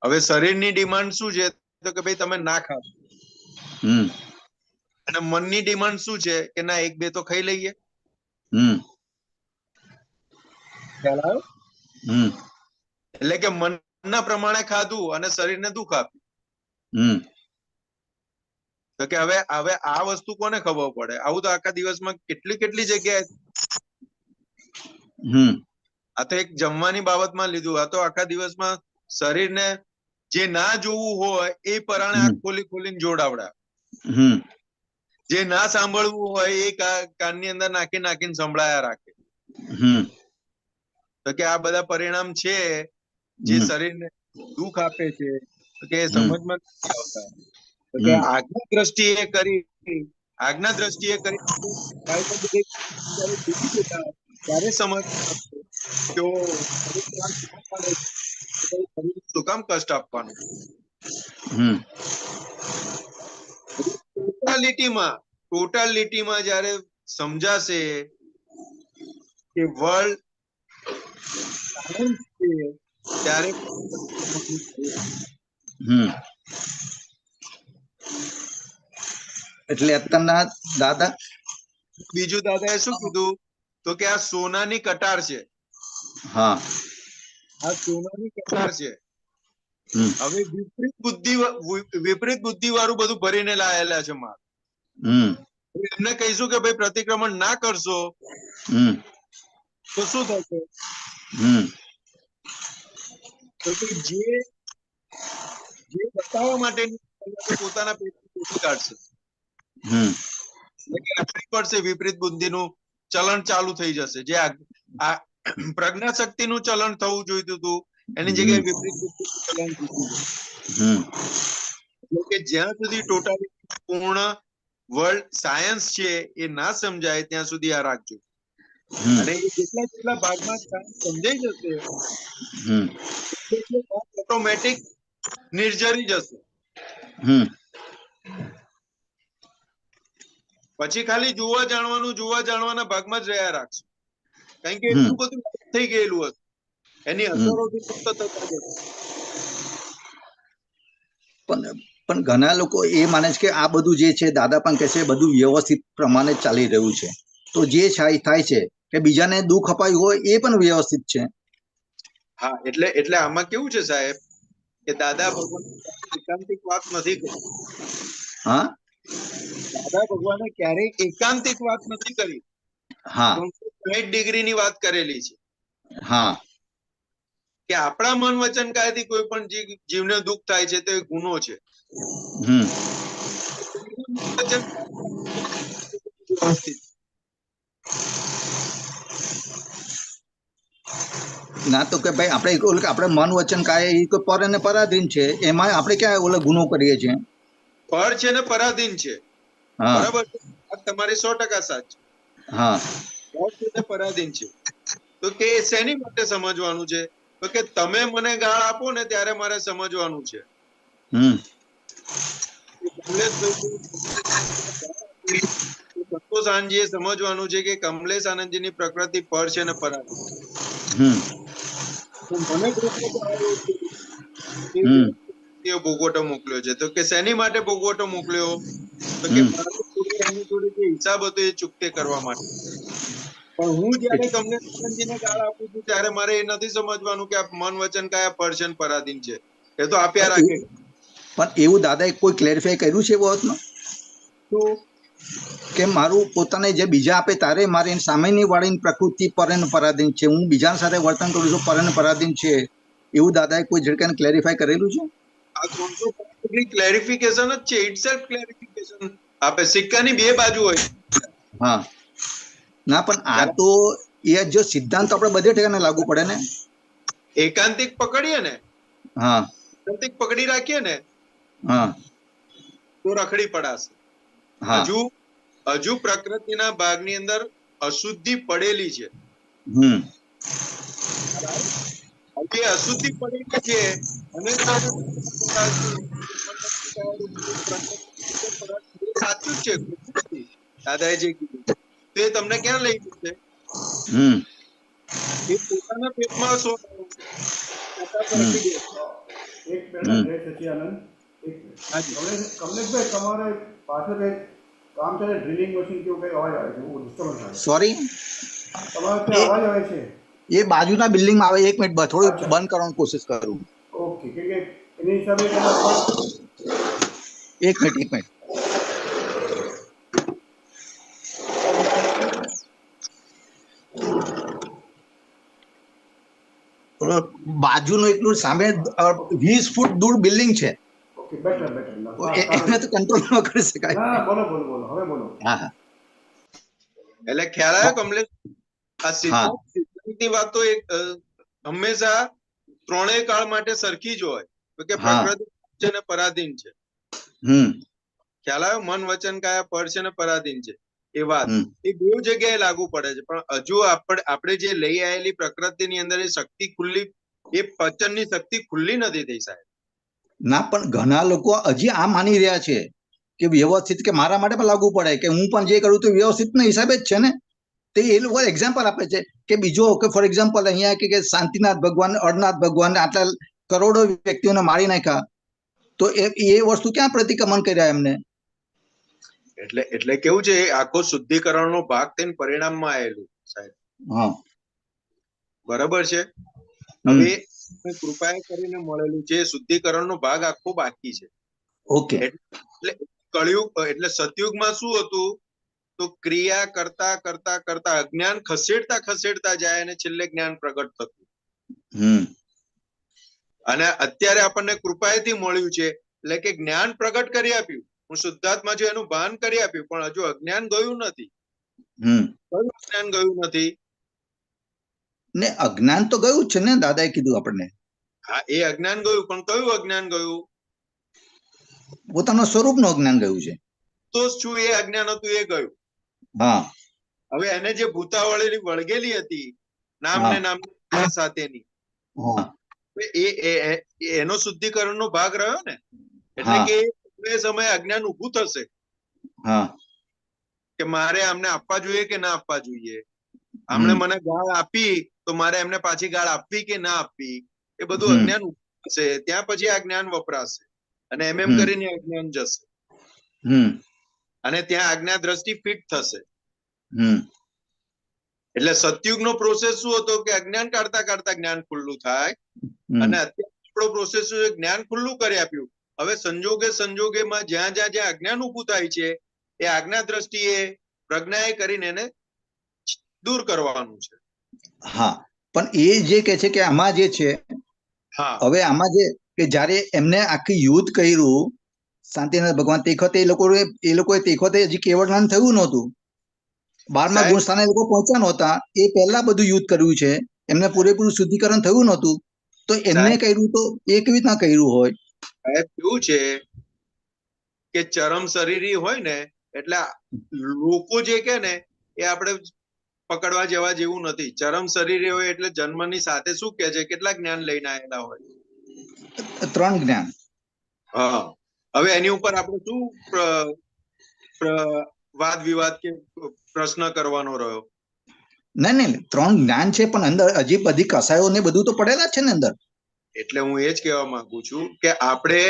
હવે શરીરની ડિમાન્ડ શું છે, તો કે ભાઈ તમે ના ખાશો, અને મનની ડિમાન્ડ શું છે કે ના 1-2 તો ખાઈ લઈએ. ખ્યાલ આવ્યો? એટલે કે મનના પ્રમાણે ખાધું અને શરીરને દુઃખ આપ્યું. તો કે હવે આ વસ્તુ કોને ખબર પડે? આવું તો આખા દિવસમાં કેટલી જગ્યાએ. આ તો એક જમવાની બાબતમાં લીધું, આ તો આખા દિવસમાં શરીરને જે ના જોવું હોય એ પરાણે આંખ ખોલીને જોડાવડા, જે ના સાંભળવું હોય એ કાનની અંદર નાખીને સંભળાયા રાખે. તો કે આ બધા પરિણામ છે જે શરીરને દુઃખ આપે છે, તો કે સમજમાં નથી આવતા. તો કે આગની દ્રષ્ટિએ કરી આજ્ઞા દ્રષ્ટિએ કરી ત્યારે સમજ શું કામ કષ્ટ આપવાનું. ટોટાલિટીમાં જયારે સમજાશે કે વર્લ્ડ ત્યારે એટલે અત્યારના દાદા બીજું દાદાએ શું કીધું તો કે આ સોનાની કટાર છે. હા, આ સોનાની કટાર છે. હવે વિપરીત બુદ્ધિ વાળું બધું ભરીને લાયેલા છે માલ. એમને કહીશું કે ભાઈ પ્રતિક્રમણ ના કરશો તો શું થશે? તો જે બતાવવા માટે પોતાના પેટથી કાઢશે. પડશે વિપરીત બુદ્ધિનું ચલણ ચાલુ થઈ જશે. જે આ પ્રજ્ઞા શક્તિનું ચલણ થવું જોઈતું હતું એની જગ્યાએ વિપરીત બુદ્ધિનું ચલણ થતું છે. એટલે કે જ્યાં સુધી ટોટાલિટી પૂર્ણ વર્લ્ડ સાયન્સ છે એ ના સમજાય ત્યાં સુધી આ રાખજો. અને જેટલા ભાગમાં સાયન્સ સમજાઈ જશે ઓટોમેટિક નિર્જરી જશે. પછી ખાલી જોવા જાણવાના ભાગમાં જ રહ્યા રાખશે. કારણ કે એટલું બધું થઈ ગયેલું હતું એની અસરોથી મુક્ત થતા જશે. પણ ઘણા લોકો એ માને છે કે આ બધું જે છે, દાદા પણ કહે છે બધું વ્યવસ્થિત પ્રમાણે ચાલી રહ્યું છે. તો જે થાય છે કે બીજાને દુઃખ અપાયું હોય એ પણ વ્યવસ્થિત છે. હા, એટલે આમાં કેવું છે સાહેબ કે દાદા ભગવાન એકાંતિક વાત નથી કરી. હા, દાદા ભગવાને ક્યારેય એકાંતિક વાત નથી કરી. હા, 360 ડિગ્રીની વાત કરેલી છે. હા, કે આપણા મન વચન કાયથી કોઈ પણ જીવને દુઃખ થાય છે તે ગુનો છે. ના તો કે ભાઈ આપણે મન વચન કાય એ પર અને પરાધીન છે, એમાં આપણે ક્યાં ઓલો ગુનો કરીએ છીએ? પર છે ને પરાધીન છે. બરાબર, તમારી 100% સાચી. હા, પર છે ને પરાધીન છે. તો કે શેની માટે સમજવાનું છે? તો કે તમે મને ગાળ આપો ને ત્યારે મારે સમજવાનું છે. સંતોષ આનંદજીએ સમજવાનું છે કે કમલેશ આનંદજીની પ્રકૃતિ પર છે ને પરાધીન. મને ભોગવટો મોકલ્યો છે. તો કે શેની માટે ભોગવટો મોકલ્યો? તો કે એની જોડે જે હિસાબ હતો એ ચૂકતે કરવા માટે. પણ હું જયારે કમલેશ આનંદજીને ગાળ આપું છું ત્યારે મારે એ નથી સમજવાનું કે આ મન વચન કયા પર છે ને પરાધીન છે. એ તો આપ્યા રાખે. પણ એવું દાદાએ કોઈ ક્લેરિફાય કર્યું છે બાબતમાં? કે મારું પોતાને જે બીજા આપે તારે મારી સામેની વાળીની પ્રકૃતિ પર અને પરાધીન છે, હું બીજા સાથે વર્તન કરું છું પર અને પરાધીન છે, એવું દાદાએ કોઈ ઝડકાને ક્લેરિફાય કરેલું છે? આ 360 ક્લેરિફિકેશન જ છે. ઇટસેલ્ફ ક્લેરિફિકેશન આપે. સિક્કાની બે બાજુ હોય. હા, ના પણ આ તો એ જો સિદ્ધાંત આપણે બધે ઠેકાને લાગુ પડે ને. એકાંતિક પકડીએ ને, હા, એકાંતિક પકડી રાખીએ ને, હા, તો રખડી પડાશે. હજુ પ્રકૃતિના ભાગની અંદર અશુદ્ધિ પડેલી છે. હવે અશુદ્ધિ પડેલી છે અને સાચું જ છે. દાદાએ જે કીધું તે તમને ક્યાં લઈ જશે? એ પોતાના પેટમાં શું એક મિનિટ જય સચિદાનંદ. કમલેશભાઈ, તમારે પાછળ એક કામ છે, ડ્રિલિંગ મશીન કેવું કઈ અવાજ આવે છે, બહુ ડિસ્ટર્બન્સ આવે છે. સોરી, તમારે ત્યાં અવાજ આવે છે. એ બાજુના બિલ્ડિંગમાં આવે. એક મિનિટ થોડું બંધ કરવાની કોશિશ કરું. ઓકે, કે એની હિસાબે એક મિનિટ. બાજુનું એટલું સામે 20 ફૂટ દૂર બિલ્ડિંગ છે. ઓકે, બેટર એને તો કંટ્રોલ ન કરી શકાય. ના, બોલો હવે બોલો. હા, એટલે ખ્યાલ આવ્યો કમલેશ? આ સિદ્ધાંતની વાત તો એક હંમેશા ત્રણેય કાળ માટે સરખી જ હોય. તો કે પ્રકૃતિ છે ને પરાધીન છે. ખ્યાલ આવ્યો? મન વચન કાયા પર છે ને પરાધીન છે એ વાત એ બે જગ્યાએ લાગુ પડે છે. પણ હજુ આપણે જે લઈ આવેલી પ્રકૃતિની અંદર એ શક્તિ ખુલ્લી, એ પચનની શક્તિ ખુલ્લી નથી થઈ સાહેબ. ના, પણ ઘણા લોકો હજી આ માની રહ્યા છે કે વ્યવસ્થિત, કે મારા માટે પણ લાગુ પડે, કે હું પણ જે કરું તો વ્યવસ્થિત ના હિસાબે જ છે ને. તે એ લોકો એક્ઝામ્પલ આપે છે કે બીજો, કે ફોર એક્ઝામ્પલ અહીંયા કે શાંતિનાથ ભગવાન, અરનાથ ભગવાન આટલા કરોડો વ્યક્તિઓને મારી નાખ્યા, તો એ વસ્તુ ક્યાં પ્રતિક્રમણ કર્યા એમને? એટલે કેવું છે, આખો શુદ્ધિકરણનો ભાગ થઈને પરિણામમાં આવેલું સાહેબ. હા, બરાબર છે. હવે કૃપાએ કરીને મળેલું છે, શુદ્ધિકરણનો ભાગ આખો બાકી છે. ઓકે. એટલે કળિયુગ, એટલે સતયુગમાં શું હતું, તો ક્રિયા કરતા કરતા કરતા અજ્ઞાન ખસેડતા જાય અને છેલ્લે જ્ઞાન પ્રગટ થતું. અને અત્યારે આપણને કૃપાએથી મળ્યું છે, એટલે કે જ્ઞાન પ્રગટ કરી આપ્યું. હું શુદ્ધાત્મા છું એનું ભાન કરી આપ્યું, પણ હજુ અજ્ઞાન ગયું નથી. કયું અજ્ઞાન ગયું નથી? ને અજ્ઞાન તો ગયું છે ને, દાદાએ કીધું આપણને. હા, એ અજ્ઞાન ગયું, પણ કયું અજ્ઞાન ગયું? પોતાના સ્વરૂપનું અજ્ઞાન ગયું છે. તો શું એ અજ્ઞાન હતું એ ગયું? હા. હવે એને જે ભૂતાવળેલી વળગેલી હતી નામને નામની સાથેની, એનો શુદ્ધિકરણનો ભાગ રહ્યો ને. એટલે કે એ સમયે અજ્ઞાન ઉભું થશે કે મારે આમને આપવા જોઈએ કે ના આપવા જોઈએ. આમણે મને ગાળ આપી તો મારે એમને પાછી ગાળ આપવી કે ના આપવી, એ બધું અજ્ઞાન ઉભું થશે. ત્યાં પછી આ જ્ઞાન વપરાશે અને એમ કરીને અજ્ઞાન જશે અને ત્યાં આજ્ઞા દ્રષ્ટિ ફિટ થશે. એટલે સતયુગનો પ્રોસેસ શું હતો કે અજ્ઞાન કાઢતા કાઢતા જ્ઞાન ખુલ્લું થાય, અને અત્યારે પ્રોસેસ શું છે, જ્ઞાન ખુલ્લું કરી આપ્યું. હવે સંજોગેમાં જ્યાં અજ્ઞાન ઉભું થાય છે એ આજ્ઞા દ્રષ્ટિએ પ્રજ્ઞાએ કરીને એને દૂર કરવાનું છે. હા, પણ એ જે કે છે કે આમાં જે છે, હવે આમાં જે કે જયારે એમને આખી યુદ્ધ કર્યું શાંતિનાથ ભગવાન, તે વખતે એ લોકોએ તે વખતે હજી કેવળ જ્ઞાન થયું નહોતું. 12મા ગુણ સ્થાને લોકો પહોંચ્યા નહોતા. એ પહેલા બધું યુદ્ધ કર્યું છે, એમને પૂરેપૂરું શુદ્ધિકરણ થયું નહોતું. તો એમને કર્યું તો એ કેવી રીતના કર્યું હોય? સાહેબ કેવું છે કે ચરમ શરીરી હોય ને, એટલે લોકો જે કે ને એ આપણે પકડવા જવા જેવું નથી. ચરમ શરીરી હોય એટલે જન્મની સાથે શું કે છે, કેટલા જ્ઞાન લઈને આવેલા હોય? 3 જ્ઞાન. હા, હવે એની ઉપર આપણે શું વાદ વિવાદ કે પ્રશ્ન કરવાનો રહ્યો? નહીં, 3 જ્ઞાન છે, પણ અંદર હજી બધી કસાયો ને બધું તો પડેલા છે ને અંદર. એટલે હું એ જ કહેવા માંગુ છું કે આપણે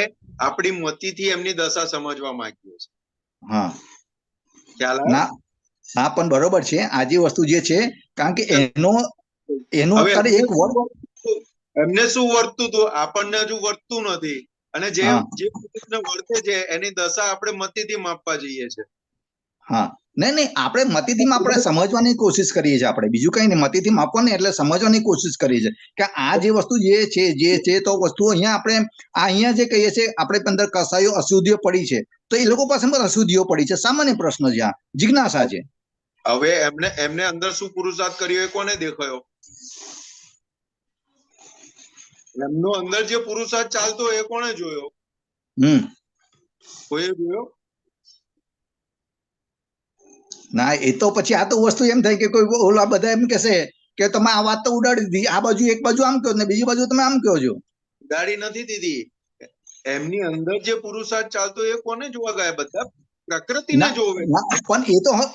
આપણી મતીથી એમની દશા સમજવા માંગીએ છીએ. હા, ખ્યાલ ના, પણ બરોબર છે આ જે વસ્તુ જે છે, કારણ કે એનો અત્યારે એક વર્ડ એમને શું વર્તતું હતું આપણને હજુ વર્તતું નથી, અને જે વર્તે છે એની દશા આપણે મતીથી માપવા જઈએ છે. હા, નહીં, આપણે મતીથી આપણે સમજવાની કોશિશ કરીએ છીએ. આપણે બીજું કઈ નહીં, મતીથી માપવાની એટલે સમજવાની કોશિશ કરીએ છીએ કે આ જે વસ્તુ જે છે તો વસ્તુ અહીંયા જે કહીએ છીએ આપણે અંદર કસાયો અશુદ્ધિઓ પડી છે, તો એ લોકો પાસે પણ અશુદ્ધિઓ પડી છે. સામાન્ય પ્રશ્ન છે, આ જિજ્ઞાસા છે. હવે એમને અંદર શું પુરુષાર્થ કર્યો એ કોને દેખાયો? એમનો અંદર જે પુરુષાર્થ ચાલતો એ કોને જોયો? કોઈ જોયો? ના, એ તો પછી આ તો વસ્તુ એમ થાય કે કોઈ ઓલા બધા એમ કહેશે કે તમે આ વાત તો ઉડાડી દીધી, આ બાજુ એક બાજુ આમ કહો ને બીજી બાજુ તમે આમ કહો છો. ઉડાડી નથી દીધી. એમની અંદર જે પુરુષાર્થ ચાલતો એ કોને જોવા ગયા? બધા પ્રકૃતિને જોવે. પણ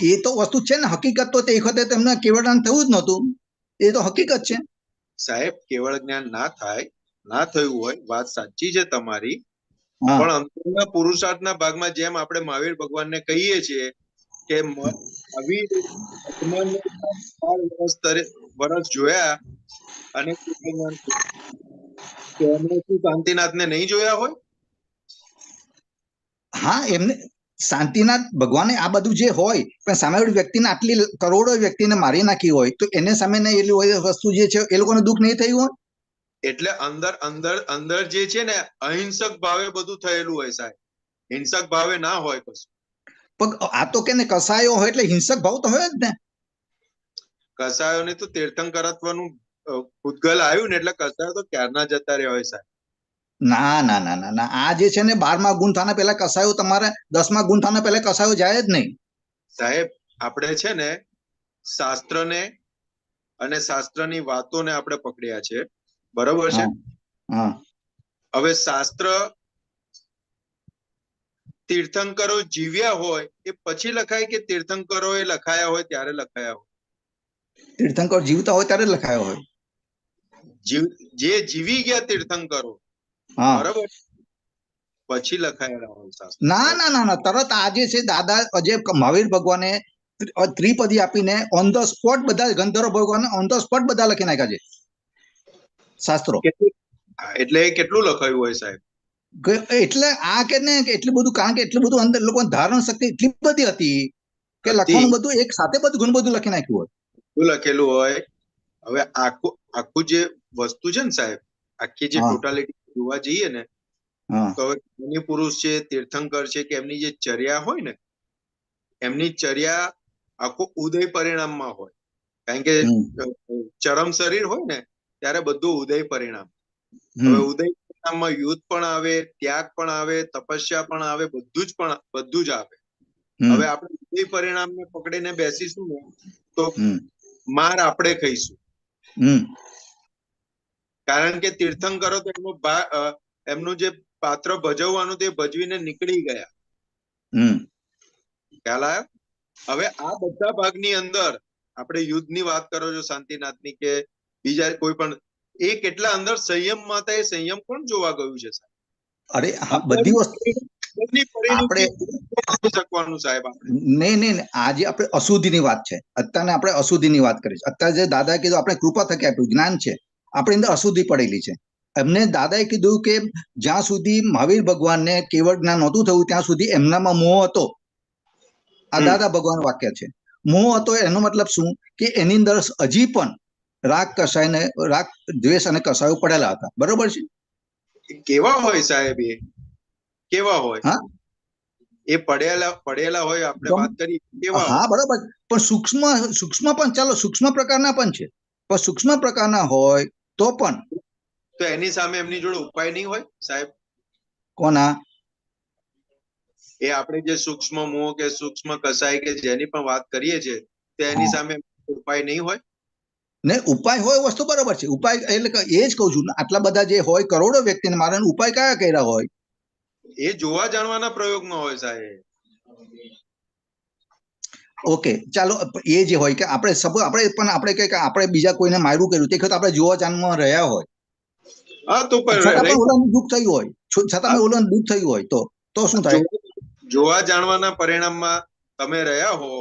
એ તો વસ્તુ છે ને, હકીકત તો તે વખતે તેમને કેવળ જ્ઞાન થયું જ નહોતું. એ તો હકીકત છે સાહેબ. કેવળ જ્ઞાન ના થયું હોય, વાત સાચી છે તમારી, પણ અંદરના પુરુષાર્થના ભાગમાં જેમ આપણે મહાવીર ભગવાનને કહીએ છીએ કે વર્ષ જોયા અને શાંતિનાથને નહીં જોયા હોય? હા, એમને શાંતિનાથ ભગવાને આ બધું જે હોય, પણ સામેવાળી વ્યક્તિને આટલી કરોડો વ્યક્તિને મારી નાખી હોય, તો એને સામે એ વસ્તુ જે છે એ લોકોને દુઃખ નહીં થયું હોય? એટલે અંદર જે છે ને અહિંસક ભાવે બધું થયેલું હોય સાહેબ. હિંસક ભાવે ના હોય કશું. પણ આ તો કે કસાયો હોય એટલે હિંસક ભાવ તો હોય જ ને. કસાયો ને તો તીર્થંકરત્વનું ભૂતગલ આવ્યું ને એટલે કસાયો તો ક્યારના જતા રહ્યા હોય સાહેબ. ના ના ના ના ના, આ જે છે ને 12મા ગુણ થાના પહેલા કસાયો તમારે 10મા ગુણ થાના પહેલા કસાયો જાય જ નહીં. સાહેબ આપણે છે ને શાસ્ત્રને અને શાસ્ત્રની વાતોને આપણે પકડ્યા છે, બરોબર છે. હવે શાસ્ત્ર તીર્થંકરો જીવ્યા હોય એ પછી લખાય કે તીર્થંકરો એ લખાયા હોય ત્યારે લખાયા હોય? તીર્થંકર જીવતા હોય ત્યારે લખાયો હોય. જે જીવી ગયા તીર્થંકરો, બરોબર, પછી લખાયેલા હોય શાસ્ત્ર. ના ના ના ના, તરત આજે છે દાદા અજય મહાવીર ભગવાને ત્રિપદી આપીને ઓન ધ સ્પોટ બધા ગંધર્વ ભગવાન ઓન ધ સ્પોટ બધા લખી નાખ્યા છે શાસ્ત્રો. એટલે કેટલું લખાયું હોય સાહેબ? એટલે આ કે ને એટલું બધું, કારણ કે એટલું બધું અંદર લોકોની ધારણ શક્તિ એટલી બધી હતી કે લખવાનું બધું એક સાથે બધું ઘણું બધું લખી નાખ્યું હોય. શું લખેલું હોય? હવે આખું જે વસ્તુ છે ને સાહેબ, આખી જે ટોટાલિટી જોવા જઈએ ને, તો હવે જ્ઞાની પુરુષ છે, તીર્થંકર છે, કે એમની જે ચર્યા હોય ને, એમની ચર્યા આખો ઉદય પરિણામમાં હોય. કારણ કે ચરમ શરીર હોય ને ત્યારે બધું ઉદય પરિણામ. હવે ઉદય પરિણામમાં યુદ્ધ પણ આવે, ત્યાગ પણ આવે, તપસ્યા પણ આવે, બધું જ આવે. હવે આપણે ઉદય પરિણામને પકડીને બેસીશું ને તો માર આપણે ખાઈશું. કારણ કે તીર્થંકરો તો એમનું જે પાત્ર ભજવવાનું તે ભજવીને નીકળી ગયા. ખ્યાલ આવ્યો? હવે આ બધા ભાગની અંદર આપણે યુદ્ધની વાત કરો છો, શાંતિનાથની કે બીજા કોઈ પણ, એ કેટલા અંદર સંયમમાં હતા, એ સંયમ કોણ જોવા ગયું છે સાહેબ? અરે બધી વસ્તુ સાહેબ નહીં, આજે આપણે અશુદ્ધિની વાત છે. અત્યારે આપણે અશુદ્ધિની વાત કરીએ. અત્યારે જે દાદાએ કીધું આપણે કૃપા થકી આપ્યું જ્ઞાન છે, આપણી અંદર અશુદ્ધિ પડેલી છે. એમને દાદાએ કીધું કે જ્યાં સુધી મહાવીર ભગવાનને કેવળ જ્ઞાન નહોતું થયું ત્યાં સુધી એમનામાં મોહ હતો. આ દાદા ભગવાન વાક્ય છે. મોહ હતો એનો મતલબ શું કે એની અંદર હજી પણ રાગ કસાય રાગ દ્વેષ અને કસાયો પડેલા હતા. બરોબર છે? કેવા હોય સાહેબ? એ કેવા હોય? એ પડેલા હોય, આપણે વાત કરી કેવા? હા બરોબર, પણ સૂક્ષ્મ પણ, ચાલો સૂક્ષ્મ પ્રકારના પણ છે, પણ સૂક્ષ્મ પ્રકારના હોય તો પણ તો એની સામે એમની જોડે ઉપાય નહીં હોય સાહેબ? કોના? એ આપણે જે સૂક્ષ્મ મોહ કે સૂક્ષ્મ કસાય કે જેની પણ વાત કરીએ છીએ, તો એની સામે ઉપાય નહીં હોય? ને ઉપાય હોય વસ્તુ બરોબર છે. ઉપાય એટલે એ જ કહું છું, આટલા બધા જે હોય કરોડો વ્યક્તિને મારે ઉપાય કયા કર્યા હોય? એ જોવા જાણવાના પ્રયોગમાં હોય સાહેબ. ઓકે, ચાલો એ જે હોય કે આપણે કઈ આપણે બીજા કોઈને માર્યું કર્યું તે વખત આપણે જોવા જાણમાં રહ્યા હોય, છતાં દુઃખ થયું હોય, છતાં ઓલાનું દુઃખ થયું હોય તો શું થાય? જોવા જાણવાના પરિણામમાં તમે રહ્યા હો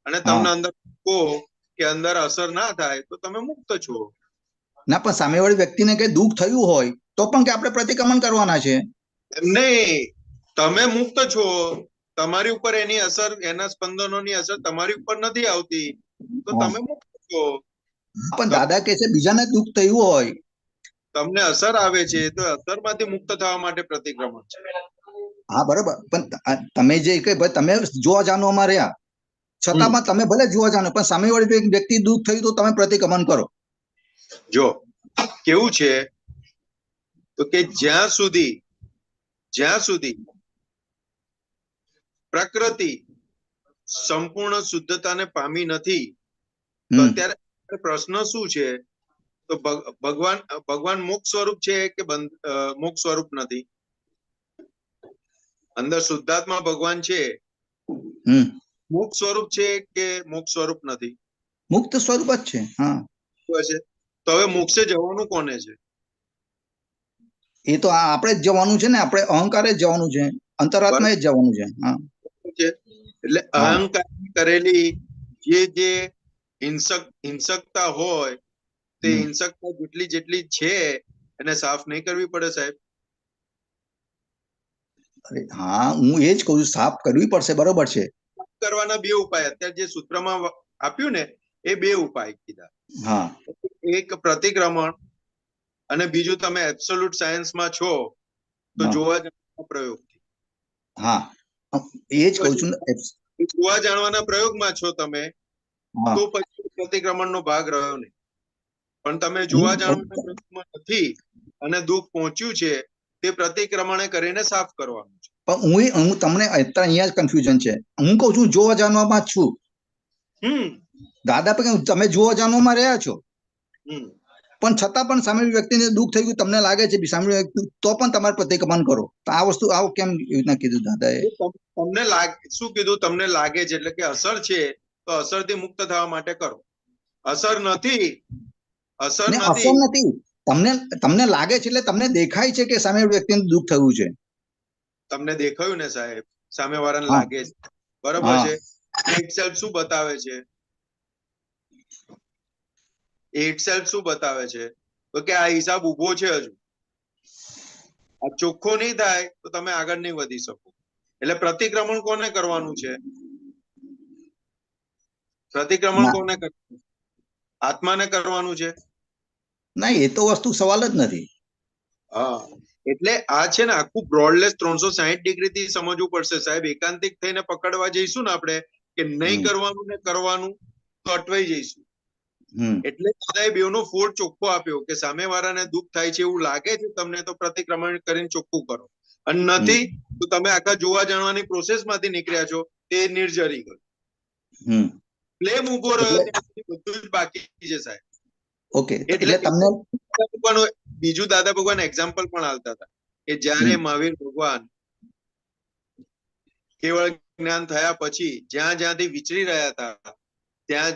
અને તમને અંદર કહો કે અંદર અસર ના થાય તો તમે મુક્ત છો. ના, પણ સામેવાળી વ્યક્તિને કઈ દુઃખ થયું હોય તો પણ કે આપણે પ્રતિક્રમણ કરવાના છે. નહીં, તમે મુક્ત છો, તમારી ઉપર એની અસર, એના સ્પંદનોની અસર તમારી ઉપર નથી આવતી, તો તમે મુક્ત છો. પણ દાદા કહે છે બીજાને દુઃખ થયું હોય, તમને અસર આવે છે તો અસરમાંથી મુક્ત થવા માટે પ્રતિક્રમણ છે. હા બરોબર, પણ તમે જે કઈ ભાઈ તમે જોવા જાણવામાં રહ્યા છતાં પણ તમે ભલે જોવા જાણો, પણ સામેવાળી વ્યક્તિ દુઃખ થયું તો તમે પ્રતિક્રમણ કરો. જો કેવું છે તો કે જ્યાં સુધી પ્રકૃતિ સંપૂર્ણ શુદ્ધતાને પામી નથી, તો અત્યારે પ્રશ્ન શું છે? તો ભગવાન મોક્ષ સ્વરૂપ છે કે મોક્ષ સ્વરૂપ નથી? અંદર શુદ્ધાત્મા ભગવાન છે, મુક્ત સ્વરૂપ છે કે મોક્ષ સ્વરૂપ નથી? મુક્ત સ્વરૂપ જ છે. હા, તો હવે મોક્ષે જવાનું કોને છે? એ તો આપણે જ જવાનું છે ને, આપણે અહંકારે જ જવાનું છે, અંતરાત્મા જ જવાનું છે. હા, એટલે અહંકાર કરેલી જે હિંસકતા હોય તે હિંસકતા જેટલી છે એને સાફ નહીં કરવી પડે સાહેબ? હા, હું એ જ કહું છું, સાફ કરવી પડશે. બરોબર છે. કરવાના બે ઉપાય અત્યારે જે સૂત્રમાં આપ્યું ને, એ બે ઉપાય કીધા. હા, એક પ્રતિક્રમણ અને બીજું તમે એબ્સોલ્યુટ સાયન્સમાં છો તો જોવા જાણવાના પ્રયોગથી. હા, એ જ કહું છું, જોવા જાણવાના પ્રયોગમાં છો તમે, તો પછી પ્રતિક્રમણનો ભાગ રહ્યો નહીં. પણ તમે જોવા જાણવાના પ્રયોગમાં નથી અને દુઃખ પહોંચ્યું છે તે પ્રતિક્રમણે કરીને સાફ કરવાનું છે. પણ હું તમને અત્યારે અહીંયા જ કન્ફ્યુઝન છે. હું કહું છું જોવા જાણવામાં જ છું. દાદા પણ તમે જોવા જાણવામાં રહ્યા છો, પણ છતાં પણ સામે વ્યક્તિને દુઃખ થઈ ગયું, તમને લાગે છે સામે વ્યક્તિ, તો પણ તમારે પ્રતિક્રમણ કરો. તો આ વસ્તુ આવું કેમ એવી રીતના કીધું દાદાએ? તમને શું કીધું? તમને લાગે છે એટલે કે અસર છે, તો અસરથી મુક્ત થવા માટે કરો. અસર નથી. તમને લાગે છે એટલે તમને દેખાય છે કે સામે વ્યક્તિને દુઃખ થયું છે. તમને દેખાયું ને સાહેબ, સામે વાળાને લાગે છે, બરોબર છે. ઇટસેલ્ફ શું બતાવે છે? ઇટસેલ્ફ શું બતાવે છે? તો કે આ હિસાબ ઉભો છે, હજુ આ ચોખ્ખો નહીં થાય તો તમે આગળ નહીં વધી શકો. એટલે પ્રતિક્રમણ કોને કરવાનું છે? પ્રતિક્રમણ કોને કરવાનું? આત્માને કરવાનું છે. ના, એ તો વસ્તુ સવાલ જ નથી. હા, એટલે આ છે ને આખું બ્રોડલેસ 360 ડિગ્રી થી સમજવું પડશે સાહેબ. એકાંતિક થઈને પકડવા જઈશું ને આપણે કે નહીં કરવાનું ને કરવાનું, તો અટવાઈ જઈશું. એટલે સાહેબ એનો ફોડ ચોખ્ખો આપ્યો કે સામે વાળાને દુઃખ થાય છે એવું લાગે છે તમને, તો પ્રતિક્રમણ કરીને ચોખ્ખું કરો. અને નથી તો તમે આખા જોવા જાણવાની પ્રોસેસ માંથી નીકળ્યા છો, તે નિર્જરી ગયો. બ્લેમ ઉભો રહ્યો બધું જ બાકી છે સાહેબ. ઓકે, એટલે તમને બીજું દાદા ભગવાન એક્ઝામ્પલ પણ આલતા હતા કે જ્યારે મહાવીર ભગવાન કેવળ જ્ઞાન થયા પછી જ્યાં જ્યાંથી વિચરી રહ્યા હતા,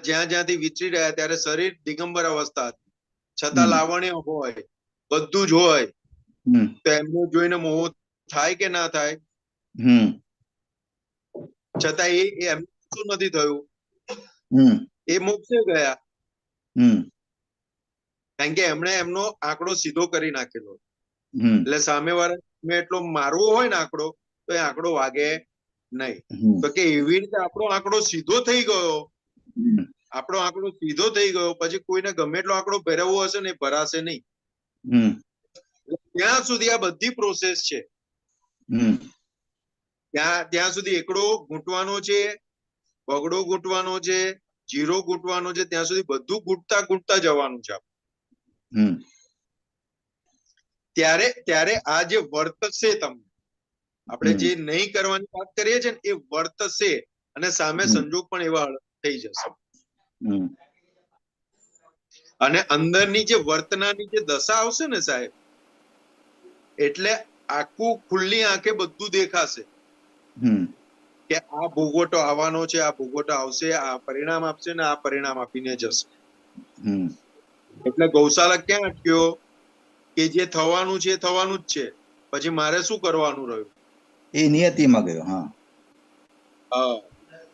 જ્યાંથી વિચરી રહ્યા ત્યારે શરીર દિગંબર અવસ્થા હતી, છતાં લાવણ્ય હોય, બધું જ હોય, તો એમને જોઈને મોહ થાય કે ના થાય? છતાં એ એમને શું નથી થયું? એ મોક્ષે ગયા. કારણ કે એમણે એમનો આંકડો સીધો કરી નાખેલો. એટલે સામે વાળા એટલો મારવો હોય ને આંકડો, તો એ આંકડો વાગે નહીં. તો કે એવી રીતે આપણો આંકડો સીધો થઈ ગયો, પછી કોઈને ગમે એટલો આંકડો ભેરવવો હશે ને, ભરાશે નહીં. ત્યાં સુધી આ બધી પ્રોસેસ છે. ત્યાં સુધી એકડો ઘૂંટવાનો છે, બગડો ઘૂંટવાનો છે, જીરો ઘૂંટવાનો છે, ત્યાં સુધી બધું ઘૂંટતા જવાનું છે. ત્યારે આ જે વર્તશે, તમને આપણે જે નહીં કરવાની વાત કરીએ છીએ ને, એ વર્તશે અને સામે સંજોગ પણ એવા થઈ જશે. અને અંદરની જે વર્તનાની જે દશા આવશે ને સાહેબ, એટલે આખું ખુલ્લી આંખે બધું દેખાશે કે આ ભોગવટો આવવાનો છે, આ ભોગવટો આવશે, આ પરિણામ આપશે ને આ પરિણામ આપીને જશે. એટલે ગૌશાલા ક્યાં અટક્યો? કે જે થવાનું છે એ થવાનું જ છે, પછી મારે શું કરવાનું રહ્યું? એ નિયતિમાં ગયો. હા,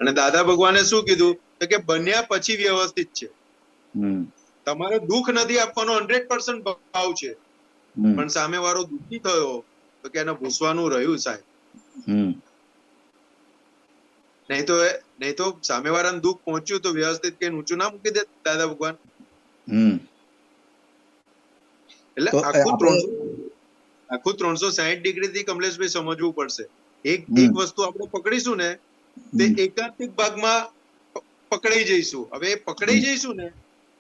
અને દાદા ભગવાને શું કીધું? તો કે બન્યા પછી વ્યવસ્થિત છે. તમારે દુઃખ નથી આપવાનો, 100% ભાવ છે, પણ સામે વાળો દુઃખી થયો તો કે એને ભૂસવાનું રહ્યું સાહેબ. નહીં તો સામે વાળાને દુઃખ પહોંચ્યું તો વ્યવસ્થિત કઈ ઊંચું ના મૂકી દે દાદા ભગવાન. એટલે આખું 360 ડિગ્રી થી કમલેશભાઈ સમજવું પડશે. એક વસ્તુ આપણે પકડીશું ને, તે એકાંતિક ભાગમાં પકડાઈ જઈશું. હવે પકડાઈ જઈશું ને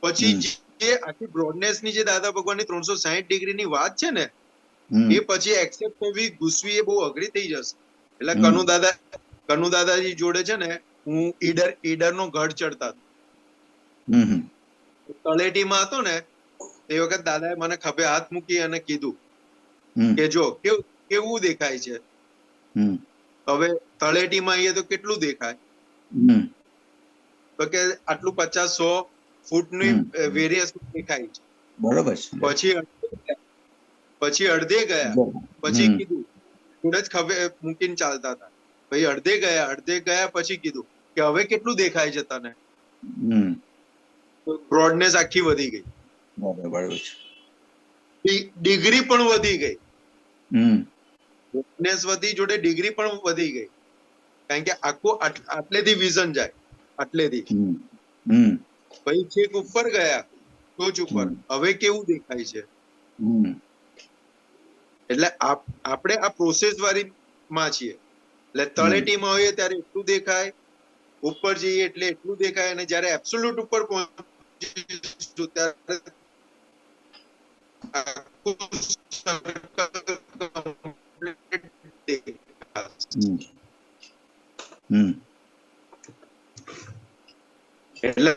પછી જે આખી બ્રોડનેસ ની જે દાદા ભગવાનની 360 ડિગ્રી ની વાત છે ને, એ પછી એક્સેપ્ટ કરવી, ઘૂસવી એ બહુ અઘરી થઈ જશે. એટલે કનુ દાદાજી જોડે છે ને, હું ઈડર નો ગઢ ચડતા તળેટીમાં હતો ને, એ વખત દાદાએ મને ખભે હાથ મૂકી અને કીધું કે જો કેવું દેખાય છે. હવે તળેટીમાં આવીએ તો કેટલું દેખાય? તો કે આટલું 50-100 ફૂટની વેરિયસ દેખાય છે. બરોબર છે. પછી અડધે ગયા, પછી કીધું, થોડે જ ખભે મૂકીને ચાલતા હતા, પછી અડધે ગયા પછી કીધું કે હવે કેટલું દેખાય છે તને? બ્રોડનેસ આખી વધી ગઈ, ડિગ્રી પણ વધી ગઈ, બ્રોડનેસ વધી જોડે ડિગ્રી પણ વધી ગઈ. કારણ કે આખું આટલેથી વિઝન જાય, આટલેથી પછી છેક ઉપર ગયા, ટોચ ઉપર, હવે કેવું દેખાય છે? એટલે આપણે આ પ્રોસેસ વાળી માં છીએ. એટલે તળેટીમાં હોઈએ ત્યારે એટલું દેખાય, ઉપર જઈએ એટલે એટલું દેખાય, અને જયારે એબ્સોલ્યુટ ઉપર પહોંચીશું ત્યારે એટલે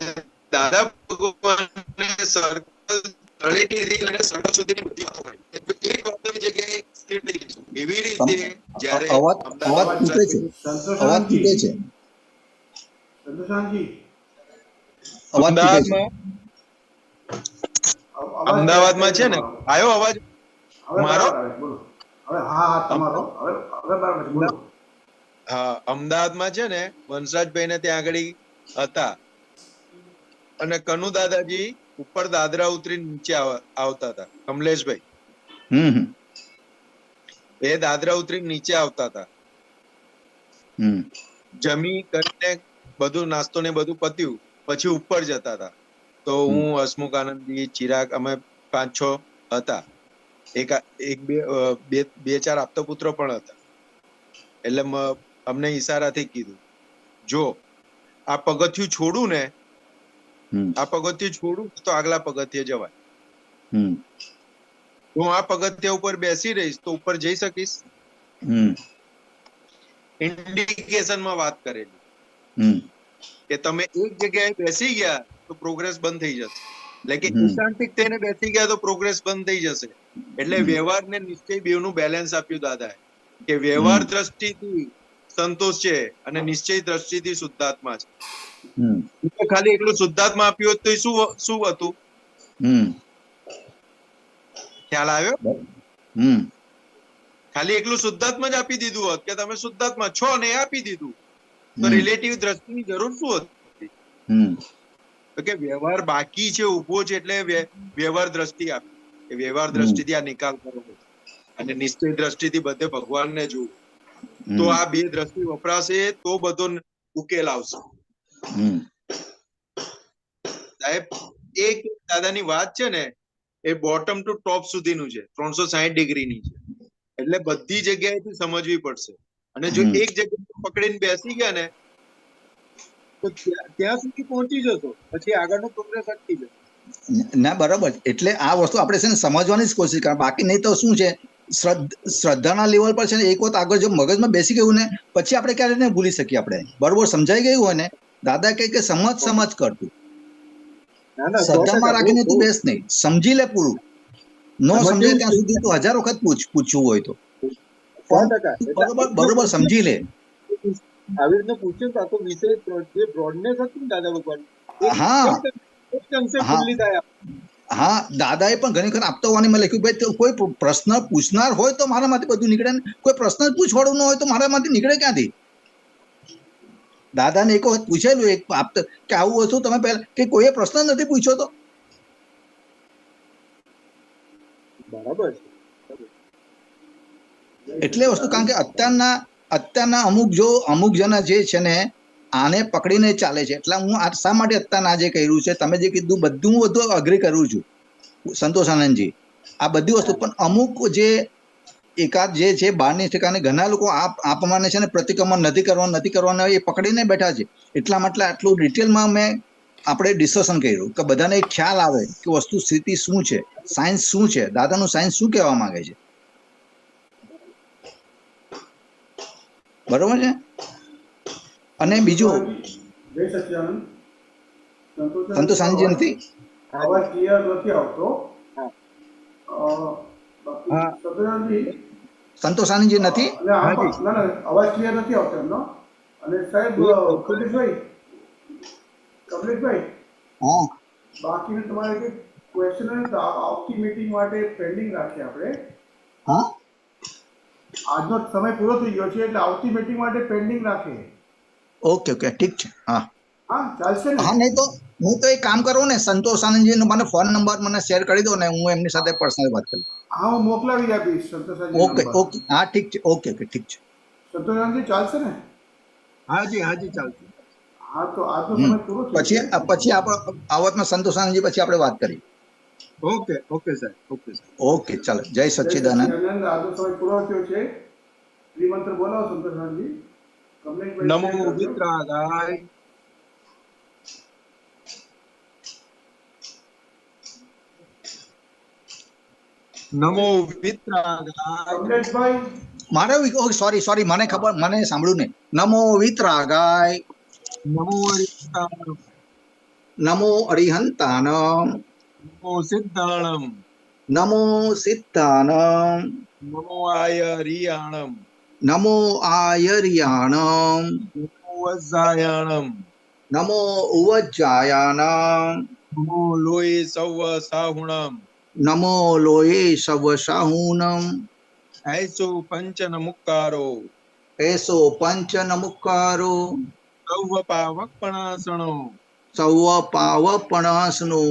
દાદા ભગવાનને સર્કલ તળેટીથી લઈને સર્કલ સુધીની બધી વાતો કરી. એક વાતની જગ્યાએ સ્થિર થઈ જઈશું. એવી રીતે જ્યારે અવાજ તૂટે છે, અવાજ તૂટે છે. અમદાવાદમાં છે ને, આવ્યો અવાજ મારો? હા, અમદાવાદમાં છે ને વંશરાજભાઈ ને ત્યાં આગળ હતા અને કનુ દાદાજી ઉપર દાદરા ઉતરી નીચે આવતા હતા. કમલેશભાઈ એ દાદરા ઉતરી નીચે આવતા હતા. જમી કરીને બધું નાસ્તો ને બધું પત્યું પછી ઉપર જતા હતા. તો હું, હસમુખ આનંદજી, ચિરાગ, અમે 5-6 હતા. બે ચાર આપતા પુત્રો પણ હતા. એટલે અમને ઈશારાથી કીધું, જો આ પગથિયું છોડું ને, આ પગથિયું છોડું તો આગલા પગથિયે જવાય. હું આ પગથિયા ઉપર બેસી રહીશ તો ઉપર જઈ શકીશ. ઇન્ડિકેશનમાં વાત કરેલી કે તમે એક જગ્યાએ બેસી ગયા તો પ્રોગ્રેસ બંધ થઈ જશે. એટલે કે એકાંતિક થઈને બેસી ગયા તો પ્રોગ્રેસ બંધ થઈ જશે. એટલે વ્યવહાર ને નિશ્ચય બેવનું બેલેન્સ આપ્યું દાદાએ કે વ્યવહાર દ્રષ્ટિથી સંતોષ છે અને નિશ્ચય દ્રષ્ટિથી શુદ્ધાત્મા છે. ખાલી એટલું શુદ્ધાત્મા આપ્યું હોત તો શું હતું? ખ્યાલ આવ્યો? ખાલી એકલું શુદ્ધાત્મા જ આપી દીધું હોત કે તમે શુદ્ધાત્મા છો ને આપી દીધું તો રિલેટિવ દ્રષ્ટિની જરૂર શું હતી? તો કે વ્યવહાર બાકી છે, ઉભો છે, એટલે વ્યવહાર દ્રષ્ટિ આપી કે વ્યવહાર દ્રષ્ટિથી આ નિકાલ કરવો અને નિશ્ચય દ્રષ્ટિથી બધે ભગવાનને જોવું. તો આ બે દ્રષ્ટિ વપરાશે તો બધો ઉકેલ આવશે. સાહેબ, એક દાદાની વાત છે ને એ બોટમ ટુ ટોપ સુધીનું છે, 360 ડિગ્રીની છે. એટલે બધી જગ્યાએથી સમજવી પડશે. અને જો એક જગ્યાએ પકડીને બેસી ગયા ને તો ત્યાં સુધી પહોંચી જશો, પછી આગળનો પ્રોગ્રેસ અટકી જશે. ના, બરાબર. એટલે આ વસ્તુ આપણે છે ને સમજવાની જ કોશિશ કરે, બાકી નહીં તો શું છે, શ્રદ્ધાના લેવલ પર છે ને એક વખત આગળ જો મગજમાં બેસી ગયું ને પછી આપણે ક્યારે નહીં ભૂલી શકીએ. આપણે બરોબર સમજાઈ ગયું હોય ને, દાદા કહે કે સમજ કરતું, શ્રદ્ધામાં રાખીને તું બેસ નહીં, સમજી લે પૂરું. નો સમજે ત્યાં સુધી તું 1000 વખત પૂછવું હોય તો બરોબર સમજી લે. આવી રીતે પૂછ્યું તો વિષય જે બ્રોડનેસ હતી ને દાદા ભગવાન, હા, દાદાએ પણ ઘણી વખત આપતા હોવાની મને લખ્યું, ભાઈ કોઈ પ્રશ્ન પૂછનાર હોય તો મારામાંથી બધું નીકળે ને, કોઈ પ્રશ્ન જ પૂછવાડું ન હોય તો મારામાંથી નીકળે ક્યાંથી? દાદાને એક વખત પૂછેલું એક આપતા કે આવું હતું તમે પહેલા કે કોઈએ પ્રશ્ન નથી પૂછ્યો તો બરાબર. એટલે વસ્તુ કારણ કે અત્યારના અમુક જણા જે છે ને આને પકડીને ચાલે છે. એટલે હું શા માટે અત્યારના જે કર્યું છે, તમે જે કીધું બધું અગ્રી કરું છું સંતોષ આનંદજી, આ બધી વસ્તુ. પણ અમુક જે એકાદ જે છે બહારની ઠેકાને ઘણા લોકો આ પ્રમાણે છે ને પ્રતિક્રમણ નથી કરવાનું એ પકડીને બેઠા છે. એટલા માટે આટલું ડિટેલમાં મેં આપણે ડિસ્કશન કર્યું કે બધાને એક ખ્યાલ આવે કે વસ્તુ સ્થિતિ શું છે, સાયન્સ શું છે, દાદાનું સાયન્સ શું કહેવા માંગે છે. બરોબર છે. અને બીજું સંતોષ આનંદજી નથી, અવાજ ક્લિયર નથી આવતો. સંતોષ આનંદજી નથી, અવાજ ક્લિયર નથી આવતો એમનો. અને સાહેબ કમલેશભાઈ, હા, બાકીનું તમારે કઈ ક્વેશ્ચન હોય તો આવતી મીટિંગ માટે પેન્ડિંગ રાખીએ આપણે. હા, આજનો સમય પૂરો થઈ ગયો છે એટલે આવતી મીટિંગ માટે પેન્ડિંગ રાખીએ. ઓકે, ઠીક છે. હા, ચાલશે ને? હા, નહીં તો એક કામ કરો ને, સંતોષ આનંદજીનો મને ફોન નંબર મને શેર કરી દો ને, હું એમની સાથે પર્સનલ વાત કરું. હા, હું મોકલાવી આપીશ સંતોષાજી. ઓકે, હા, ઠીક છે. ઓકે, ઠીક છે. સંતોષાજી ચાલશે ને? હાજી ચાલશે. હા, તો આજનો સમય પૂરો થઈ ગયો. પછી આપણે આવતમાં સંતોષ આનંદજી પછી આપણે વાત કરીએ. ઓકે સાહેબ. ઓકે, ચાલો. જય સચ્ચિદાનંદ. આજનો સમય પૂરો થયો છે. શ્રીમંત્ર બોલાવો સંતોષાજી. નમો વિતરાગાય. નમો વિતરાગાય. કમલેશભાઈ મારે સોરી મને ખબર, મને સાંભળ્યું નહીં. નમો વિતરાગાય. નમો અરિહંતાણમ. નમો અરિહંતાનમ. નમો સિદ્ધાણમ. નમો સિદ્ધાનમ. નમો આયરિયાણમ. નમો આયર્યાણમ. નમો વજ્જાયાણમ. નમો ઉવજ્જાયાનમ. નમો લોય સૌ સાહુણમ. નમો લોયે સવ સાહુનમ. ऐसो पंचन मुक्कारो. એસો પંચ નમુકારો. સૌ પાવક પણાસણો. સૌ પાવપણાસનો.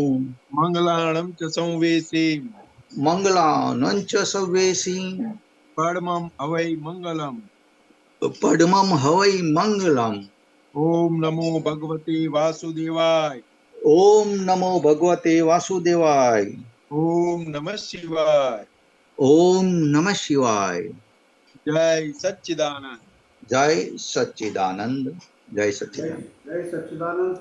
મંગલાણમ ચ સંવેસી. મંગલાનંચ સવેસી. પડમમ અવૈ મંગલમ. પડમમ હવૈ મંગલમ. ઓમ નમો ભગવતે વાસુદેવાય. ઓમ નમો ભગવતે વાસુદેવાય. ઓમ નમઃ શિવાય. ઓમ નમઃ શિવાય. જય સચ્ચિદાનંદ. જય સચ્ચિદાનંદ. જય સચ્ચિદાનંદ. જય સચ્ચિદાનંદ.